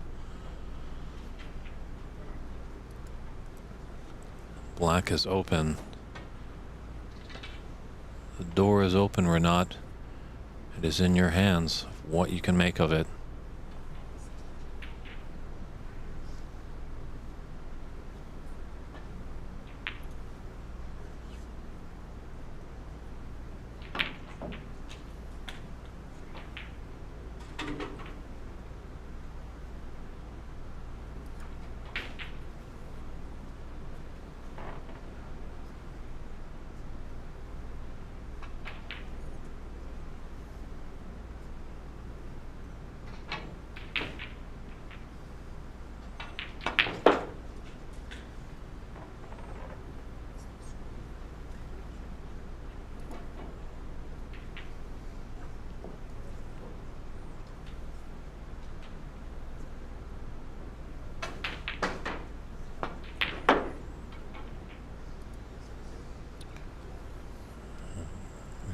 Black is open. The door is open, Renat. It is in your hands what you can make of it.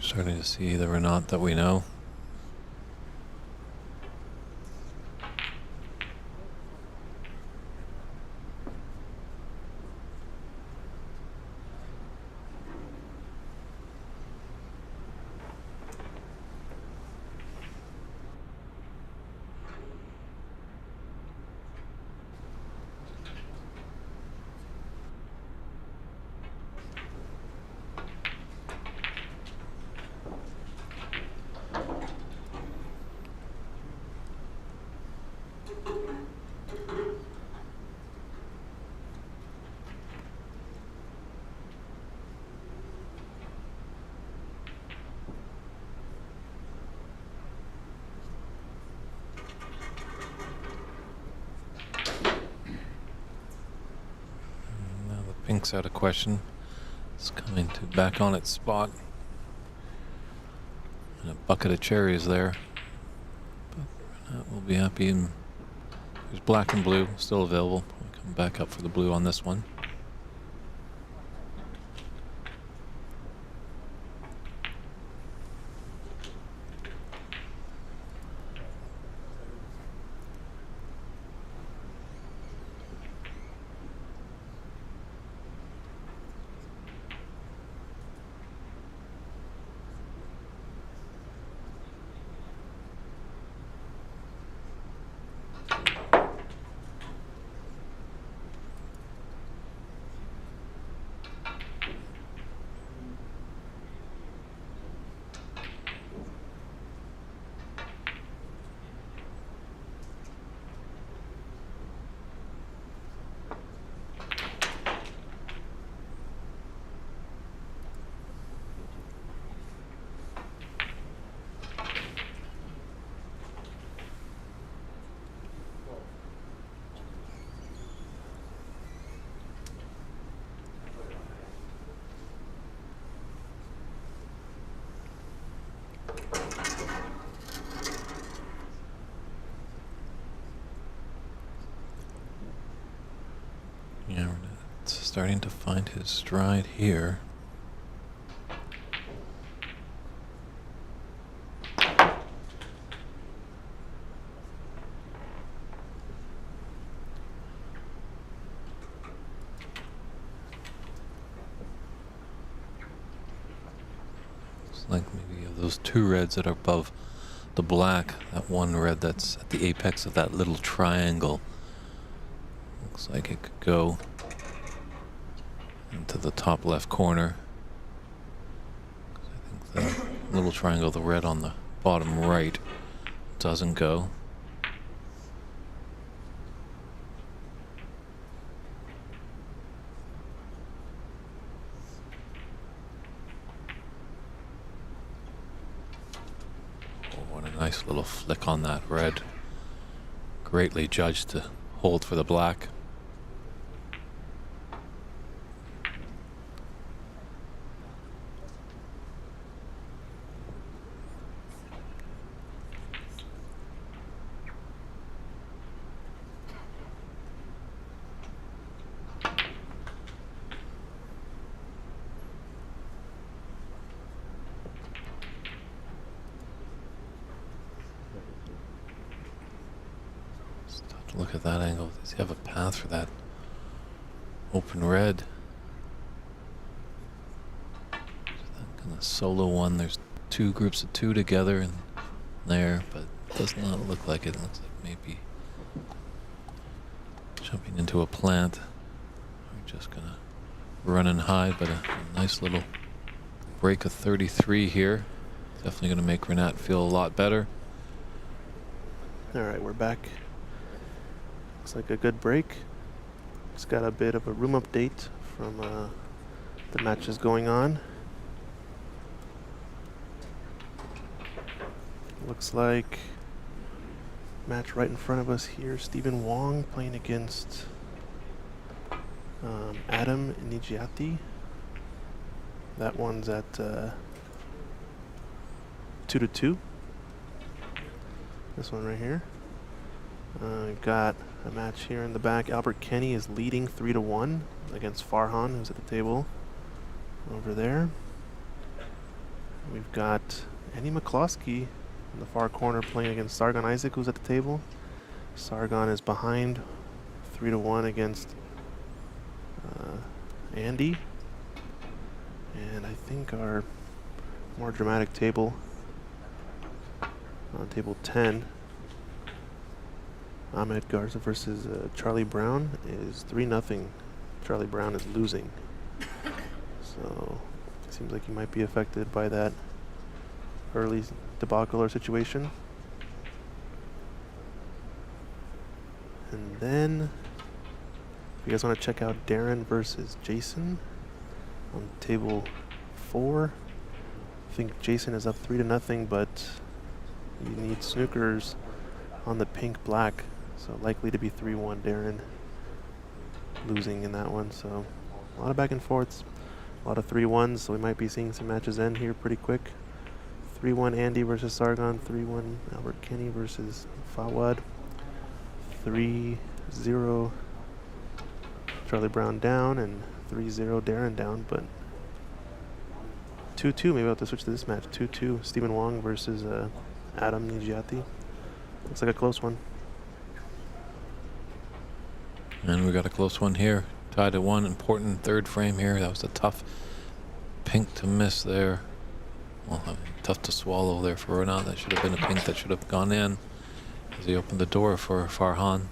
Starting to see the Renat that we know. Pink's out of question. It's coming to back on its spot. And a bucket of cherries there. But Renat will be happy. And there's black and blue still available. We'll come back up for the blue on this one. Yeah, Renat's starting to find his stride here. Looks like maybe of those two reds that are above the black, that one red that's at the apex of that little triangle. Looks like it could go into the top left corner. I think the little triangle, the red on the bottom right, doesn't go. Oh, what a nice little flick on that red. Greatly judged to hold for the black. Look at that angle. Does he have a path for that open red? That kind of solo one. There's two groups of two together in there, but it does not look like it. It looks like maybe jumping into a plant. We're just gonna run and hide, but a nice little break of 33 here. Definitely gonna make Renat feel a lot better. All right, we're back. Looks like a good break. Just got a bit of a room update from the matches going on. Looks like match right in front of us here. Stephen Wong playing against Adam Nigiati. That one's at 2-2. This one right here. We've got a match here in the back. Albert Kenny is leading 3-1 against Farhan, who's at the table over there. We've got Andy McCloskey in the far corner playing against Sargon Isaac, who's at the table. Sargon is behind 3-1 against Andy. And I think our more dramatic table, on table 10, Ahmed Garza versus Charlie Brown, is 3-0. Charlie Brown is losing. So it seems like he might be affected by that early debacle or situation. And then if you guys want to check out Darren versus Jason on table 4. I think Jason is up 3-0, but you need snookers on the pink black. So likely to be 3-1 Darren losing in that one. So A lot of back and forths. A lot of 3-1s, so we might be seeing some matches end here pretty quick. 3-1 Andy versus Sargon. 3-1 Albert Kenny versus Fawad. 3-0 Charlie Brown down, and 3-0 Darren down, but 2-2, maybe I'll have to switch to this match. 2-2 Stephen Wong versus Adam Nigiati. Looks like a close one. And we got a close one here. Tied at 1. Important third frame here. That was a tough pink to miss there. Well, I mean, tough to swallow there for Renan. That should have been a pink that should have gone in as he opened the door for Farhan.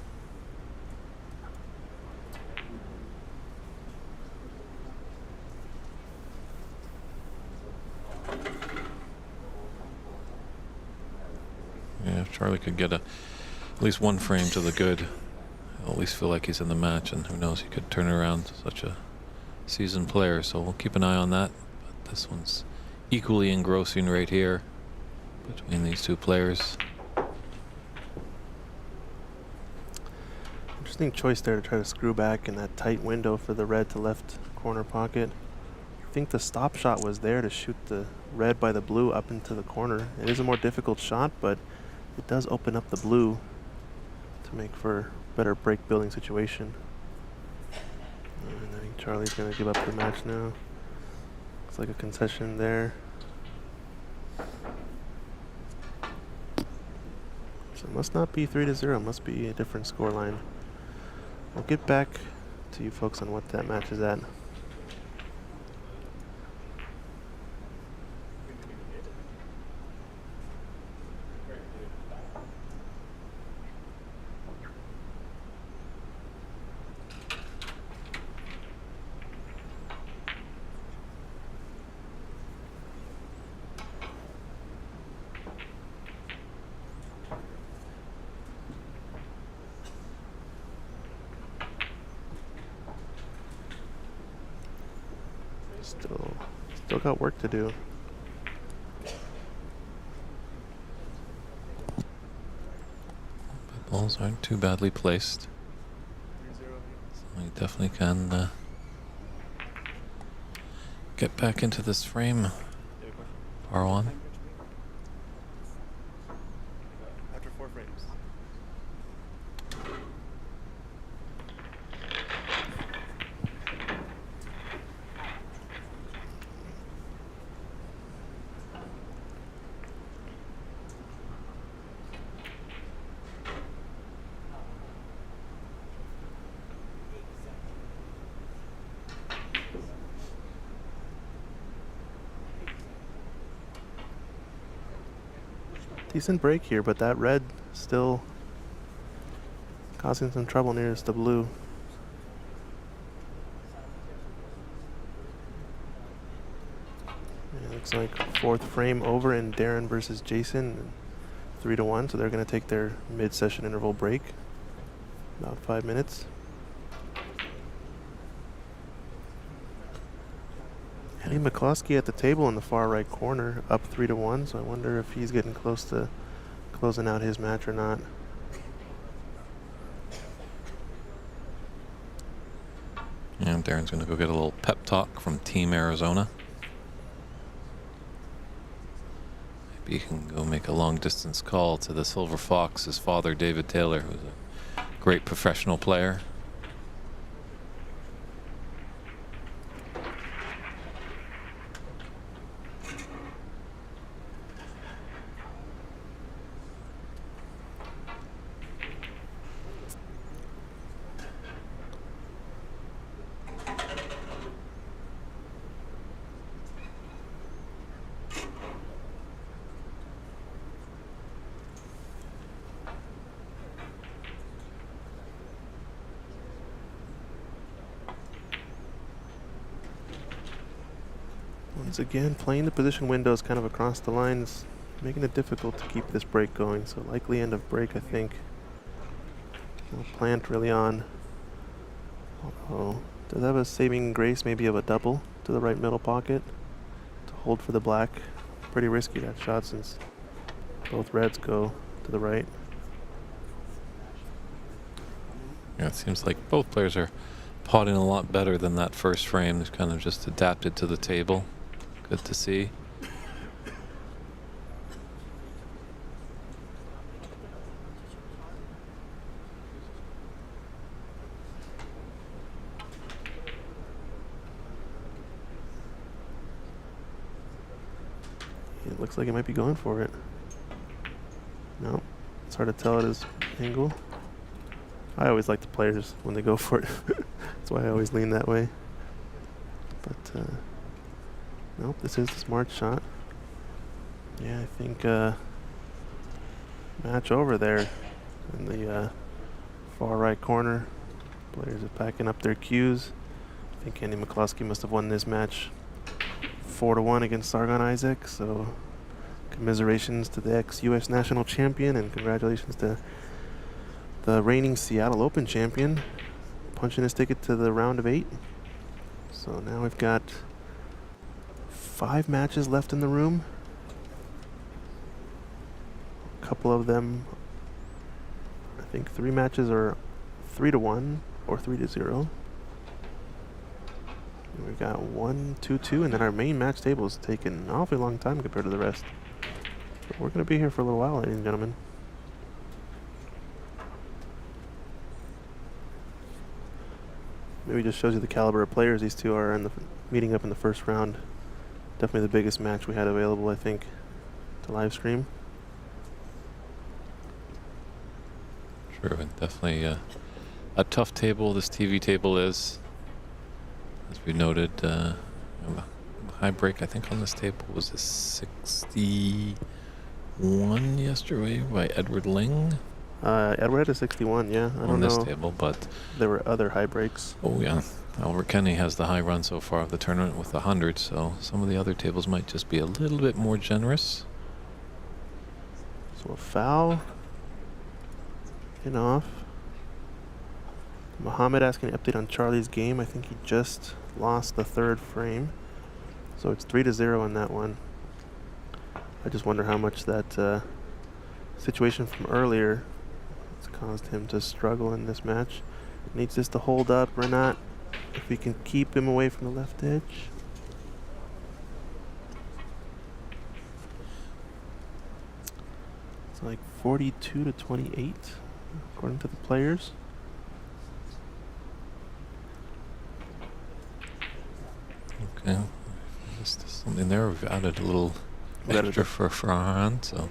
Yeah, if Charlie could get at least one frame to the good, he'll at least feel like he's in the match, and who knows, he could turn around such a seasoned player. So we'll keep an eye on that. But this one's equally engrossing right here between these two players. Interesting choice there to try to screw back in that tight window for the red to left corner pocket. I think the stop shot was there to shoot the red by the blue up into the corner. It is a more difficult shot, but it does open up the blue to make for a better break building situation. And I think Charlie's going to give up the match now. Looks like a concession there. So it must not be 3-0, it must be a different scoreline. I'll get back to you folks on what that match is at. Still got work to do. The balls aren't too badly placed. So he definitely can get back into this frame. R1. After 4 frames. Decent break here, but that red still causing some trouble nearest the blue. Yeah, looks like 4th frame over in Darren versus Jason, 3-1. So they're going to take their mid-session interval break, about 5 minutes. Eddie McCloskey at the table in the far right corner, up 3-1. So I wonder if he's getting close to closing out his match or not. And Darren's going to go get a little pep talk from Team Arizona. Maybe he can go make a long distance call to the Silver Fox, his father, David Taylor, who's a great professional player. Once again, playing the position windows kind of across the lines, making it difficult to keep this break going. So likely end of break, I think. No plant really on. Oh, does have a saving grace maybe of a double to the right middle pocket to hold for the black. Pretty risky that shot since both reds go to the right. Yeah, it seems like both players are potting a lot better than that first frame. They've kind of just adapted to the table. Good to see. It looks like he might be going for it. No, it's hard to tell at his angle. I always like the players when they go for it. That's why I always lean that way. But nope, this is the smart shot. Yeah, I think match over there in the far right corner. Players are packing up their cues. I think Andy McCloskey must have won this match 4-1 against Sargon Isaac. So commiserations to the ex-U.S. national champion, and congratulations to the reigning Seattle Open champion, punching his ticket to the round of 8. So now we've got 5 matches left in the room. A couple of them, I think 3 matches are 3-1 or 3-0. And we've got 1, 2, 2, and then our main match table is taking an awfully long time compared to the rest. But we're going to be here for a little while, ladies and gentlemen. Maybe just shows you the caliber of players these two are in the meeting up in the first round. Definitely the biggest match we had available, I think, to live stream. True, and definitely a tough table this TV table is. As we noted, high break I think on this table was a 61 yesterday by Edward Ling. Edward had a 61, yeah. I don't on this know. table, but There were other high breaks. oh yeah, Albert Kenny has the high run so far of the tournament with 100, so some of the other tables might just be a little bit more generous. So a foul. In off. Muhammad asking an update on Charlie's game. I think he just lost the 3rd frame. So it's 3-0 in that one. I just wonder how much that situation from earlier has caused him to struggle in this match. Needs this to hold up or not. If we can keep him away from the left edge. It's like 42-28, according to the players. Okay, just something there. We've added a little We added extra for Farhan, so.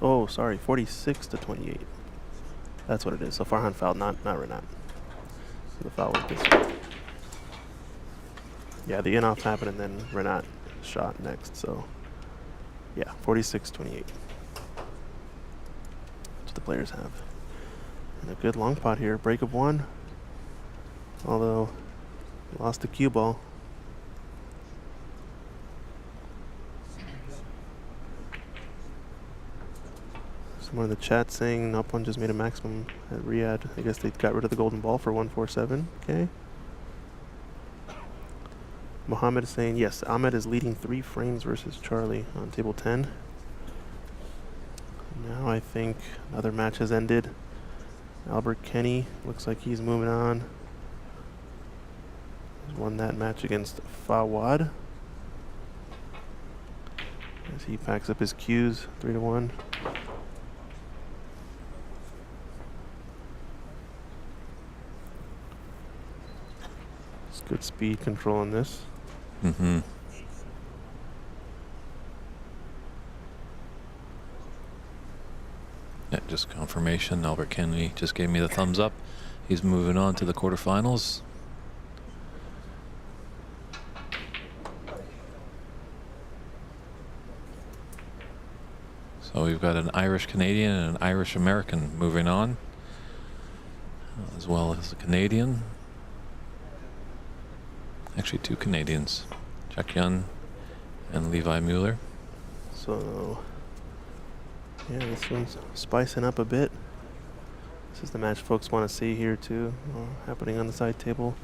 Oh, sorry, 46-28. That's what it is. So Farhan fouled, not Renat. So the foul was this way. Yeah, the in-off happened and then Renat shot next. So yeah, 46-28. That's what the players have. And a good long pot here. Break of 1. Although lost the cue ball. Someone in the chat saying Nopon just made a maximum at Riyadh. I guess they got rid of the golden ball for 147. Okay. Mohammed is saying yes, Ahmed is leading 3 frames versus Charlie on table 10. Now I think another match has ended. Albert Kenny looks like he's moving on. He's won that match against Fawad. As he packs up his cues, 3-1. It's good speed control on this. Mm-hmm. Yeah, just confirmation. Albert Kennedy just gave me the thumbs up. He's moving on to the quarterfinals. So we've got an Irish Canadian and an Irish American moving on, as well as a Canadian. Actually, 2 Canadians, Chuck Young and Levi Mueller. So yeah, this one's spicing up a bit. This is the match folks want to see here too, happening on the side table.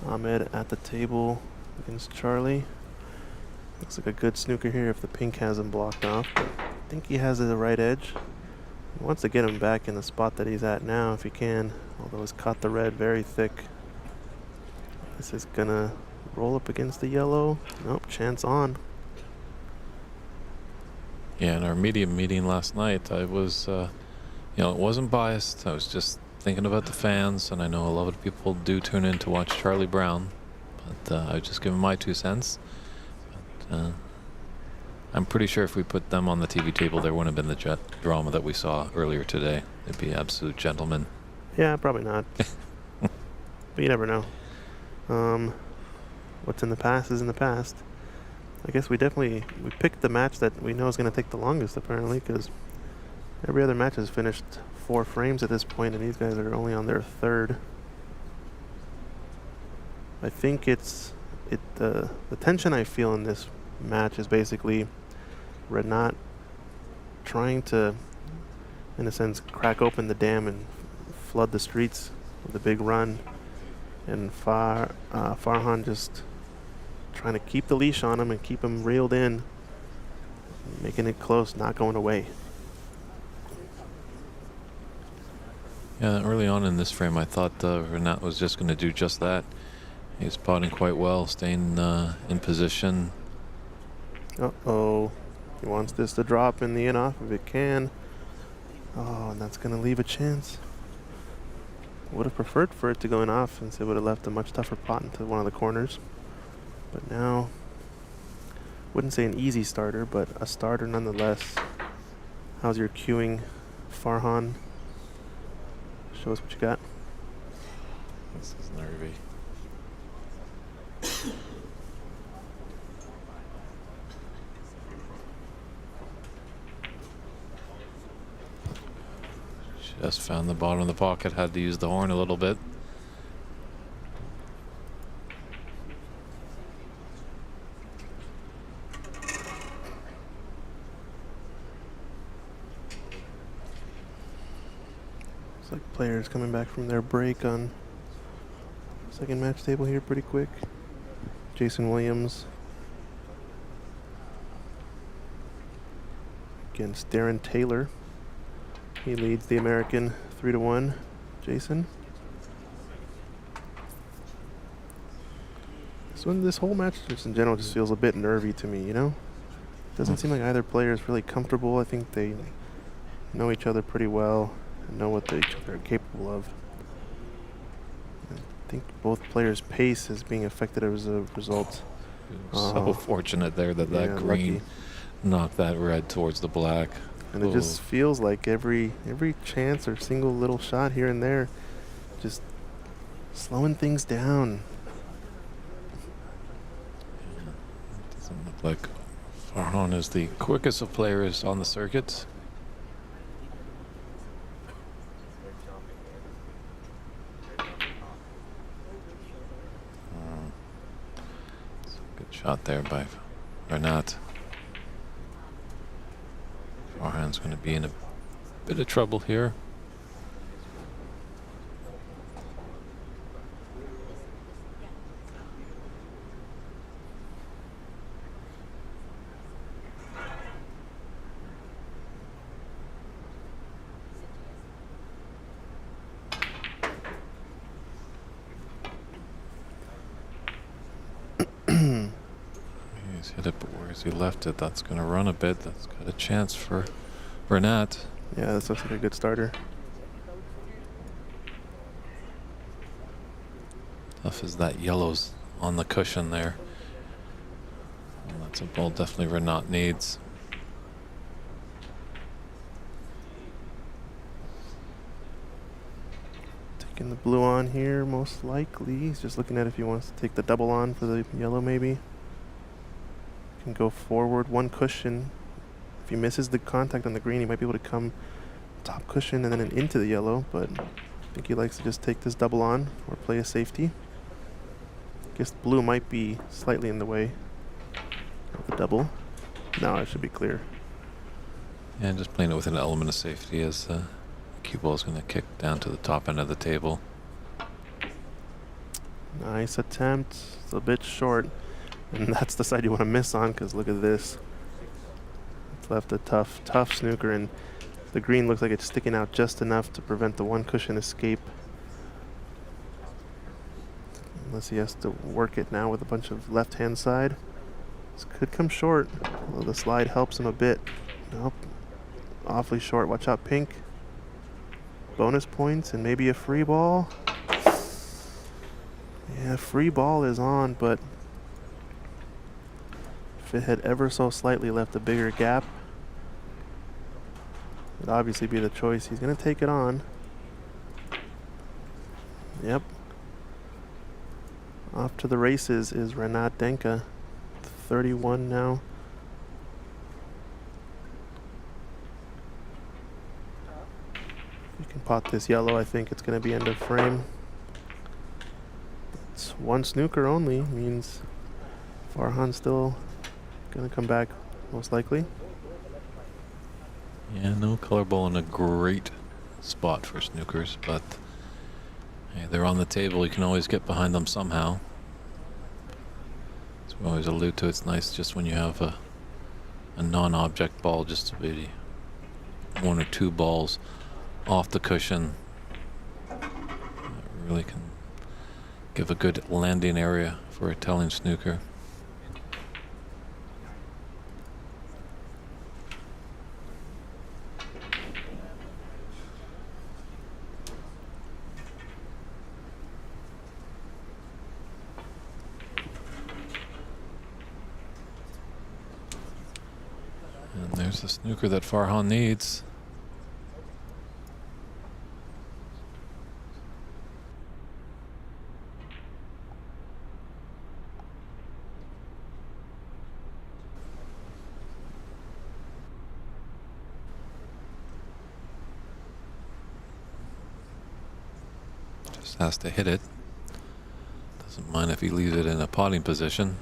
Ahmed at the table against Charlie. Looks like a good snooker here if the pink has him blocked off. But I think he has the right edge. He wants to get him back in the spot that he's at now if he can, although he's caught the red very thick. This is gonna roll up against the yellow. Nope, chance on. Yeah, in our medium meeting last night, I was, you know, it wasn't biased. I was just thinking about the fans, and I know a lot of people do tune in to watch Charlie Brown, but I was just giving my 2 cents. But, I'm pretty sure if we put them on the TV table, there wouldn't have been the drama that we saw earlier today. They'd be absolute gentlemen. Yeah, probably not. But you never know. What's in the past is in the past. I guess we picked the match that we know is going to take the longest, apparently, because every other match has finished 4 frames at this point, and these guys are only on their 3rd. I think the tension I feel in this match is basically Renat trying to, in a sense, crack open the dam and flood the streets with a big run, and Farhan just trying to keep the leash on him and keep him reeled in, making it close, not going away. Yeah, early on in this frame, I thought Renat was just going to do just that. He's spotting quite well, staying in position. Uh-oh. He wants this to drop in the in-off if it can. Oh, and that's going to leave a chance. Would have preferred for it to go in off, since it would have left a much tougher pot into one of the corners. But now, wouldn't say an easy starter, but a starter nonetheless. How's your cueing, Farhan? Show us what you got. This is nervy. Just found the bottom of the pocket, had to use the horn a little bit. Looks like players coming back from their break on second match table here pretty quick. Jason Williams against Darren Taylor. He leads the American 3-1. Jason. This whole match just in general just feels a bit nervy to me, you know? Doesn't seem like either player is really comfortable. I think they know each other pretty well and know what each other are capable of. I think both players' pace is being affected as a result. So fortunate there that that green lucky. Knocked that red towards the black. And it just feels like every chance or single little shot here and there, just slowing things down. Doesn't look like Farhan is the quickest of players on the circuit. Good shot there by Renat. Farhan's going to be in a bit of trouble here. He's hit it, but where's he left it? That's going to run a bit. That's got a chance for Renat. Yeah, this looks like a good starter. Tough as that yellow's on the cushion there. Well, that's a ball definitely Renat needs. Taking the blue on here, most likely. He's just looking at if he wants to take the double on for the yellow, maybe. Can go forward one cushion. If he misses the contact on the green, he might be able to come top cushion and then into the yellow, but I think he likes to just take this double on or play a safety. Guess blue might be slightly in the way of the double. Now it should be clear. Yeah, just playing it with an element of safety as Cue ball's going to kick down to the top end of the table. Nice attempt. It's a bit short. And that's the side you want to miss on, because look at this. It's left a tough snooker, and the green looks like it's sticking out just enough to prevent the one cushion escape. Unless he has to work it now with a bunch of left-hand side. This could come short, although the slide helps him a bit. Nope. Awfully short. Watch out, pink. Bonus points and maybe a free ball. Yeah, free ball is on, but if it had ever so slightly left a bigger gap, it would obviously be the choice. He's going to take it on. Yep. Off to the races is Renat Denka, 31 now. You can pot this yellow. I think it's going to be end of frame. It's one snooker only, means Farhan's still going to come back most likely. Yeah, no color ball in a great spot for snookers, but hey, they're on the table. You can always get behind them somehow. As we always allude to, it's nice just when you have a non-object ball, just to be one or two balls off the cushion. That really can give a good landing area for a telling snooker. And there's the snooker that Farhan needs. Just has to hit it. Doesn't mind if he leaves it in a potting position.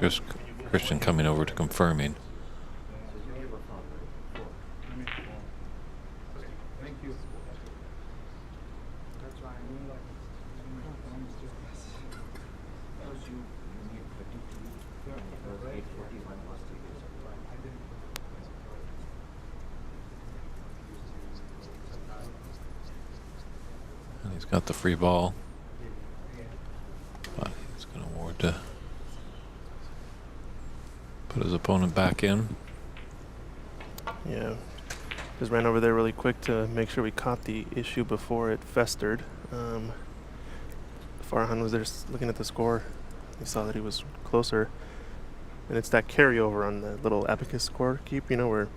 Just Christian coming over to confirming. And he's got the free ball, but he's going to award to put his opponent back in. Yeah, just ran over there really quick to make sure we caught the issue before it festered. Farhan was there looking at the score. He saw that he was closer, and it's that carryover on the little abacus score keep, you know, where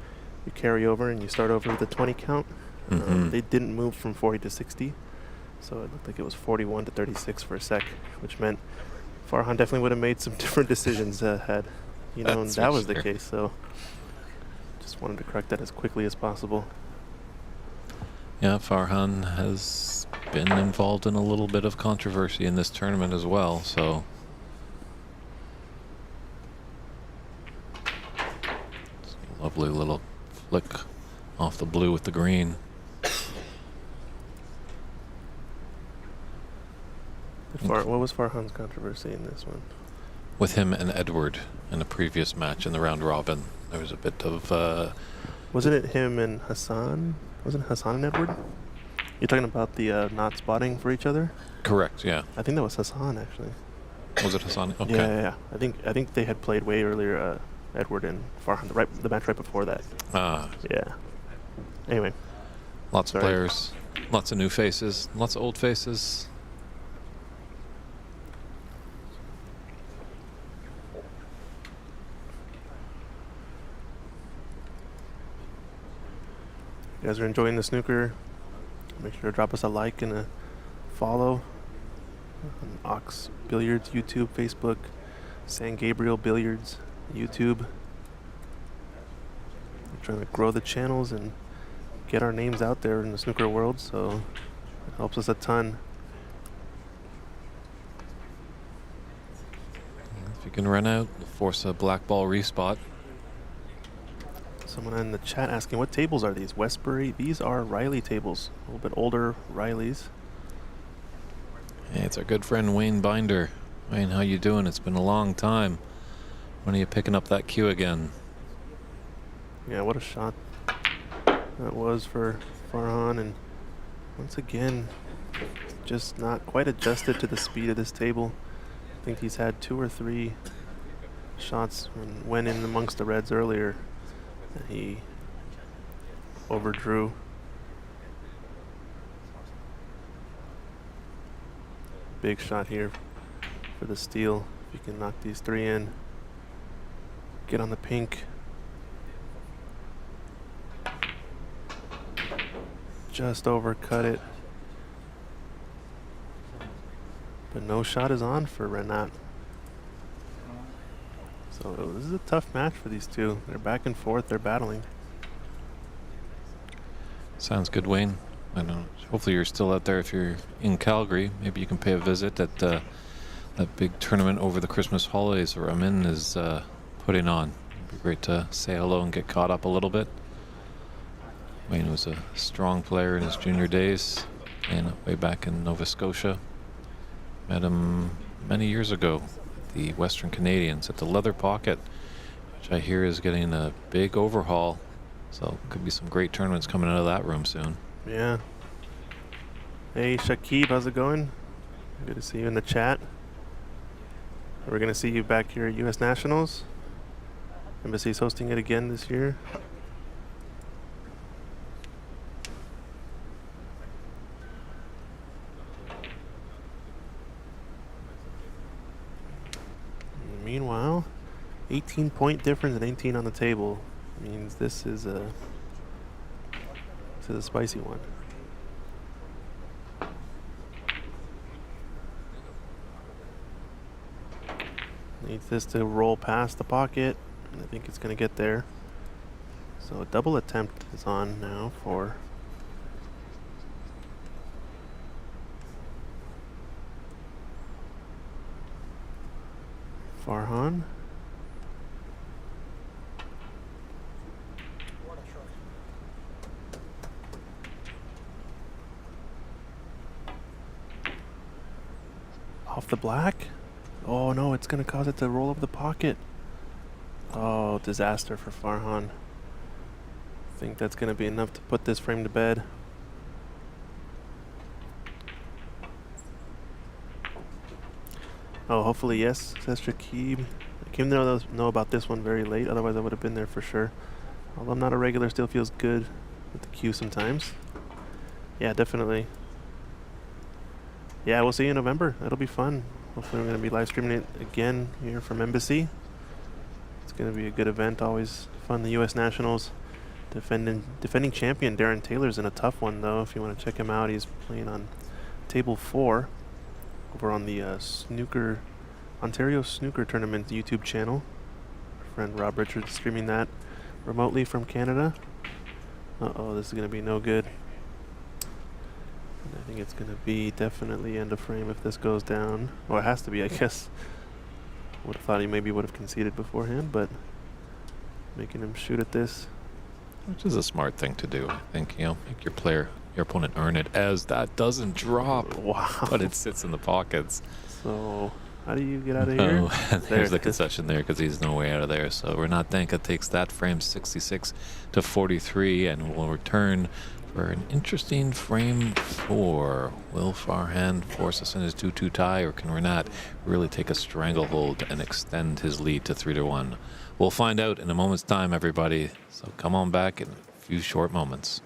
you carry over and you start over with a 20 count. They didn't move from 40 to 60, so it looked like it was 41 to 36 for a sec, which meant Farhan definitely would have made some different decisions had you know that was the case. So just wanted to correct that as quickly as possible. Yeah, Farhan has been involved in a little bit of controversy in this tournament as well, so it's a lovely little flick off the blue with the green. What was Farhan's controversy in this one? With him and Edward in a previous match in the round robin, there was a bit of wasn't it him and Hassan? Wasn't it Hassan and Edward? You're talking about the not spotting for each other? correct, yeah. I think that was Hassan, actually. Was it Hassan? Okay. Yeah. I think they had played way earlier, Edward and Farhan, the match right before that. Ah, Yeah. Anyway. lots Sorry. of players, lots of new faces, lots of old faces. If you guys are enjoying the snooker, make sure to drop us a like and a follow. on Ox Billiards, YouTube, Facebook, San Gabriel Billiards, YouTube. We're trying to grow the channels and get our names out there in the snooker world, so it helps us a ton. If you can run out, force a black ball respot. Someone in the chat asking, what tables are these? Westbury? These are Riley tables. A little bit older Rileys. Hey, it's our good friend Wayne Binder. Wayne, how you doing? It's been a long time. When are you picking up that cue again? Yeah, what a shot that was for Farhan. And once again, just not quite adjusted to the speed of this table. I think he's had 2 or 3 shots and went in amongst the reds earlier. And he overdrew. Big shot here for the steal. If you can knock these 3 in, get on the pink. Just overcut it. But no shot is on for Renat. So this is a tough match for these two. They're back and forth. They're battling. Sounds good, Wayne. I know. Hopefully you're still out there. If you're in Calgary, maybe you can pay a visit at that big tournament over the Christmas holidays that Ramin is putting on. It'd be great to say hello and get caught up a little bit. Wayne was a strong player in his junior days and way back in Nova Scotia. Met him many years ago at the Western Canadians at the Leather Pocket, which I hear is getting a big overhaul. So could be some great tournaments coming out of that room soon. Yeah. Hey, Shakib, how's it going? Good to see you in the chat. We're going to see you back here at U.S. Nationals. Embassy's hosting it again this year. Meanwhile, 18-point difference and 18 on the table means this is a spicy one. Needs this to roll past the pocket, and I think it's going to get there. So a double attempt is on now for Farhan. Off the black. Oh no, it's going to cause it to roll over the pocket. Oh, disaster for Farhan. I think that's going to be enough to put this frame to bed. Oh, hopefully yes, says Shakib. I came to know about this one very late, otherwise I would have been there for sure. Although I'm not a regular, still feels good with the queue sometimes. Yeah, definitely. Yeah, we'll see you in November. That'll be fun. Hopefully we're going to be live streaming it again here from Embassy. It's going to be a good event, always fun. The U.S. Nationals. Defending champion Darren Taylor's in a tough one, though. If you want to check him out, he's playing on table 4 over on the Snooker, Ontario Snooker Tournament YouTube channel. Our friend Rob Richards streaming that remotely from Canada. Uh-oh, this is going to be no good. And I think it's going to be definitely end of frame if this goes down. Well, it has to be, I guess. Would have thought he maybe would have conceded beforehand, but making him shoot at this. Which is a smart thing to do. I think, you know, make your opponent earn it, as that doesn't drop. Wow. But it sits in the pockets. So how do you get out of here? Oh, there's the concession there because he's no way out of there. So Renat Danka takes that frame 66 to 43 and will return for an interesting frame 4. Will Farhan force us in his 2-2 tie, or can Renat really take a stranglehold and extend his lead to 3-1? We'll find out in a moment's time, everybody. So come on back in a few short moments.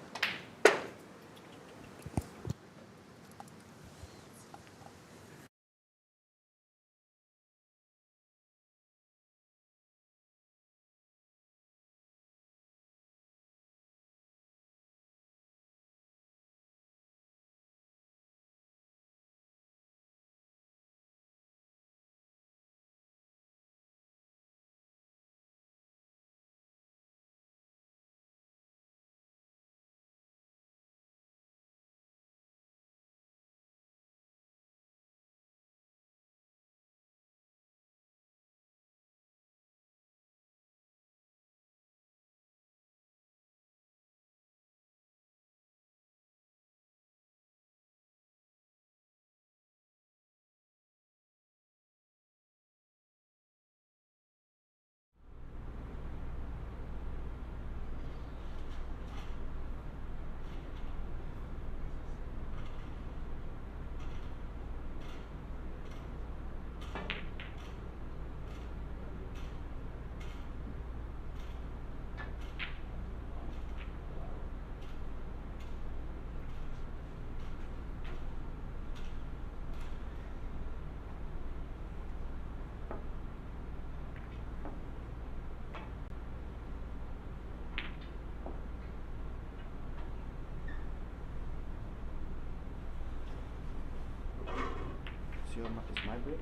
It's my break.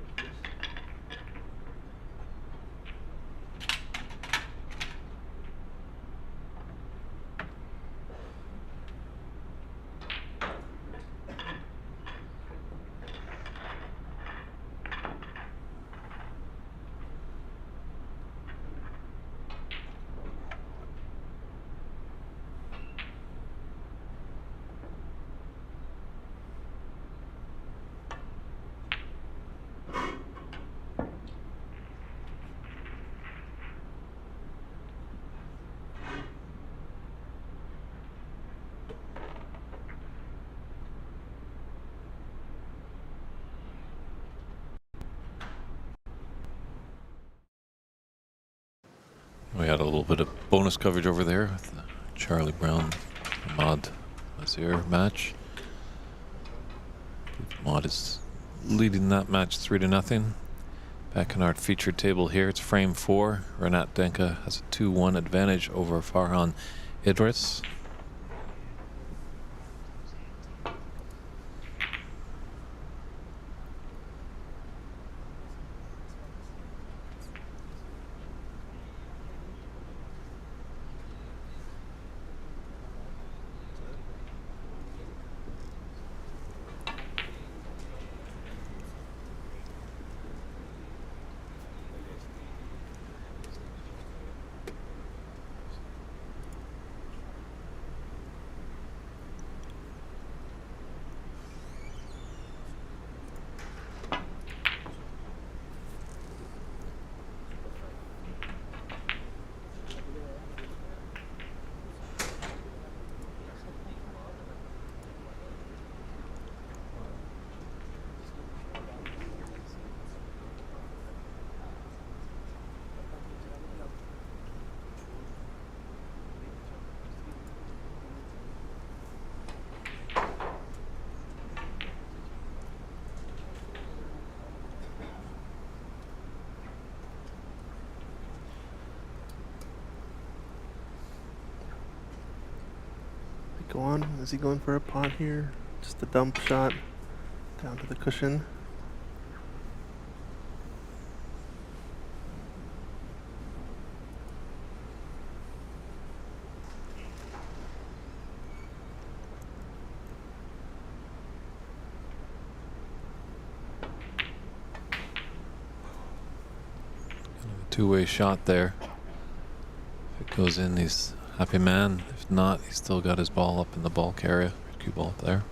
We had a little bit of bonus coverage over there with the Charlie Brown Ahmad Azir match. Ahmad is leading that match 3-0. Back in our featured table here, it's frame 4. Renat Denka has a 2-1 advantage over Farhan Idris. Go on. Is he going for a pot here? Just a dump shot down to the cushion. Two-way shot there. If it goes in, he's happy man. If not, he's still got his ball up in the bulk area. Cue ball up there.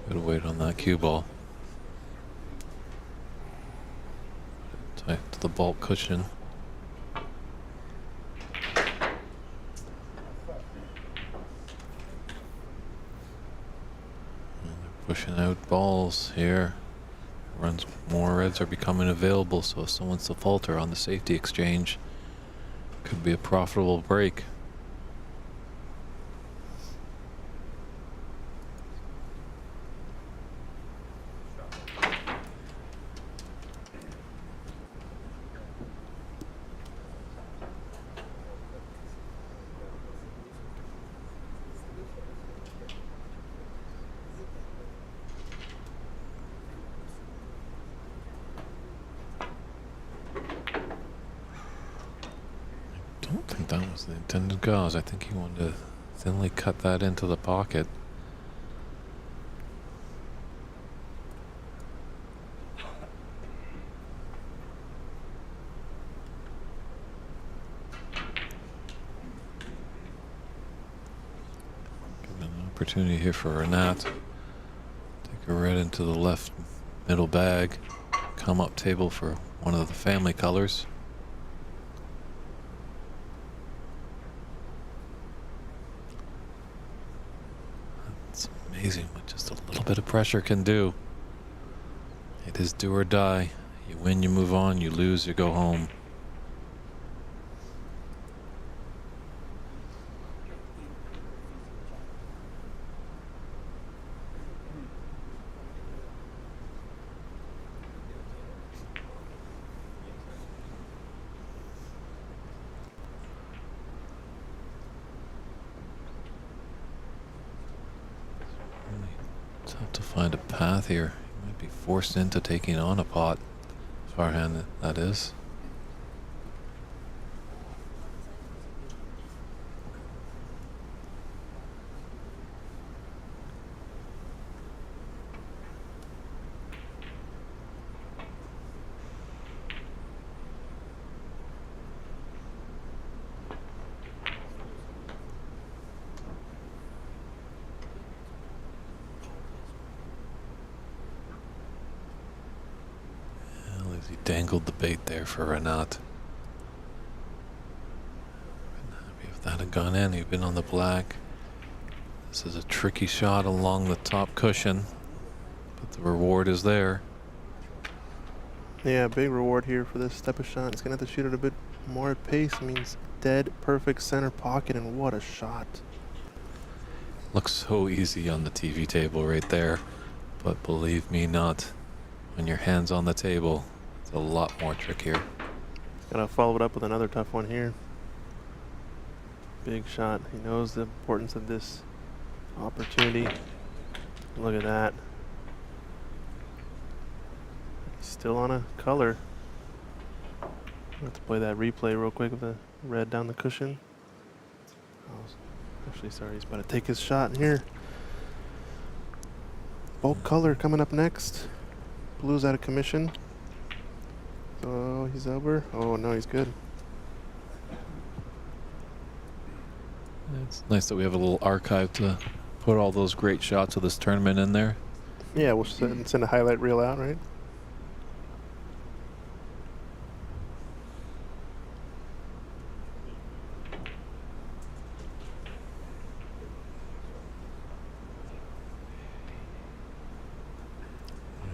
Good weight on that cue ball. Tight to the bulk cushion. Pushing out balls here. Runs more reds are becoming available, so if someone's to falter on the safety exchange, could be a profitable break. I don't think that was the intended gauze. I think he wanted to thinly cut that into the pocket. Give an opportunity here for Renat. Take a red into the left middle bag. Come up table for one of the family colors. Amazing what just a little bit of pressure can do. It is do or die. You win, you move on. You lose, you go home. Tough to find a path here. You might be forced into taking on a pot. Farhand, that is. He dangled the bait there for Renat. If that had gone in, he'd been on the black. This is a tricky shot along the top cushion, but the reward is there. Yeah, big reward here for this type of shot. It's going to have to shoot it a bit more at pace. It means dead perfect center pocket, and what a shot. Looks so easy on the TV table right there, but believe me not, when your hand's on the table, it's a lot more trickier. Gotta follow it up with another tough one here. Big shot. He knows the importance of this opportunity. Look at that. He's still on a color. Let's play that replay real quick with the red down the cushion. Oh, actually, sorry, he's about to take his shot here. Bulk color coming up next. Blue's out of commission. Oh, he's over. Oh, no, he's good. It's nice that we have a little archive to put all those great shots of this tournament in there. Yeah, we'll send a highlight reel out, right?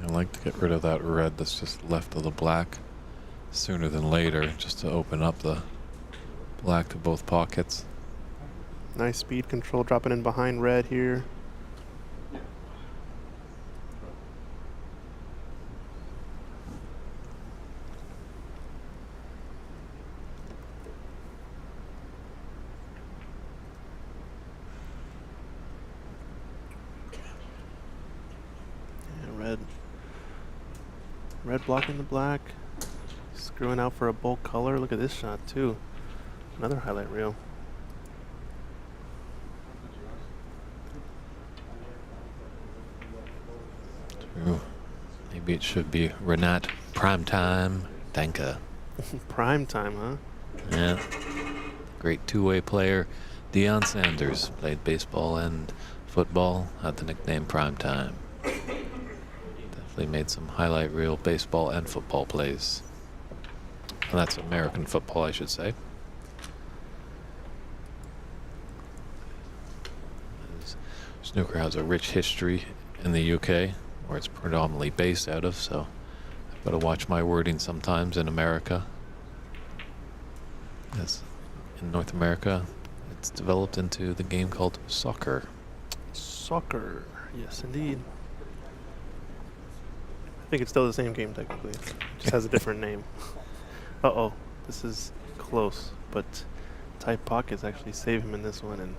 I like to get rid of that red that's just left of the black sooner than later, just to open up the black to both pockets. Nice speed control, dropping in behind red here. Yeah, red blocking the black. Screwing out for a bulk color. Look at this shot too. Another highlight reel. True. Maybe it should be Renat Primetime Danka. Prime time, huh? Yeah. Great two-way player. Deion Sanders played baseball and football, had the nickname Primetime. Definitely made some highlight reel baseball and football plays. And that's American football, I should say. Snooker has a rich history in the UK, where it's predominantly based out of, so I've got to watch my wording sometimes in America. Yes, in North America, it's developed into the game called soccer. Soccer, yes indeed. I think it's still the same game technically. It just has a different name. Uh-oh, this is close, but tight pockets actually save him in this one. And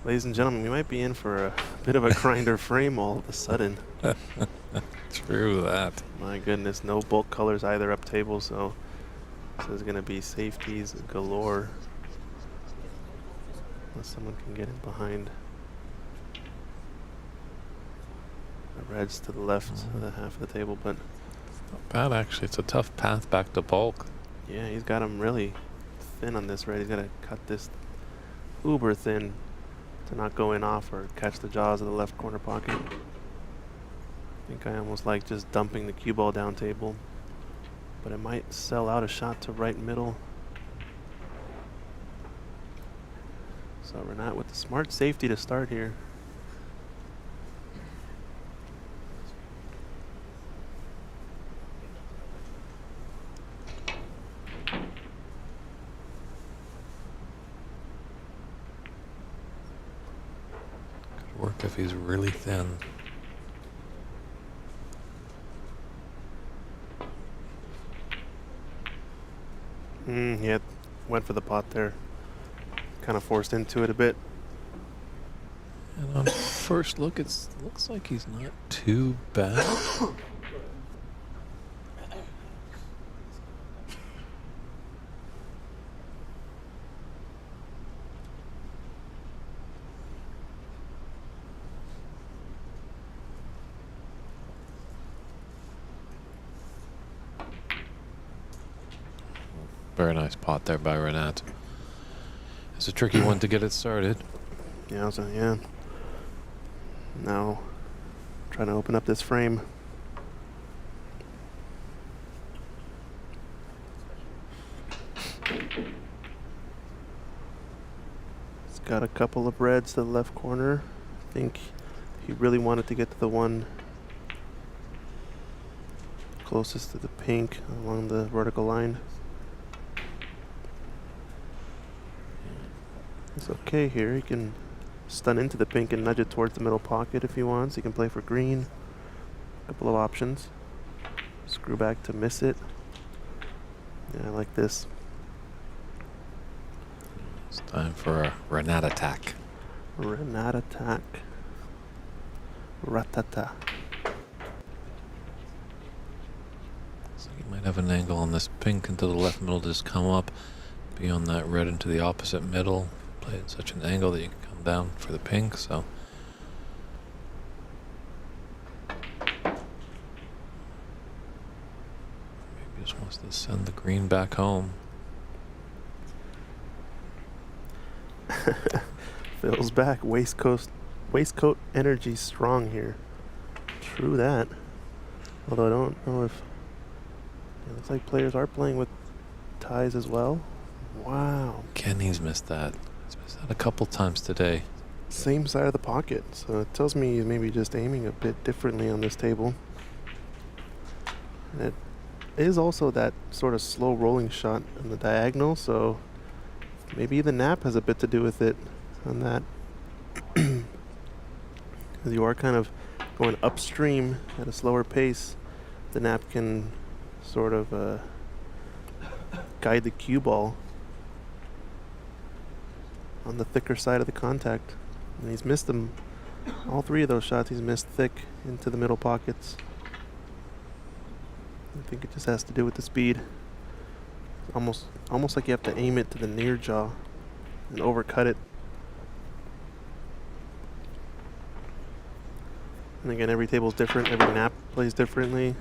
ladies and gentlemen, we might be in for a bit of a grinder frame all of a sudden. True that. My goodness, no bulk colors either up table, so this is going to be safeties galore. Unless someone can get in behind. The reds to the left of the half of the table, but Not bad, actually. It's a tough path back to bulk. yeah, he's got him really thin on this red. He's got to cut this uber thin to not go in off or catch the jaws of the left corner pocket. I think I almost like just dumping the cue ball down table, but it might sell out a shot to right middle. So Renat with the smart safety to start here. if he's really thin. Yeah, went for the pot there. Kind of forced into it a bit. And on first look, it looks like he's not too bad. Very nice pot there by Renat. It's a tricky one to get it started. Yeah, so yeah. Now, trying to open up this frame. It's got a couple of reds to the left corner. I think he really wanted to get to the one closest to the pink along the vertical line. It's okay here. He can stun into the pink and nudge it towards the middle pocket if he wants. He can play for green. A couple of options. Screw back to miss it. Yeah, I like this. It's time for a Renat attack. Renat attack. Ratata. So you might have an angle on this pink into the left middle, just come up, be on that red into the opposite middle. Play at such an angle that you can come down for the pink, so. Maybe just wants to send the green back home. Phil's back. Waistcoat energy strong here. True that. Although I don't know if it looks like players are playing with ties as well. Wow. Kenny's missed that. He's missed that a couple times today. Same side of the pocket, so it tells me he's maybe just aiming a bit differently on this table. And it is also that sort of slow rolling shot on the diagonal, so maybe the nap has a bit to do with it on that. Because you are kind of going upstream at a slower pace. The nap can sort of guide the cue ball on the thicker side of the contact. And he's missed them. All three of those shots he's missed thick into the middle pockets. I think it just has to do with the speed. Almost like you have to aim it to the near jaw and overcut it. And again, every table's different. Every nap plays differently.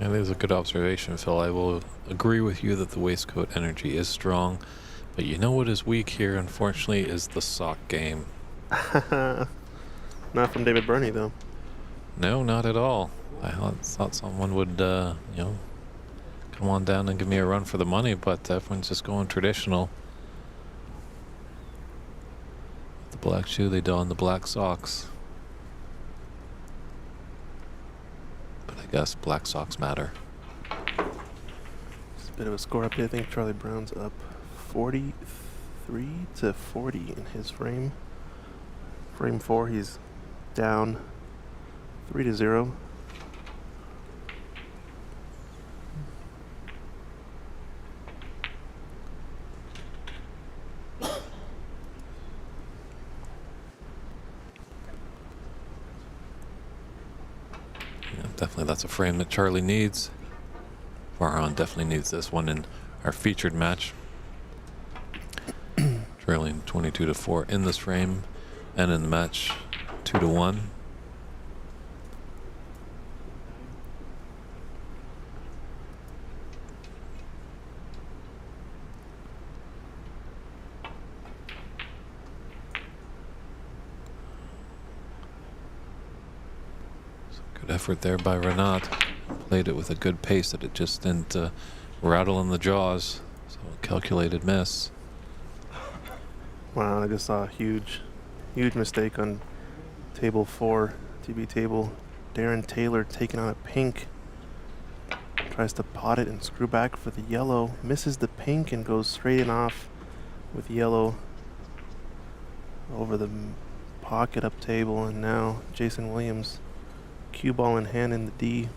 Yeah, that is a good observation, Phil. I will agree with you that the waistcoat energy is strong, but you know what is weak here, unfortunately, is the sock game. Not from David Burney, though. No, not at all. I thought someone would, come on down and give me a run for the money, but everyone's just going traditional. The black shoe, they don the black socks. But I guess black socks matter. It's a bit of a score update. I think Charlie Brown's up 43 to 40 in his frame. Frame 4, he's down 3 to 0. Definitely that's a frame that Charlie needs. Farhan definitely needs this one in our featured match. Trailing 22 to 4 in this frame, and in the match 2 to 1. Good effort there by Renat. Played it with a good pace that it just didn't rattle in the jaws. So a calculated miss. Wow, I just saw a huge mistake on table 4, TB table. Darren Taylor taking on a pink. Tries to pot it and screw back for the yellow. Misses the pink and goes straight in off with yellow over the pocket up table. And now Jason Williams, cue ball in hand in the D.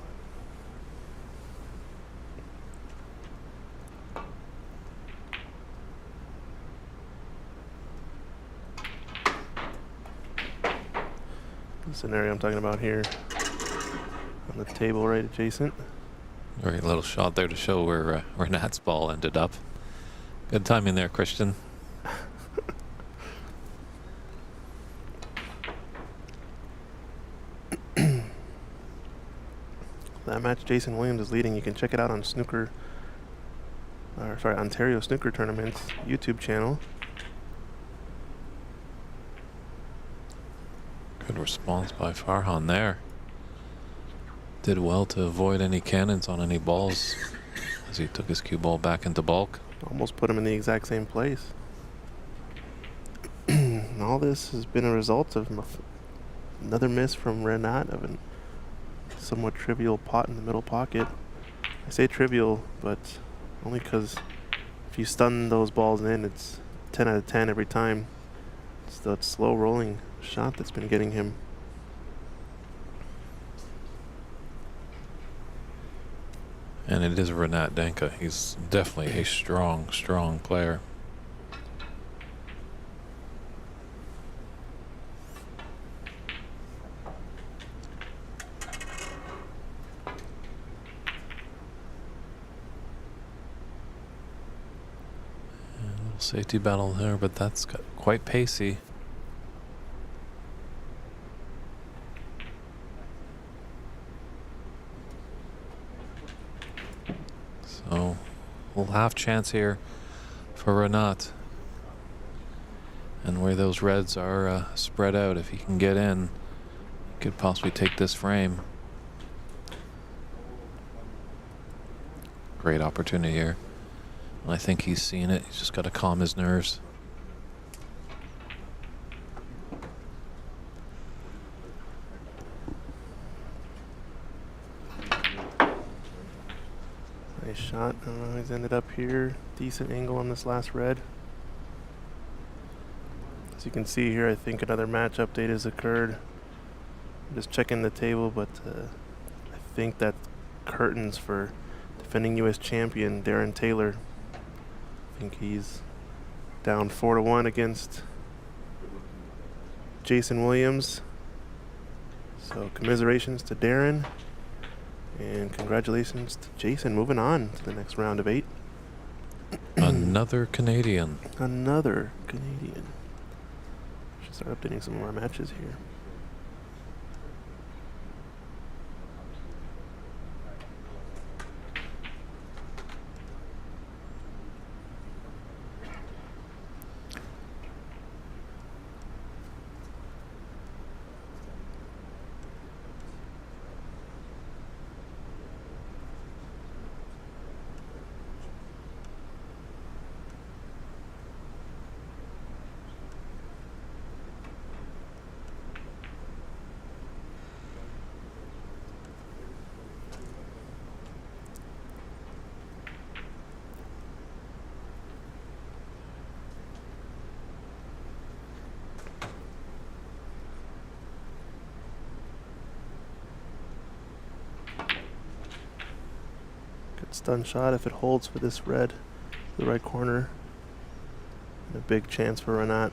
The scenario I'm talking about here on the table right adjacent. Great little shot there to show where Renat's ball ended up. Good timing there, Christian. That match Jason Williams is leading. You can check it out on Snooker, Ontario Snooker Tournament's YouTube channel. Good response by Farhan there. Did well to avoid any cannons on any balls as he took his cue ball back into bulk. Almost put him in the exact same place. And all this has been a result of another miss from Renat of a somewhat trivial pot in the middle pocket. I say trivial, but only because if you stun those balls in, it's 10 out of 10 every time. It's that slow rolling shot that's been getting him. And it is Renat Danka. He's definitely a strong, strong player. And a little safety battle there, but that's got quite pacey. So, a little half chance here for Renat. And where those reds are spread out, if he can get in, he could possibly take this frame. Great opportunity here. And I think he's seen it. He's just got to calm his nerves. Nice shot. He's ended up here. Decent angle on this last red. As you can see here, I think another match update has occurred. I'm just checking the table, but I think that curtains for defending U.S. champion Darren Taylor. I think he's down 4-1 against Jason Williams. So commiserations to Darren. And congratulations to Jason, moving on to the next round of 8. Another Canadian. Another Canadian. Should start updating some of our matches here. Stun shot if it holds for this red, the right corner. And a big chance for Renat.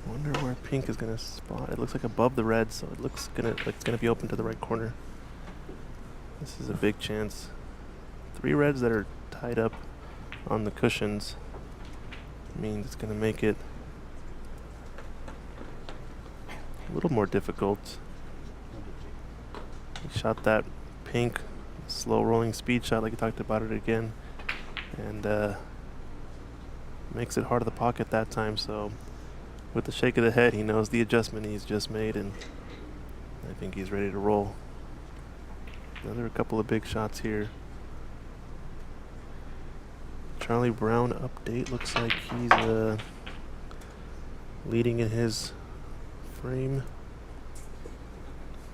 Wonder where pink is gonna spot. It looks like above the red, so it looks like it's gonna be open to the right corner. This is a big chance. 3 reds that are tied up on the cushions means it's going to make it a little more difficult. He shot that pink slow rolling speed shot like he talked about it again, and makes it hard to the pocket that time. So with the shake of the head, he knows the adjustment he's just made, and I think he's ready to roll. Another couple of big shots here. Charlie Brown update. Looks like he's leading in his frame.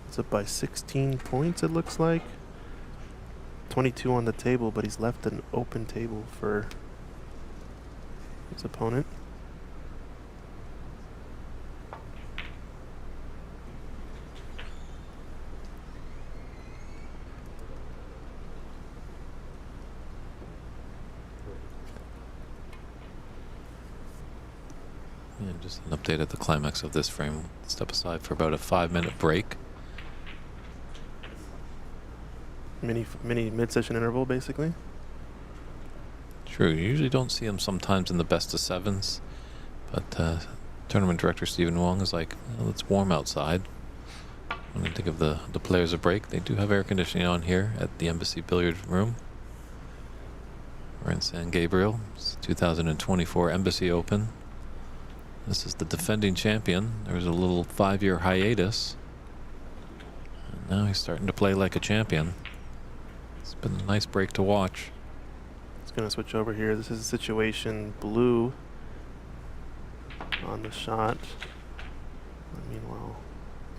It's up by 16 points, it looks like. 22 on the table, but he's left an open table for his opponent. And just an update at the climax of this frame. Step aside for about a 5-minute break. Mini mid-session interval, basically. True, you usually don't see him sometimes in the best of sevens, but tournament director Stephen Wong is like, well, it's warm outside. When I think of the players a break, they do have air conditioning on here at the Embassy Billiard Room. We're in San Gabriel. It's 2024 Embassy Open. This is the defending champion. There was a little 5-year hiatus. And now he's starting to play like a champion. It's been a nice break to watch. It's going to switch over here. This is a situation blue on the shot. Meanwhile,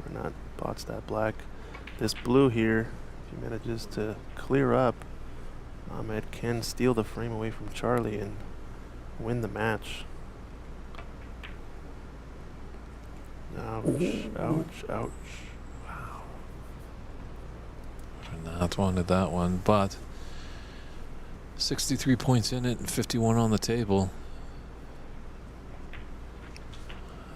we're not bots that black. This blue here, if he manages to clear up, Ahmed can steal the frame away from Charlie and win the match. Ouch, ouch, ouch. Wow. Not wanted that one, but 63 points in it and 51 on the table.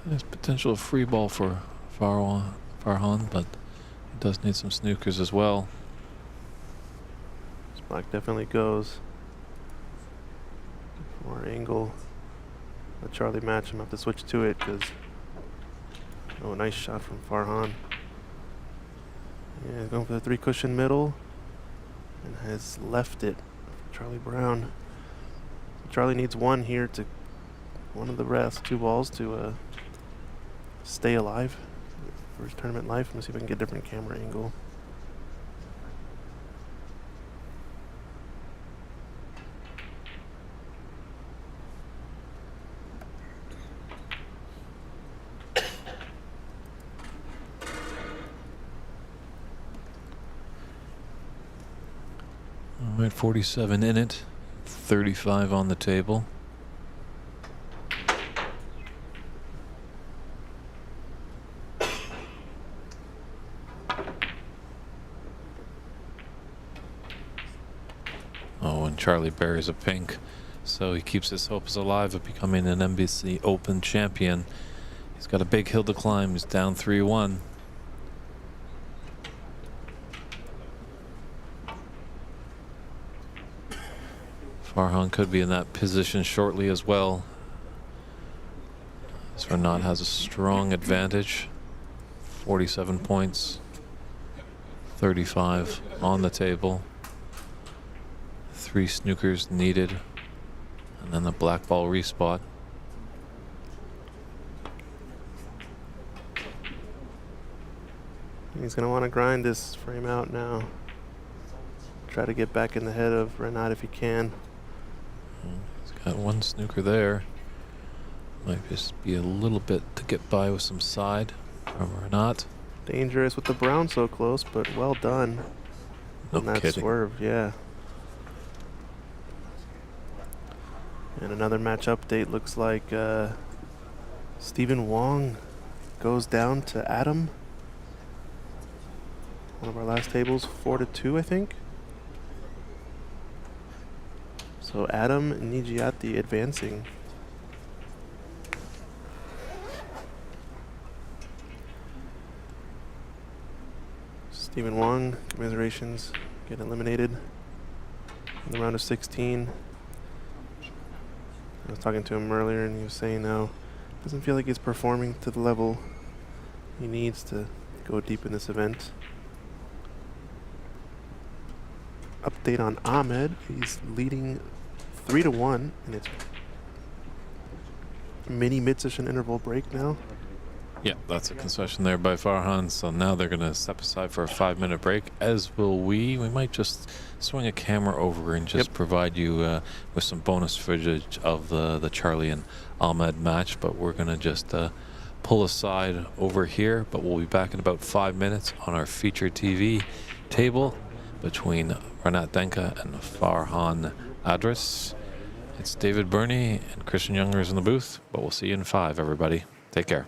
There's potential of free ball for Farhan, but he does need some snookers as well. This black definitely goes. More angle. Let Charlie match him. Have to switch to it because. Oh, nice shot from Farhan. Yeah, going for the 3-cushion middle and has left it for Charlie Brown. Charlie needs one here to, one of the rest, 2 balls to stay alive for his tournament life. Let's see if I can get a different camera angle. All right, 47 in it, 35 on the table. Oh, and Charlie buries a pink, so he keeps his hopes alive of becoming an NBC Open champion. He's got a big hill to climb. He's down 3-1. Farhan could be in that position shortly as well. Renat has a strong advantage. 47 points. 35 on the table. 3 snookers needed. And then the black ball respot. He's going to want to grind this frame out now. Try to get back in the head of Renat if he can. He's got 1 snooker there. Might just be a little bit to get by with some side from Renat. Dangerous with the brown so close, but well done. No on that kidding. Swerve, yeah. And another match update looks like Stephen Wong goes down to Adam. One of our last tables, 4-2, I think. So Adam Nigiati advancing. Stephen Wong, commiserations, get eliminated in the round of 16. I was talking to him earlier and he was saying now doesn't feel like he's performing to the level he needs to go deep in this event. Update on Ahmed, he's leading 3-1 and it's mini mid-session interval break now. Yeah, that's a concession there by Farhan. So now they're going to step aside for a 5-minute break, as will we. We might just swing a camera over and just provide you with some bonus footage of the Charlie and Ahmed match. But we're going to just pull aside over here. But we'll be back in about 5 minutes on our featured TV table between Renat Denka and Farhan Adris. It's David Burney and Christian Youngers in the booth. But we'll see you in 5, everybody. Take care.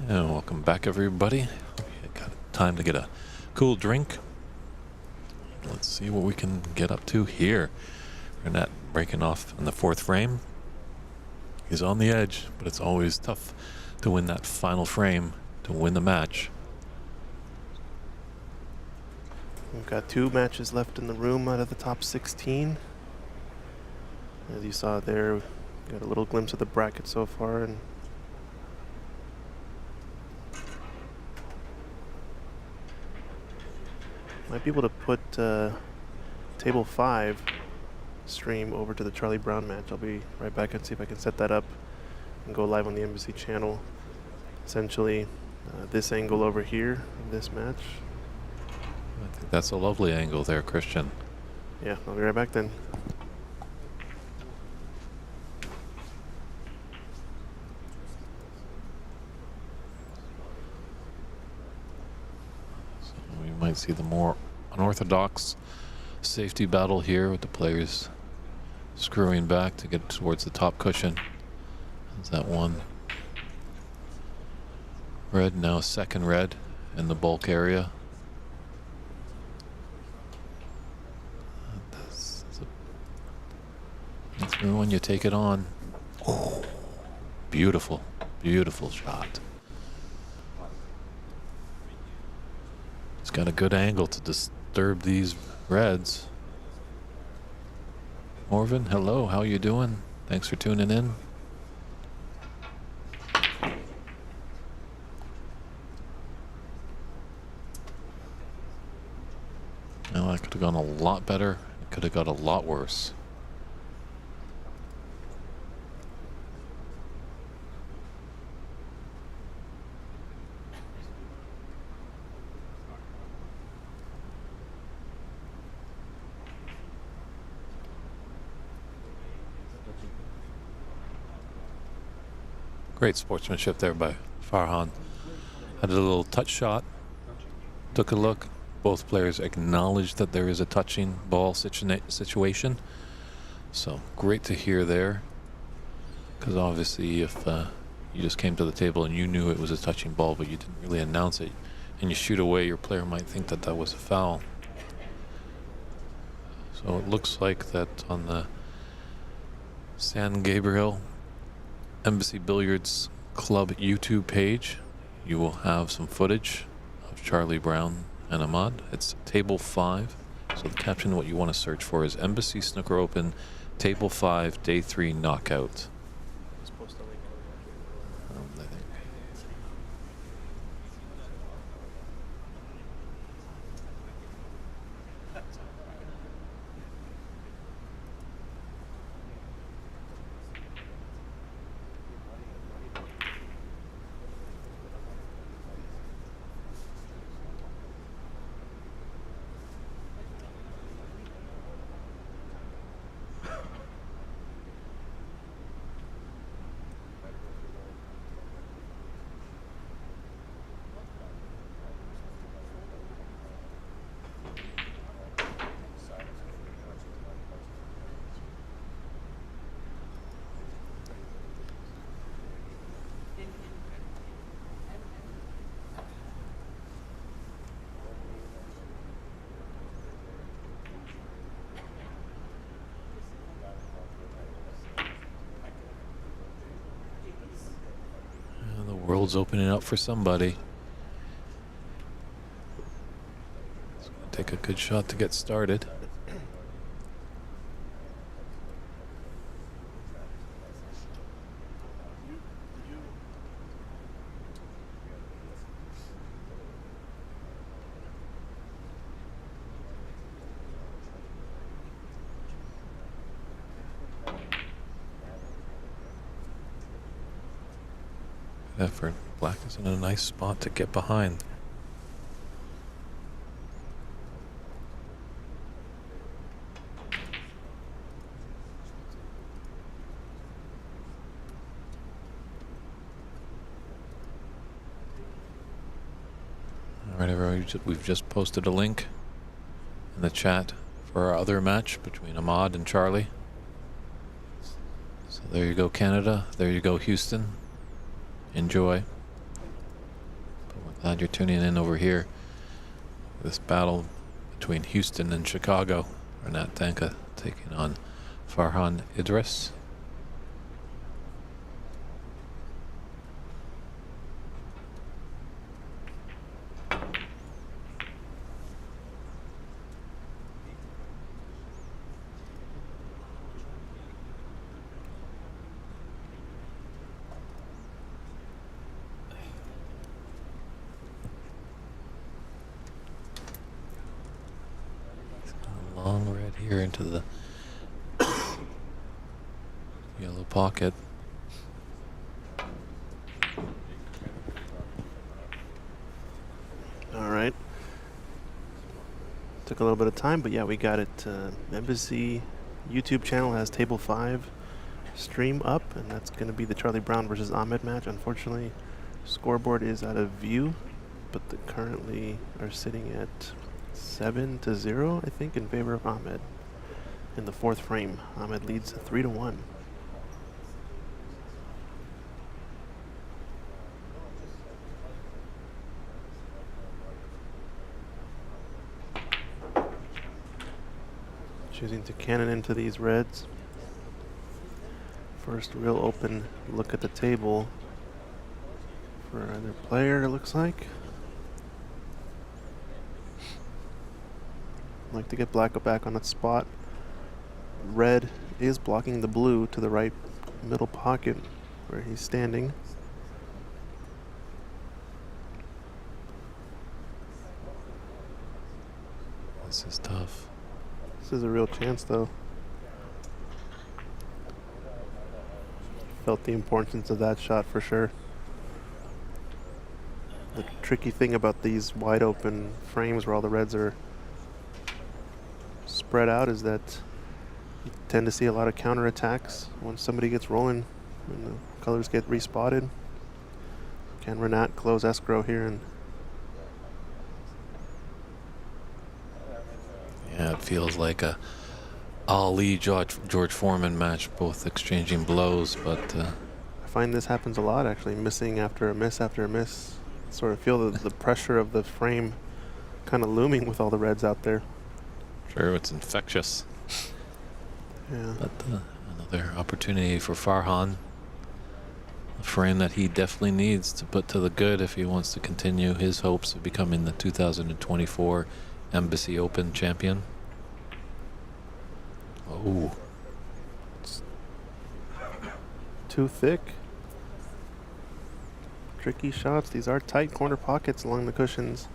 And welcome back, everybody. We got time to get a cool drink. Let's see what we can get up to here. Renette breaking off in the fourth frame. He's on the edge, but it's always tough to win that final frame to win the match. We've got 2 matches left in the room out of the top 16. As you saw there, we got a little glimpse of the bracket so far, and might be able to put table 5 stream over to the Charlie Brown match. I'll be right back and see if I can set that up and go live on the Embassy channel. Essentially, this angle over here in this match. I think that's a lovely angle there, Christian. Yeah, I'll be right back then. So we might see the more unorthodox safety battle here with the players screwing back to get towards the top cushion. There's that one. Red now second red in the bulk area. That's when you take it on. Oh, beautiful, beautiful shot. It's got a good angle to disturb these reds. Morven, hello, how you doing? Thanks for tuning in. Now that could have gone a lot better. It could have got a lot worse. Great sportsmanship there by Farhan. Had a little touch shot. Took a look. Both players acknowledged that there is a touching ball situation. So great to hear there. Because obviously if you just came to the table and you knew it was a touching ball but you didn't really announce it and you shoot away, your player might think that that was a foul. So it looks like that on the San Gabriel Embassy Billiards Club YouTube page, you will have some footage of Charlie Brown and Ahmad. It's table 5. So the caption, what you want to search for is Embassy Snooker Open Table 5 Day 3 Knockout. World's opening up for somebody. It's going to take a good shot to get started. Effort. Black is in a nice spot to get behind. All right, everyone, we've just posted a link in the chat for our other match between Ahmad and Charlie. So there you go, Canada. There you go, Houston. Enjoy. Glad you're tuning in over here. This battle between Houston and Chicago. Renat Tanka taking on Farhan Idris. Long red here into the yellow pocket. All right. Took a little bit of time, but yeah, we got it. Embassy YouTube channel has Table 5 stream up, and that's going to be the Charlie Brown versus Ahmed match. Unfortunately, scoreboard is out of view, but they currently are sitting at 7-0, I think, in favor of Ahmed. In the fourth frame, Ahmed leads 3-1. Choosing to cannon into these reds. First real open look at the table for either player, it looks like. Like to get black back on its spot. Red is blocking the blue to the right middle pocket where he's standing. This is tough. This is a real chance, though. Felt the importance of that shot for sure. The tricky thing about these wide open frames where all the reds are spread out is that you tend to see a lot of counterattacks once somebody gets rolling and the colors get respotted. Can Renat close escrow here? And Yeah, it feels like a Ali George Foreman match, both exchanging blows, but I find this happens a lot, actually, missing after a miss after a miss. Sort of feel the pressure of the frame kind of looming with all the reds out there. sure, it's infectious. Yeah. But another opportunity for Farhan. A frame that he definitely needs to put to the good if he wants to continue his hopes of becoming the 2024 Embassy Open champion. Oh. It's too thick. Tricky shots. These are tight corner pockets along the cushions.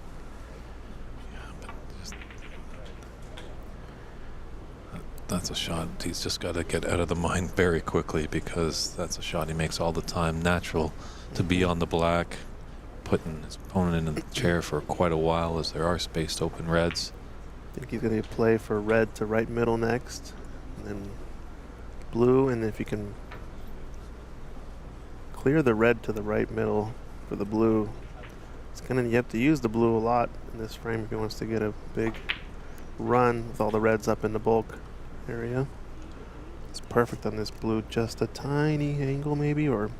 Yeah, but just, that's a shot he's just got to get out of the mind very quickly, because that's a shot he makes all the time. Natural to be on the black, putting his opponent in the chair for quite a while as there are spaced open reds. I think he's going to play for red to right middle next, and then blue, and if you can clear the red to the right middle for the blue, you have to use the blue a lot in this frame if he wants to get a big run with all the reds up in the bulk area. It's perfect on this blue, just a tiny angle maybe, or you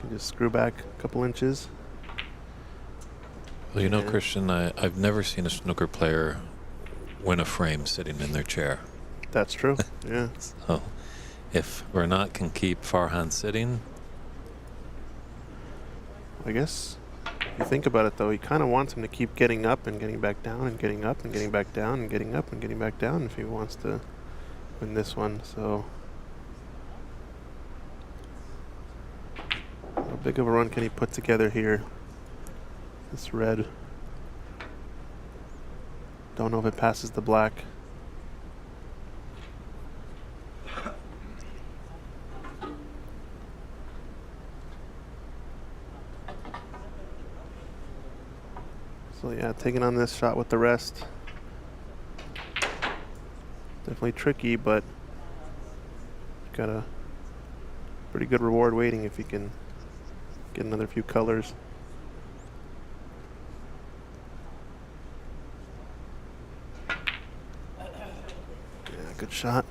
can just screw back a couple inches. Well, you know, Christian, I've never seen a snooker player win a frame sitting in their chair. That's true. Yeah. So if Renat can keep Farhan sitting, I guess if you think about it, though, he kind of wants him to keep getting up and getting back down and getting up and getting back down and getting up and getting back down if he wants to win this one. So how big of a run can he put together here? This red. Don't know if it passes the black. So yeah, taking on this shot with the rest. Definitely tricky, but got a pretty good reward waiting if you can get another few colors. Yeah, good shot.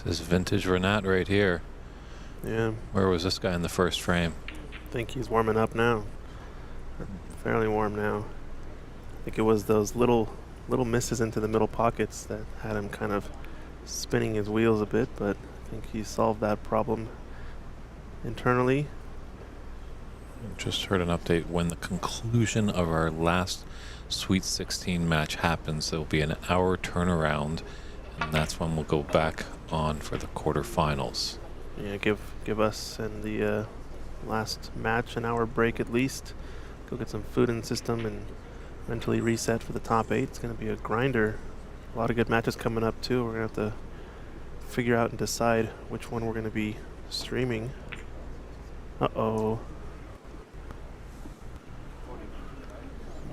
This is vintage Renat right here. Yeah, Where was this guy in the first frame? I think he's warming up now. Fairly warm now. I think it was those little misses into the middle pockets that had him kind of spinning his wheels a bit, but I think he solved that problem internally. Just heard an update. When the conclusion of our last Sweet 16 match happens, there'll be an hour turnaround, and that's when we'll go back on for the quarterfinals. Yeah, give us and the last match an hour break at least. Go get some food in the system and mentally reset for the top 8. It's going to be a grinder. A lot of good matches coming up too. We're going to have to figure out and decide which one we're going to be streaming. Uh-oh.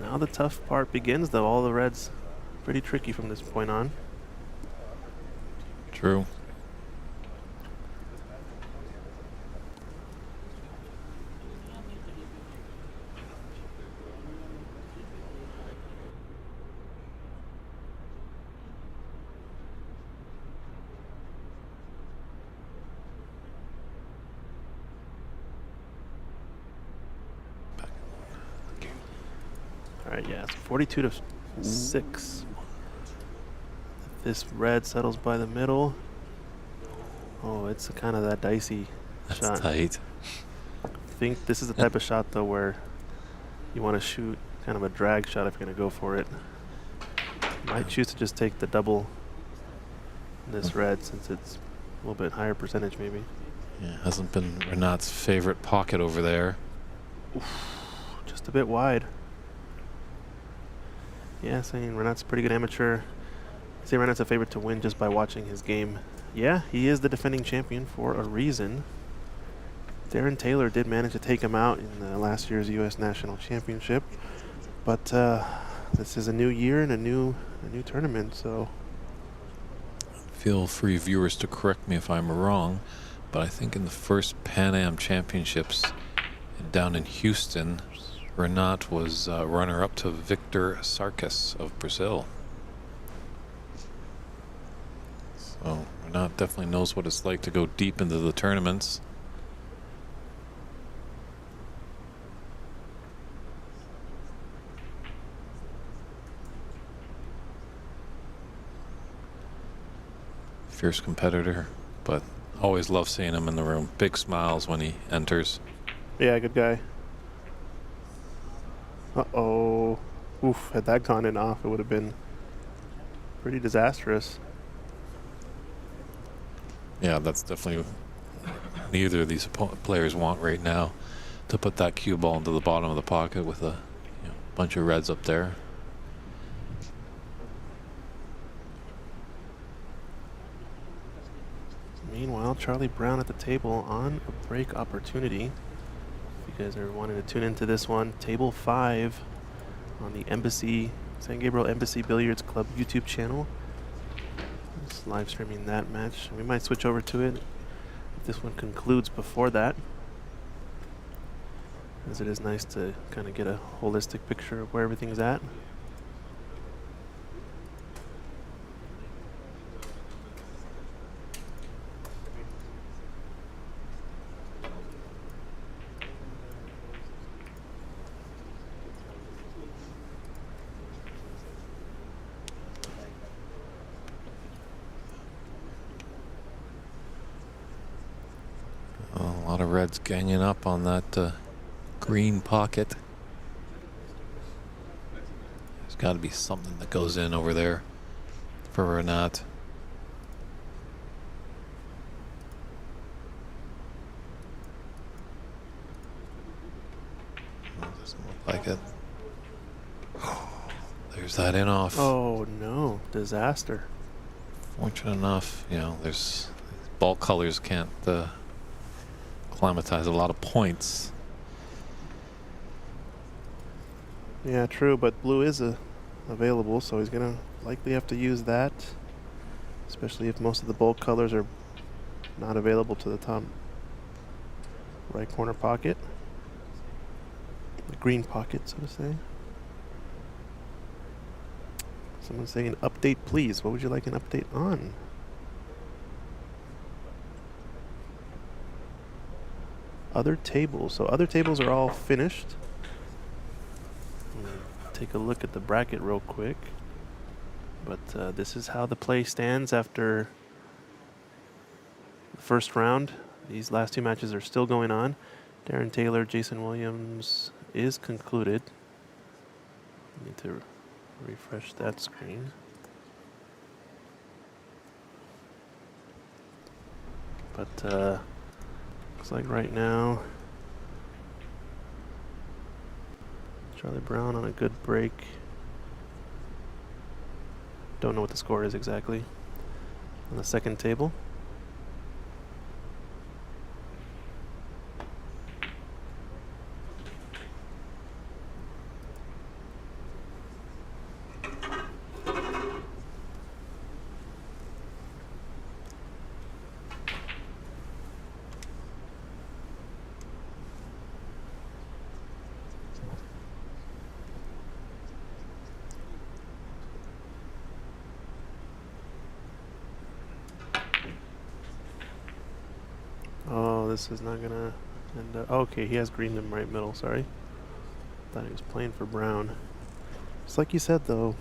Now the tough part begins though. All the reds pretty tricky from this point on. True. Alright, yeah, it's 42 to 6. This red settles by the middle. Oh, it's kind of that dicey That's shot. tight. I think this is the type of shot though where you want to shoot kind of a drag shot if you're going to go for it. Might choose to just take the double in this red since it's a little bit higher percentage maybe. Yeah, hasn't been Renat's favorite pocket over there. Oof, just a bit wide. Yeah, saying Renat's a pretty good amateur. I say Renat's a favorite to win just by watching his game. Yeah, he is the defending champion for a reason. Darren Taylor did manage to take him out in last year's U.S. National Championship, but this is a new year and a new tournament. So Feel free, viewers, to correct me if I'm wrong, but I think in the first Pan Am Championships down in Houston, Renat was runner-up to Victor Sarkis of Brazil. So Renat definitely knows what it's like to go deep into the tournaments. Fierce competitor, but always love seeing him in the room. Big smiles when he enters. yeah, good guy. Uh-oh. Oof, had that gone in off, it would have been pretty disastrous. Yeah, that's definitely neither of these players want right now, to put that cue ball into the bottom of the pocket with a bunch of reds up there. Meanwhile, Charlie Brown at the table on a break opportunity. If you guys are wanting to tune into this one, table 5 on the San Gabriel Embassy Billiards Club YouTube channel. Just live streaming that match. We might switch over to it if this one concludes before that, as it is nice to kind of get a holistic picture of where everything's at. A lot of reds ganging up on that green pocket. There's got to be something that goes in over there for Renat. Doesn't look like it. There's that in off. Oh no, disaster. Fortunate enough, there's ball colors can't acclimatize a lot of points. Yeah, true, but blue is available, so he's going to likely have to use that, especially if most of the bulk colors are not available to the top right corner pocket. The green pocket, so to say. Someone's saying update, please. What would you like an update on? other tables. So other tables are all finished. Take a look at the bracket real quick. But this is how the play stands after the first round. These last two matches are still going on. Darren Taylor, Jason Williams is concluded. Need to refresh that screen. But looks like right now Charlie Brown on a good break. Don't know what the score is exactly on the second table. Oh, this is not gonna end up. Okay, he has green in right middle, sorry. Thought he was playing for brown. Just like you said though,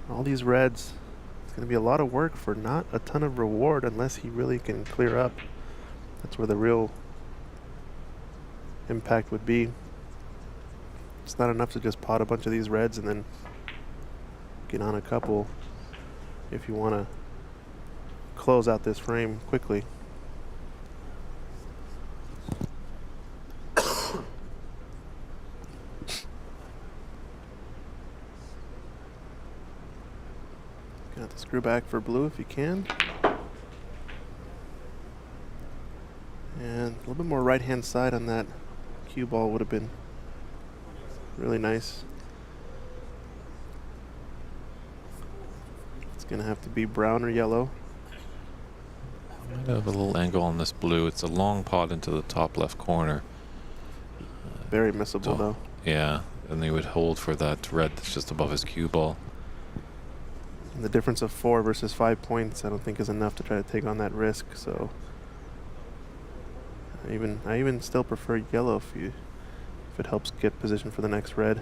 all these reds, it's gonna be a lot of work for not a ton of reward unless he really can clear up. That's where the real impact would be. It's not enough to just pot a bunch of these reds and then get on a couple if you want to close out this frame quickly. Got the screw back for blue if you can. And a little bit more right hand side on that cue ball would have been really nice. It's gonna have to be brown or yellow. I might have a little angle on this blue. It's a long pot into the top left corner. Very missable though. Yeah, and they would hold for that red that's just above his cue ball. And the difference of 4 versus 5 points I don't think is enough to try to take on that risk, so I even still prefer yellow if it helps get position for the next red.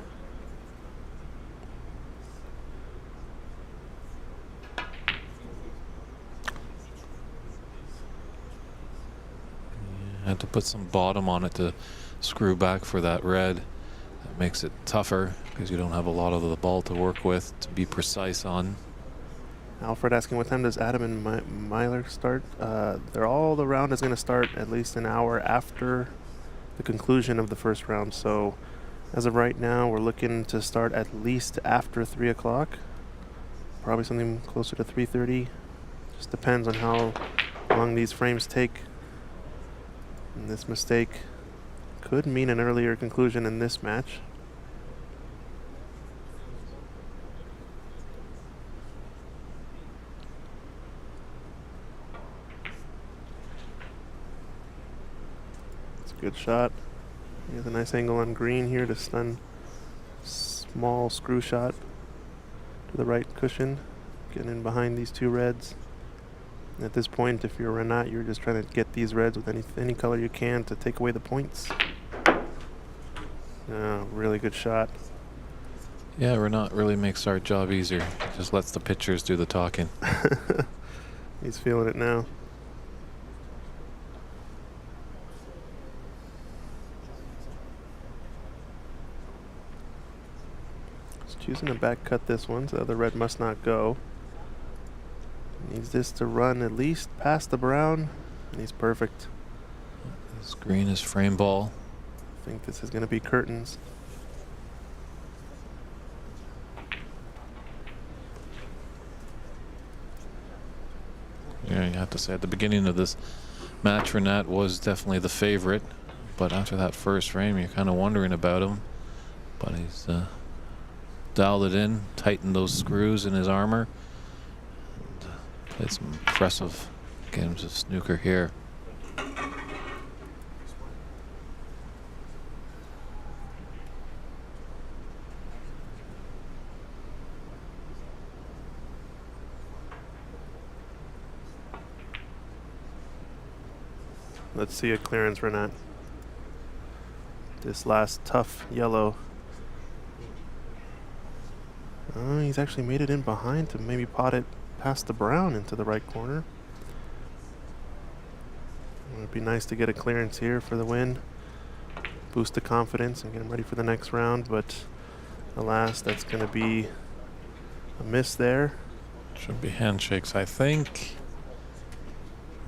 Had to put some bottom on it to screw back for that red. That makes it tougher because you don't have a lot of the ball to work with to be precise on. Alfred asking what time does Adam and Myler start? The round is going to start at least an hour after the conclusion of the first round. So as of right now, we're looking to start at least after 3 o'clock. Probably something closer to 3:30. Just depends on how long these frames take. And this mistake could mean an earlier conclusion in this match. Good shot. He has a nice angle on green here to stun. Small screw shot to the right cushion. Getting in behind these two reds. And at this point, if you're Renat, you're just trying to get these reds with any color you can to take away the points. Really good shot. Yeah, Renat really makes our job easier. Just lets the pitchers do the talking. He's feeling it now. Choosing to back cut this one, so the red must not go. Needs this to run at least past the brown, and he's perfect. This green is frame ball. I think this is going to be curtains. Yeah, you have to say at the beginning of this match, Renat was definitely the favorite, but after that first frame, you're kind of wondering about him. But he's dialed it in, tightened those screws in his armor, and played some impressive games of snooker here. Let's see a clearance, Renat. This last tough yellow. He's actually made it in behind to maybe pot it past the brown into the right corner. It would be nice to get a clearance here for the win. Boost the confidence and get him ready for the next round, but alas, that's going to be a miss there. Should be handshakes, I think.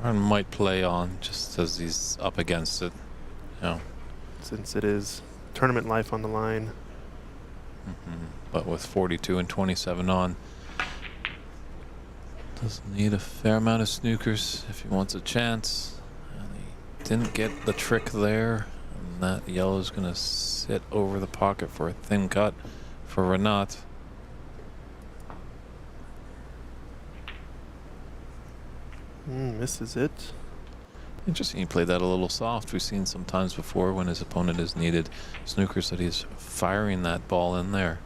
Or might play on just as he's up against it. Since it is tournament life on the line. But with 42 and 27 on, does need a fair amount of snookers if he wants a chance. And he didn't get the trick there. And that yellow is going to sit over the pocket for a thin cut for Renat. Misses it. Interesting, he played that a little soft. We've seen sometimes before when his opponent has needed snookers that he's firing that ball in there,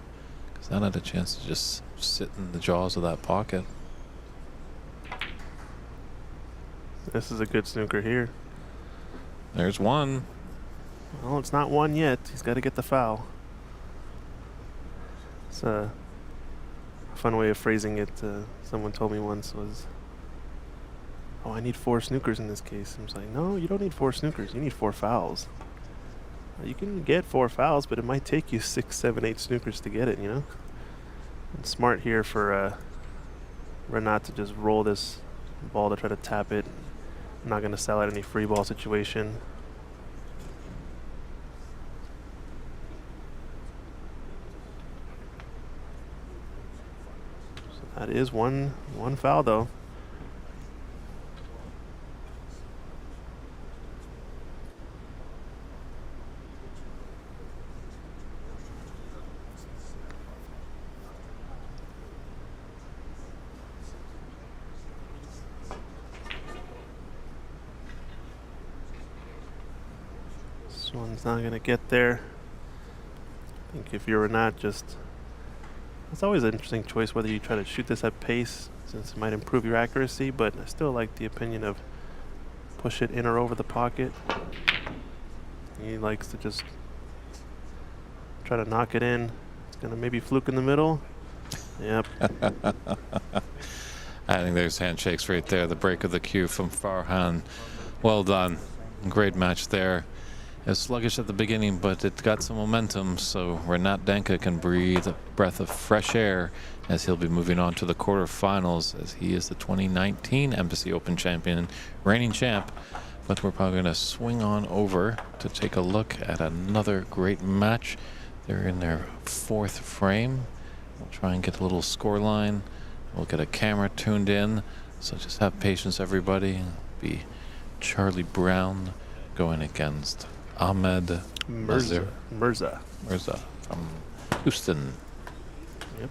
because that had a chance to just sit in the jaws of that pocket. This is a good snooker here. There's one. Well, it's not one yet. He's got to get the foul. It's a fun way of phrasing it. Someone told me once was, "Oh, I need 4 snookers in this case." I was like, "No, you don't need 4 snookers. You need 4 fouls. You can get 4 fouls, but it might take you 6, 7, 8 snookers to get it, you know?" And smart here for Renat to just roll this ball to try to tap it. I'm not going to sell out any free ball situation. So that is one foul, though. One's not gonna get there. I think if you're not just, it's always an interesting choice whether you try to shoot this at pace, since it might improve your accuracy, but I still like the opinion of push it in or over the pocket. He likes to just try to knock it in. It's gonna maybe fluke in the middle. Yep. I think there's handshakes right there. The break of the cue from Farhan. Well done. Great match there. It was sluggish at the beginning, but it got some momentum, so Renat Danka can breathe a breath of fresh air as he'll be moving on to the quarterfinals, as he is the 2019 Embassy Open champion, reigning champ. But we're probably going to swing on over to take a look at another great match. They're in their 4th frame. We'll try and get a little score line. We'll get a camera tuned in, so just have patience, everybody. It'll be Charlie Brown going against Ahmed Mirza from Houston. Yep.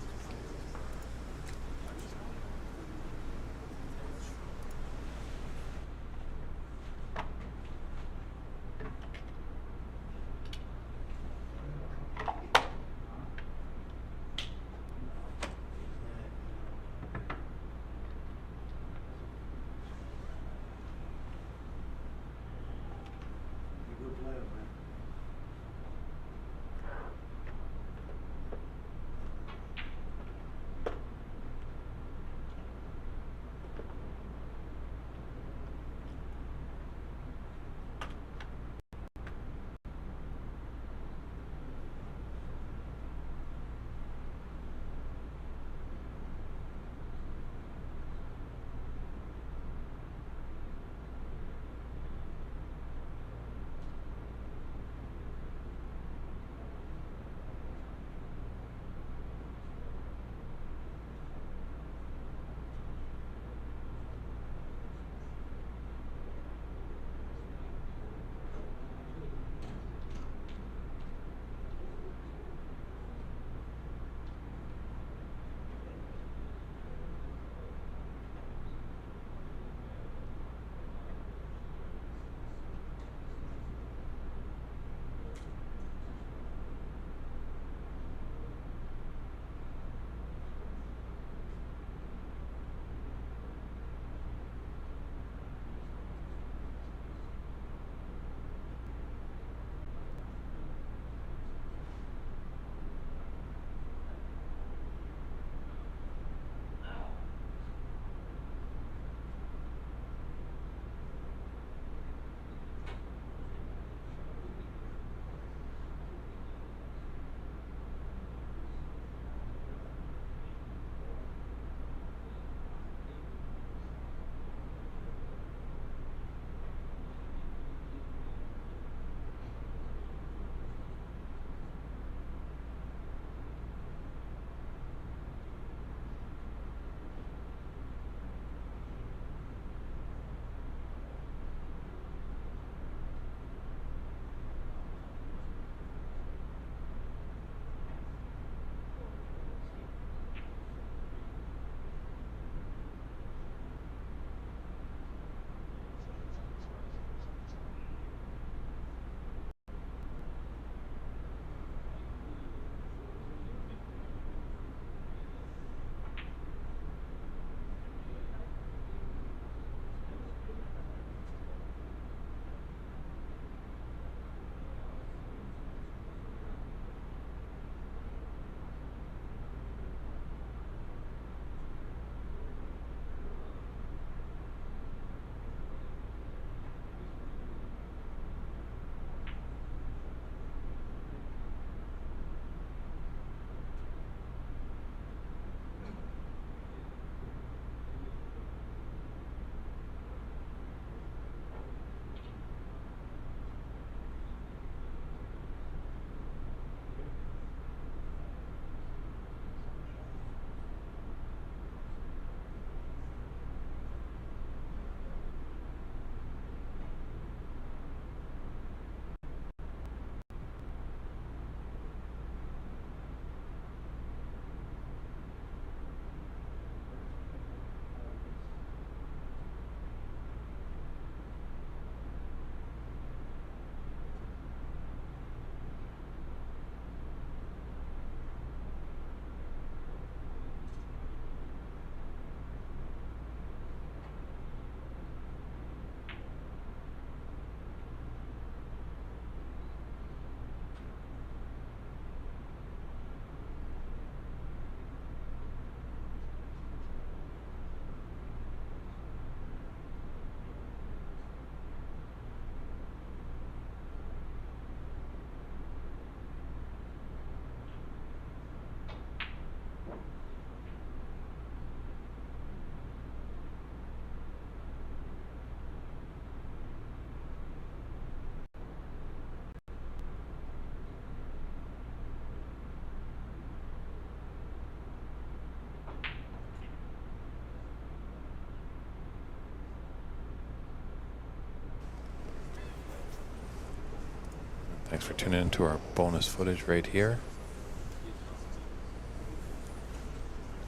Thanks for tuning into our bonus footage right here.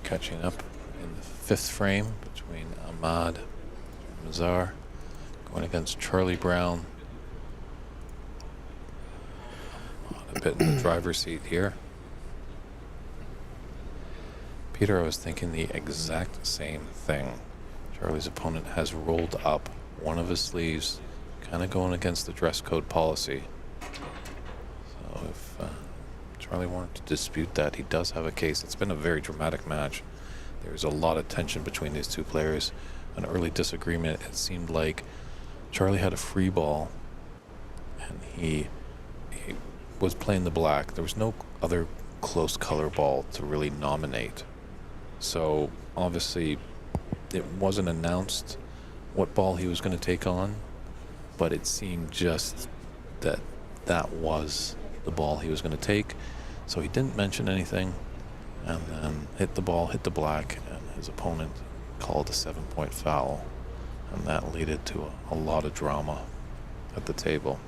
Catching up in the 5th frame between Ahmad and Mazar, going against Charlie Brown. A bit in the driver's seat here. Peter, I was thinking the exact same thing. Charlie's opponent has rolled up one of his sleeves, kind of going against the dress code policy. So if Charlie wanted to dispute that, he does have a case. It's been a very dramatic match. There's a lot of tension between these two players. An early disagreement. It seemed like Charlie had a free ball and he was playing the black. There was no other close color ball to really nominate. So obviously it wasn't announced what ball he was going to take on, but it seemed just that that was the ball he was going to take. So he didn't mention anything, and then hit the ball, hit the black, and his opponent called a 7-point foul, and that led to a lot of drama at the table.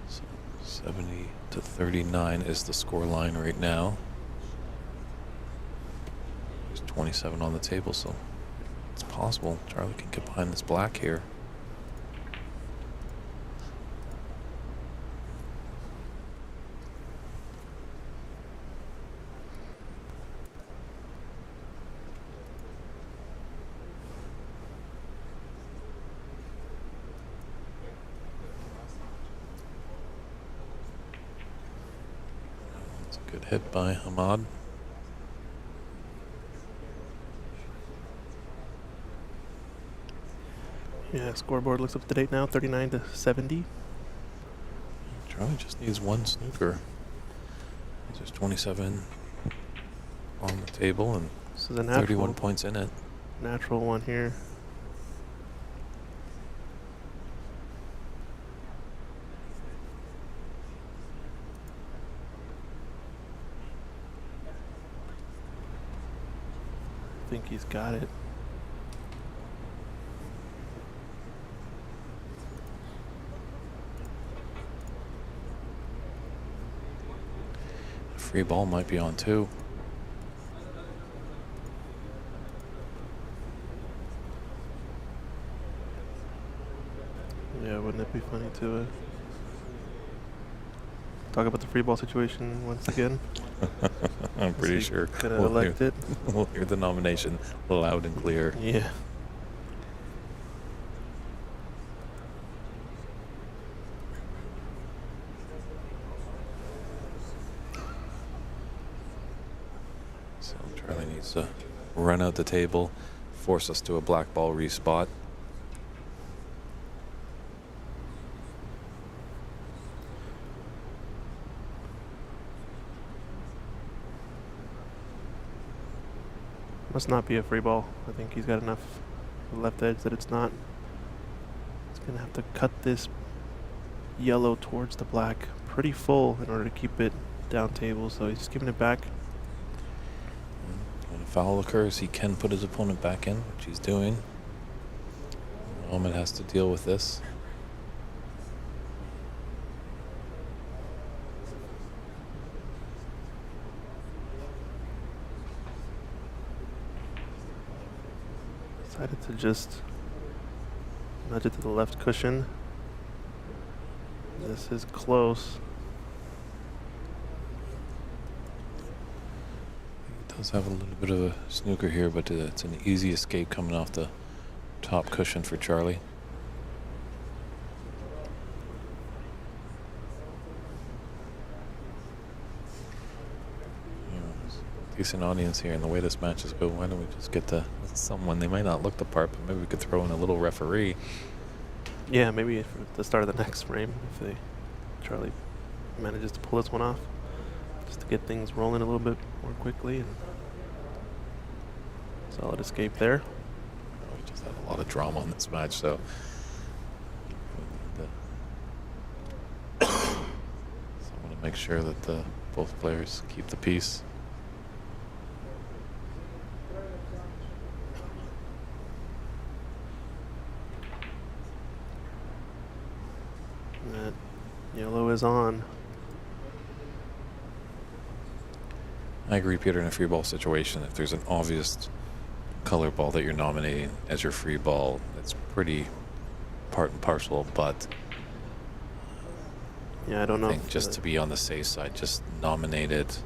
So 70-39 is the score line right now. There's 27 on the table, so it's possible Charlie can get behind this black here. That's a good hit by Ahmad. Yeah, scoreboard looks up to date now, 39-70. Charlie just needs one snooker. There's 27 on the table and This is a 31 points in it. natural one here. I think he's got it. Free ball might be on too. Yeah, wouldn't it be funny to talk about the free ball situation once again? I'm pretty sure Gonna elect it. we'll hear the nomination loud and clear. Yeah. So Charlie needs to run out the table, force us to a black ball respot. Must not be a free ball. I think he's got enough left edge that it's not. He's gonna have to cut this yellow towards the black pretty full in order to keep it down table, so he's just giving it back. When a foul occurs, he can put his opponent back in, which he's doing. Ahmed has to deal with this. Decided to just nudge it to the left cushion. This is close. He does have a little bit of a snooker here, but it's an easy escape coming off the top cushion for Charlie. Decent audience here, and the way this match is going, why don't we just get to someone? They might not look the part, but maybe we could throw in a little referee. Yeah, maybe at the start of the next frame, if Charlie manages to pull this one off, just to get things rolling a little bit more quickly. And solid escape there. We just had a lot of drama in this match, so someone to make sure that both players keep the peace. Yellow is on. I agree, Peter, in a free ball situation, if there's an obvious color ball that you're nominating as your free ball, it's pretty part and parcel, but Yeah, I don't know. I think just to be on the safe side, just nominate it.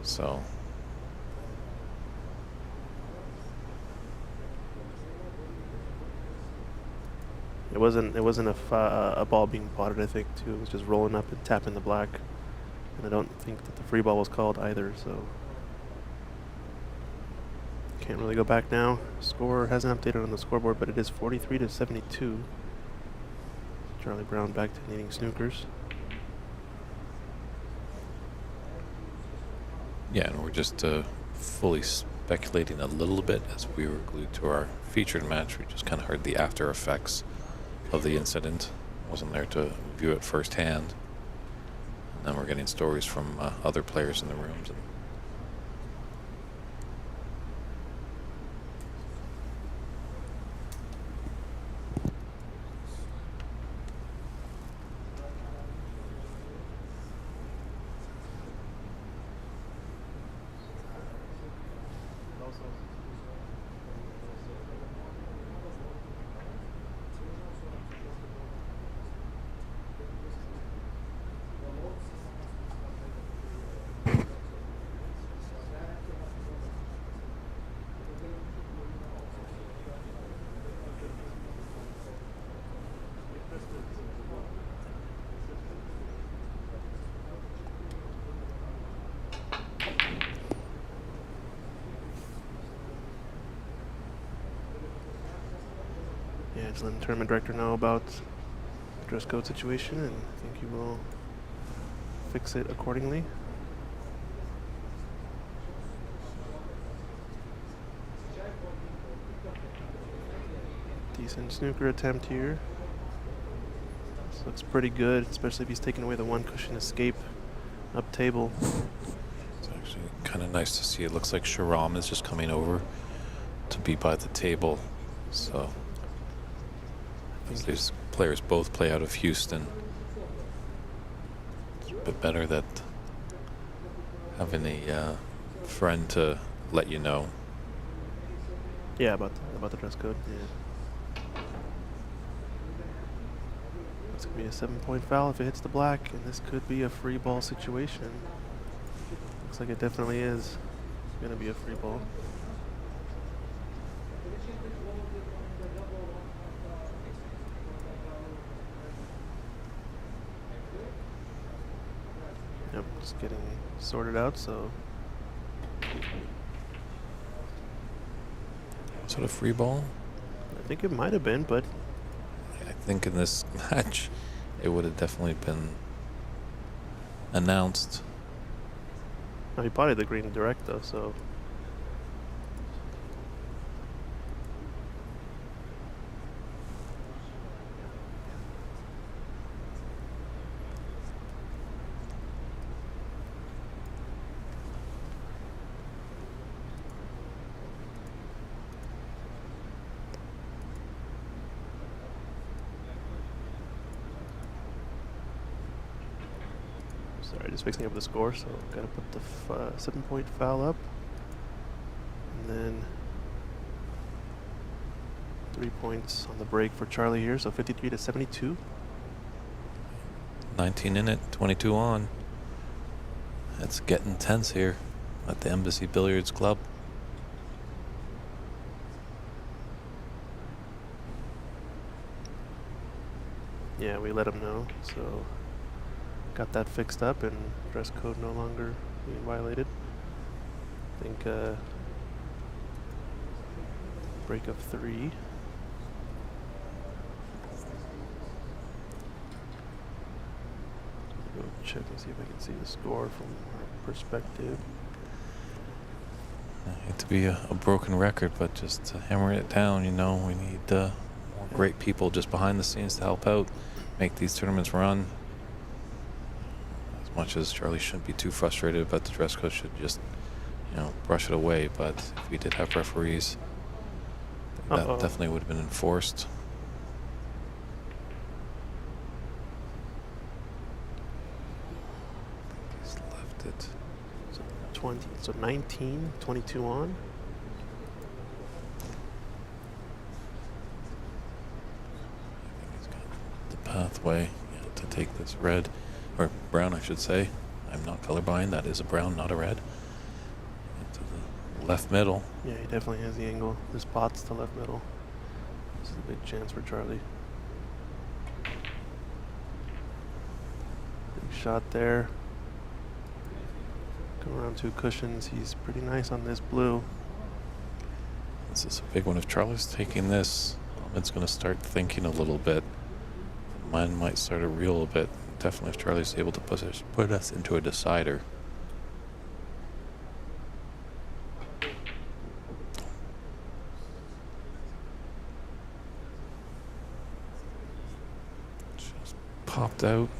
So it wasn't a ball being potted, I think, too. It was just rolling up and tapping the black. And I don't think that the free ball was called either, so can't really go back now. Score hasn't updated on the scoreboard, but it is 43 to 72. Charlie Brown back to needing snookers. yeah, and we're just fully speculating a little bit as we were glued to our featured match. We just kind of heard the after effects of the incident. Wasn't there to view it firsthand. And then we're getting stories from other players in the rooms. And Yeah, just letting the tournament director know about the dress code situation, and I think he will fix it accordingly. Decent snooker attempt here. This looks pretty good, especially if he's taking away the one cushion escape up table. it's actually kind of nice to see. It looks like Sharam is just coming over to be by the table. So these players both play out of Houston. It's a bit better that having a friend to let you know. Yeah, about the dress code. Yeah. It's gonna be a 7-point foul if it hits the black, and this could be a free ball situation. Looks like it definitely is. It's gonna be a free ball. Yep, just getting sorted out, so. Was it a free ball? I think it might have been, but I think in this match it would have definitely been announced. he potted the green direct though, so. Sorry, just fixing up the score, so gotta put the 7-point foul up. And then 3 points on the break for Charlie here, so 53 to 72. 19 in it, 22 on. It's getting tense here at the Embassy Billiards Club. Yeah, we let him know, so got that fixed up and dress code no longer being violated. I think break of 3. Go check and see if I can see the score from our perspective. I hate to be a broken record, but just to hammer it down, you know, we need more great people just behind the scenes to help out, make these tournaments run. As much as Charlie shouldn't be too frustrated about the dress code, should just, you know, brush it away. But if we did have referees, that definitely would have been enforced. So 19, 22 on. He's got the pathway to take this red, or brown, I should say. I'm not colorblind. That is a brown, not a red. Into the left middle. Yeah, he definitely has the angle. This pot's to left middle. This is a big chance for Charlie. Big shot there. Go around 2 cushions. He's pretty nice on this blue. This is a big one. If Charlie's taking this, it's going to start thinking a little bit. Mine might start to reel a bit. Definitely if Charlie's able to put us into a decider. Just popped out.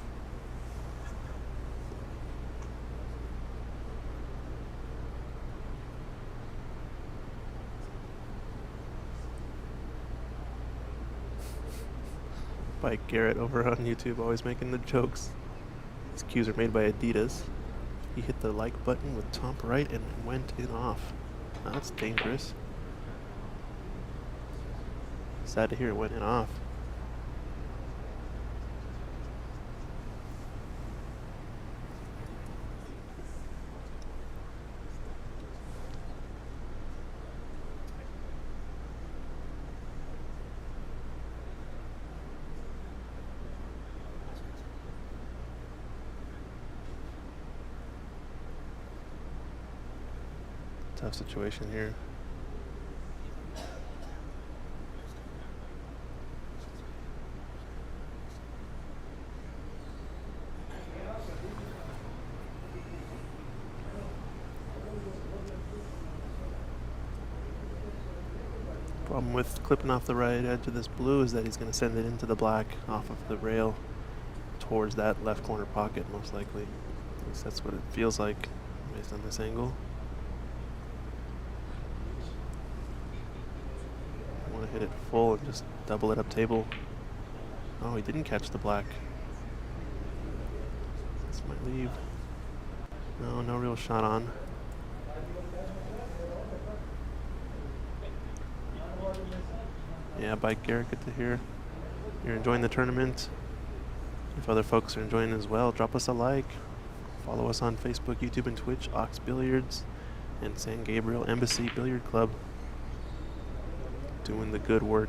By Garrett over on YouTube, always making the jokes. These cues are made by Adidas. He hit the like button with top right and went in off. Now that's dangerous. Sad to hear it went in off. Tough situation here. Problem with clipping off the right edge of this blue is that he's going to send it into the black off of the rail towards that left corner pocket, most likely. At least that's what it feels like based on this angle. Hit it full and just double it up table. Oh, he didn't catch the black. This might leave. No, no real shot on. Yeah, by Garrett, good to hear. You're enjoying the tournament. If other folks are enjoying it as well, drop us a like. Follow us on Facebook, YouTube, and Twitch, Ox Billiards, and San Gabriel Embassy Billiard Club. Doing the good work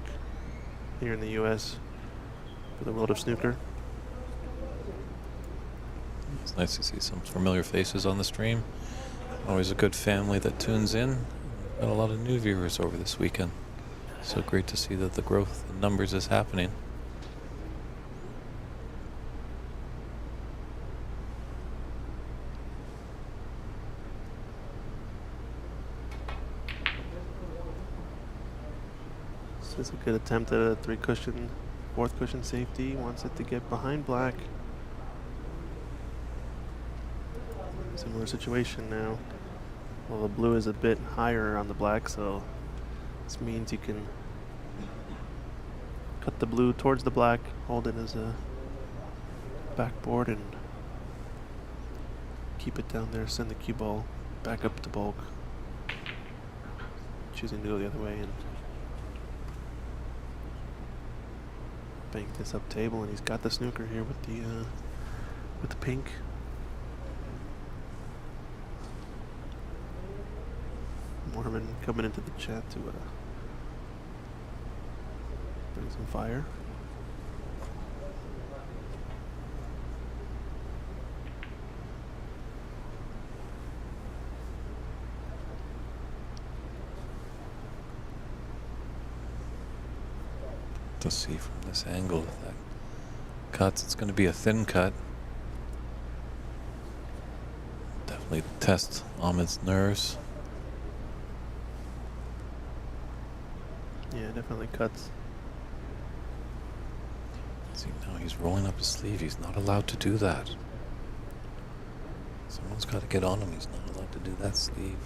here in the U.S. for the world of snooker. It's nice to see some familiar faces on the stream. Always a good family that tunes in. Got a lot of new viewers over this weekend. So great to see that the growth in numbers is happening. This is a good attempt at a 3-cushion, 4th cushion safety. Wants it to get behind black. Similar situation now. Well, the blue is a bit higher on the black, so this means you can cut the blue towards the black, hold it as a backboard, and keep it down there. Send the cue ball back up to bulk. Choosing to go the other way and bank this up table, and he's got the snooker here with the pink. Mormon coming into the chat to bring some fire. To see from this angle if that cuts, it's going to be a thin cut. Definitely test Ahmed's nerves. Yeah, definitely cuts. See, now he's rolling up his sleeve. He's not allowed to do that. Someone's got to get on him. He's not allowed to do that sleeve.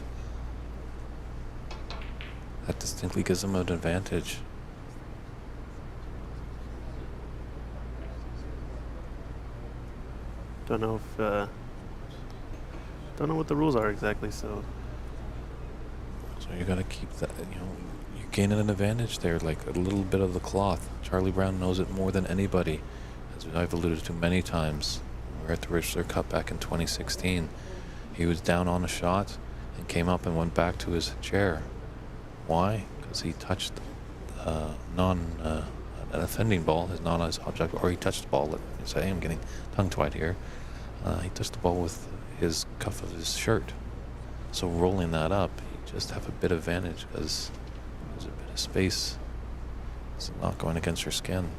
That distinctly gives him an advantage. Don't know what the rules are exactly, so So you got to keep that, you're gaining an advantage there, like a little bit of the cloth. Charlie Brown knows it more than anybody, as I've alluded to many times. We were at the Richler Cup back in 2016. He was down on a shot and came up and went back to his chair. Why? Because he touched an offending ball, his non-ice object, or he touched the ball. Let me say, I'm getting tongue-tied here. He touched the ball with his cuff of his shirt. So rolling that up, you just have a bit of advantage because there's a bit of space. It's not going against your skin.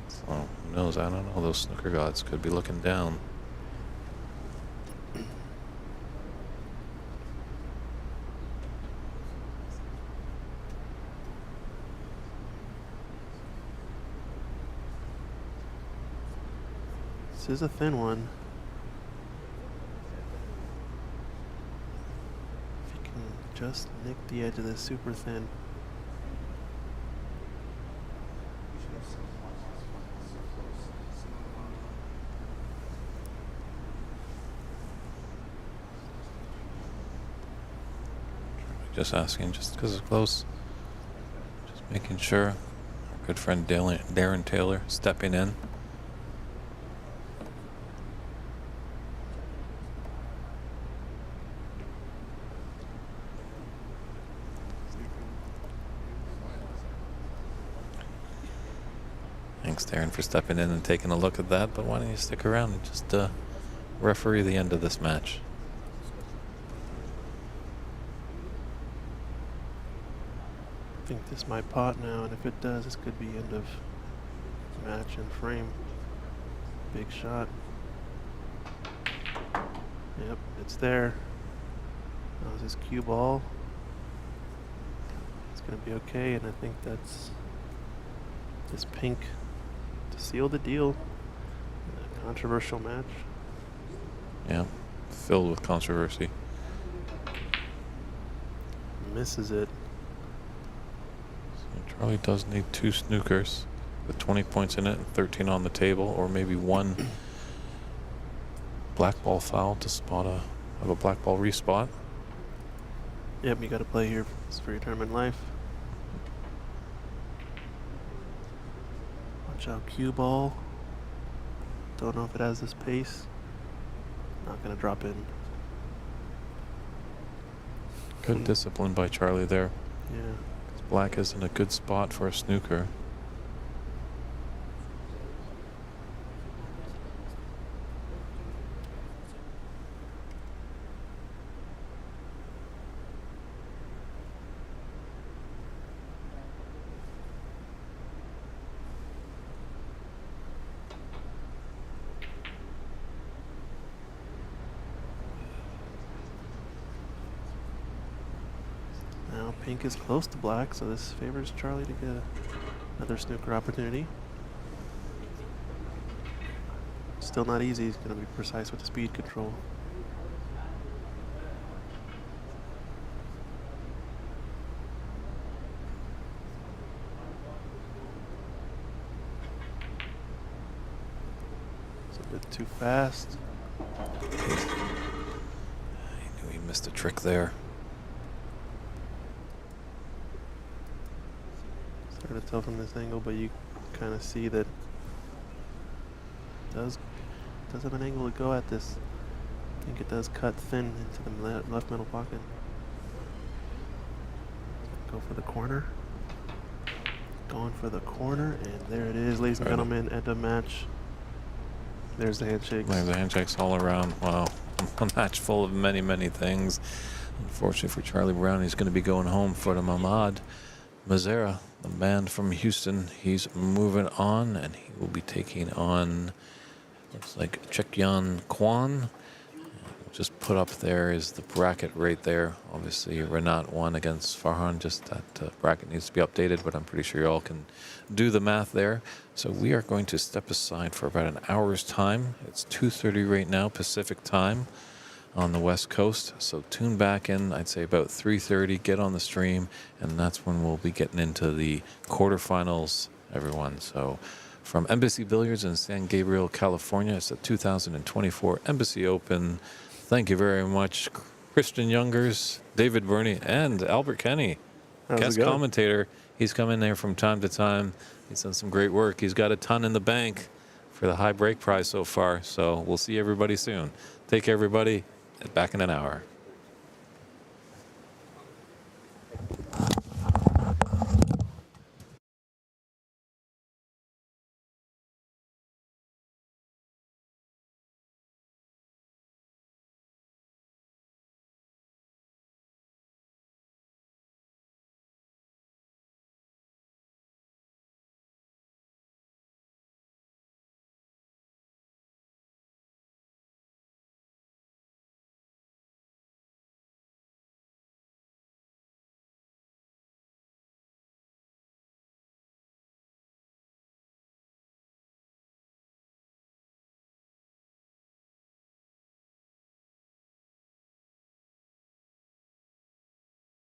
So who knows? I don't know. Those snooker gods could be looking down. This is a thin one. If you can just nick the edge of this super thin. Just asking, just because it's close. Just making sure. Our good friend Darren Taylor stepping in. Thanks, Darren, for stepping in and taking a look at that. But why don't you stick around and just referee the end of this match? I think this might pot now, and if it does, this could be end of match and frame. Big shot. Yep, it's there. That was his cue ball. It's going to be okay, and I think that's this pink to seal the deal in a controversial match. Yeah, filled with controversy. Misses it. So Charlie does need 2 snookers with 20 points in it and 13 on the table, or maybe 1 black ball foul to have a black ball respot. Yep, you got to play here for your tournament life. Watch out, cue ball. Don't know if it has this pace. Not gonna drop in. Good discipline by Charlie there. Yeah. Black is in a good spot for a snooker. Now pink is close to black, so this favors Charlie to get another snooker opportunity. Still not easy. He's going to be precise with the speed control. It's a bit too fast. He knew he missed a trick there. It's hard to tell from this angle, but you kind of see that does have an angle to go at this. I think it does cut thin into the left middle pocket. Go for the corner. Going for the corner, and there it is, ladies and gentlemen, end of match. There's the handshakes. There's the handshakes all around. Wow. A match full of many, many things. Unfortunately for Charlie Brown, he's going to be going home for the Mahmoud Mazera, the man from Houston. He's moving on, and he will be taking on, looks like Chekyan Kwan. Just put up there is the bracket right there. Obviously, Renat won against Farhan. Just that bracket needs to be updated, but I'm pretty sure you all can do the math there. So we are going to step aside for about an hour's time. It's 2:30 right now, Pacific time on the West Coast. So tune back in, I'd say about 3:30, get on the stream, and that's when we'll be getting into the quarterfinals, everyone. So from Embassy Billiards in San Gabriel, California, it's the 2024 Embassy Open Thank you very much, Christian Youngers, David Burney, and Albert Kenny, How's it guest going? commentator. He's come in there from time to time. He's done some great work. He's got a ton in the bank for the high break prize so far. So we'll see everybody soon. Take care, everybody. Back in an hour.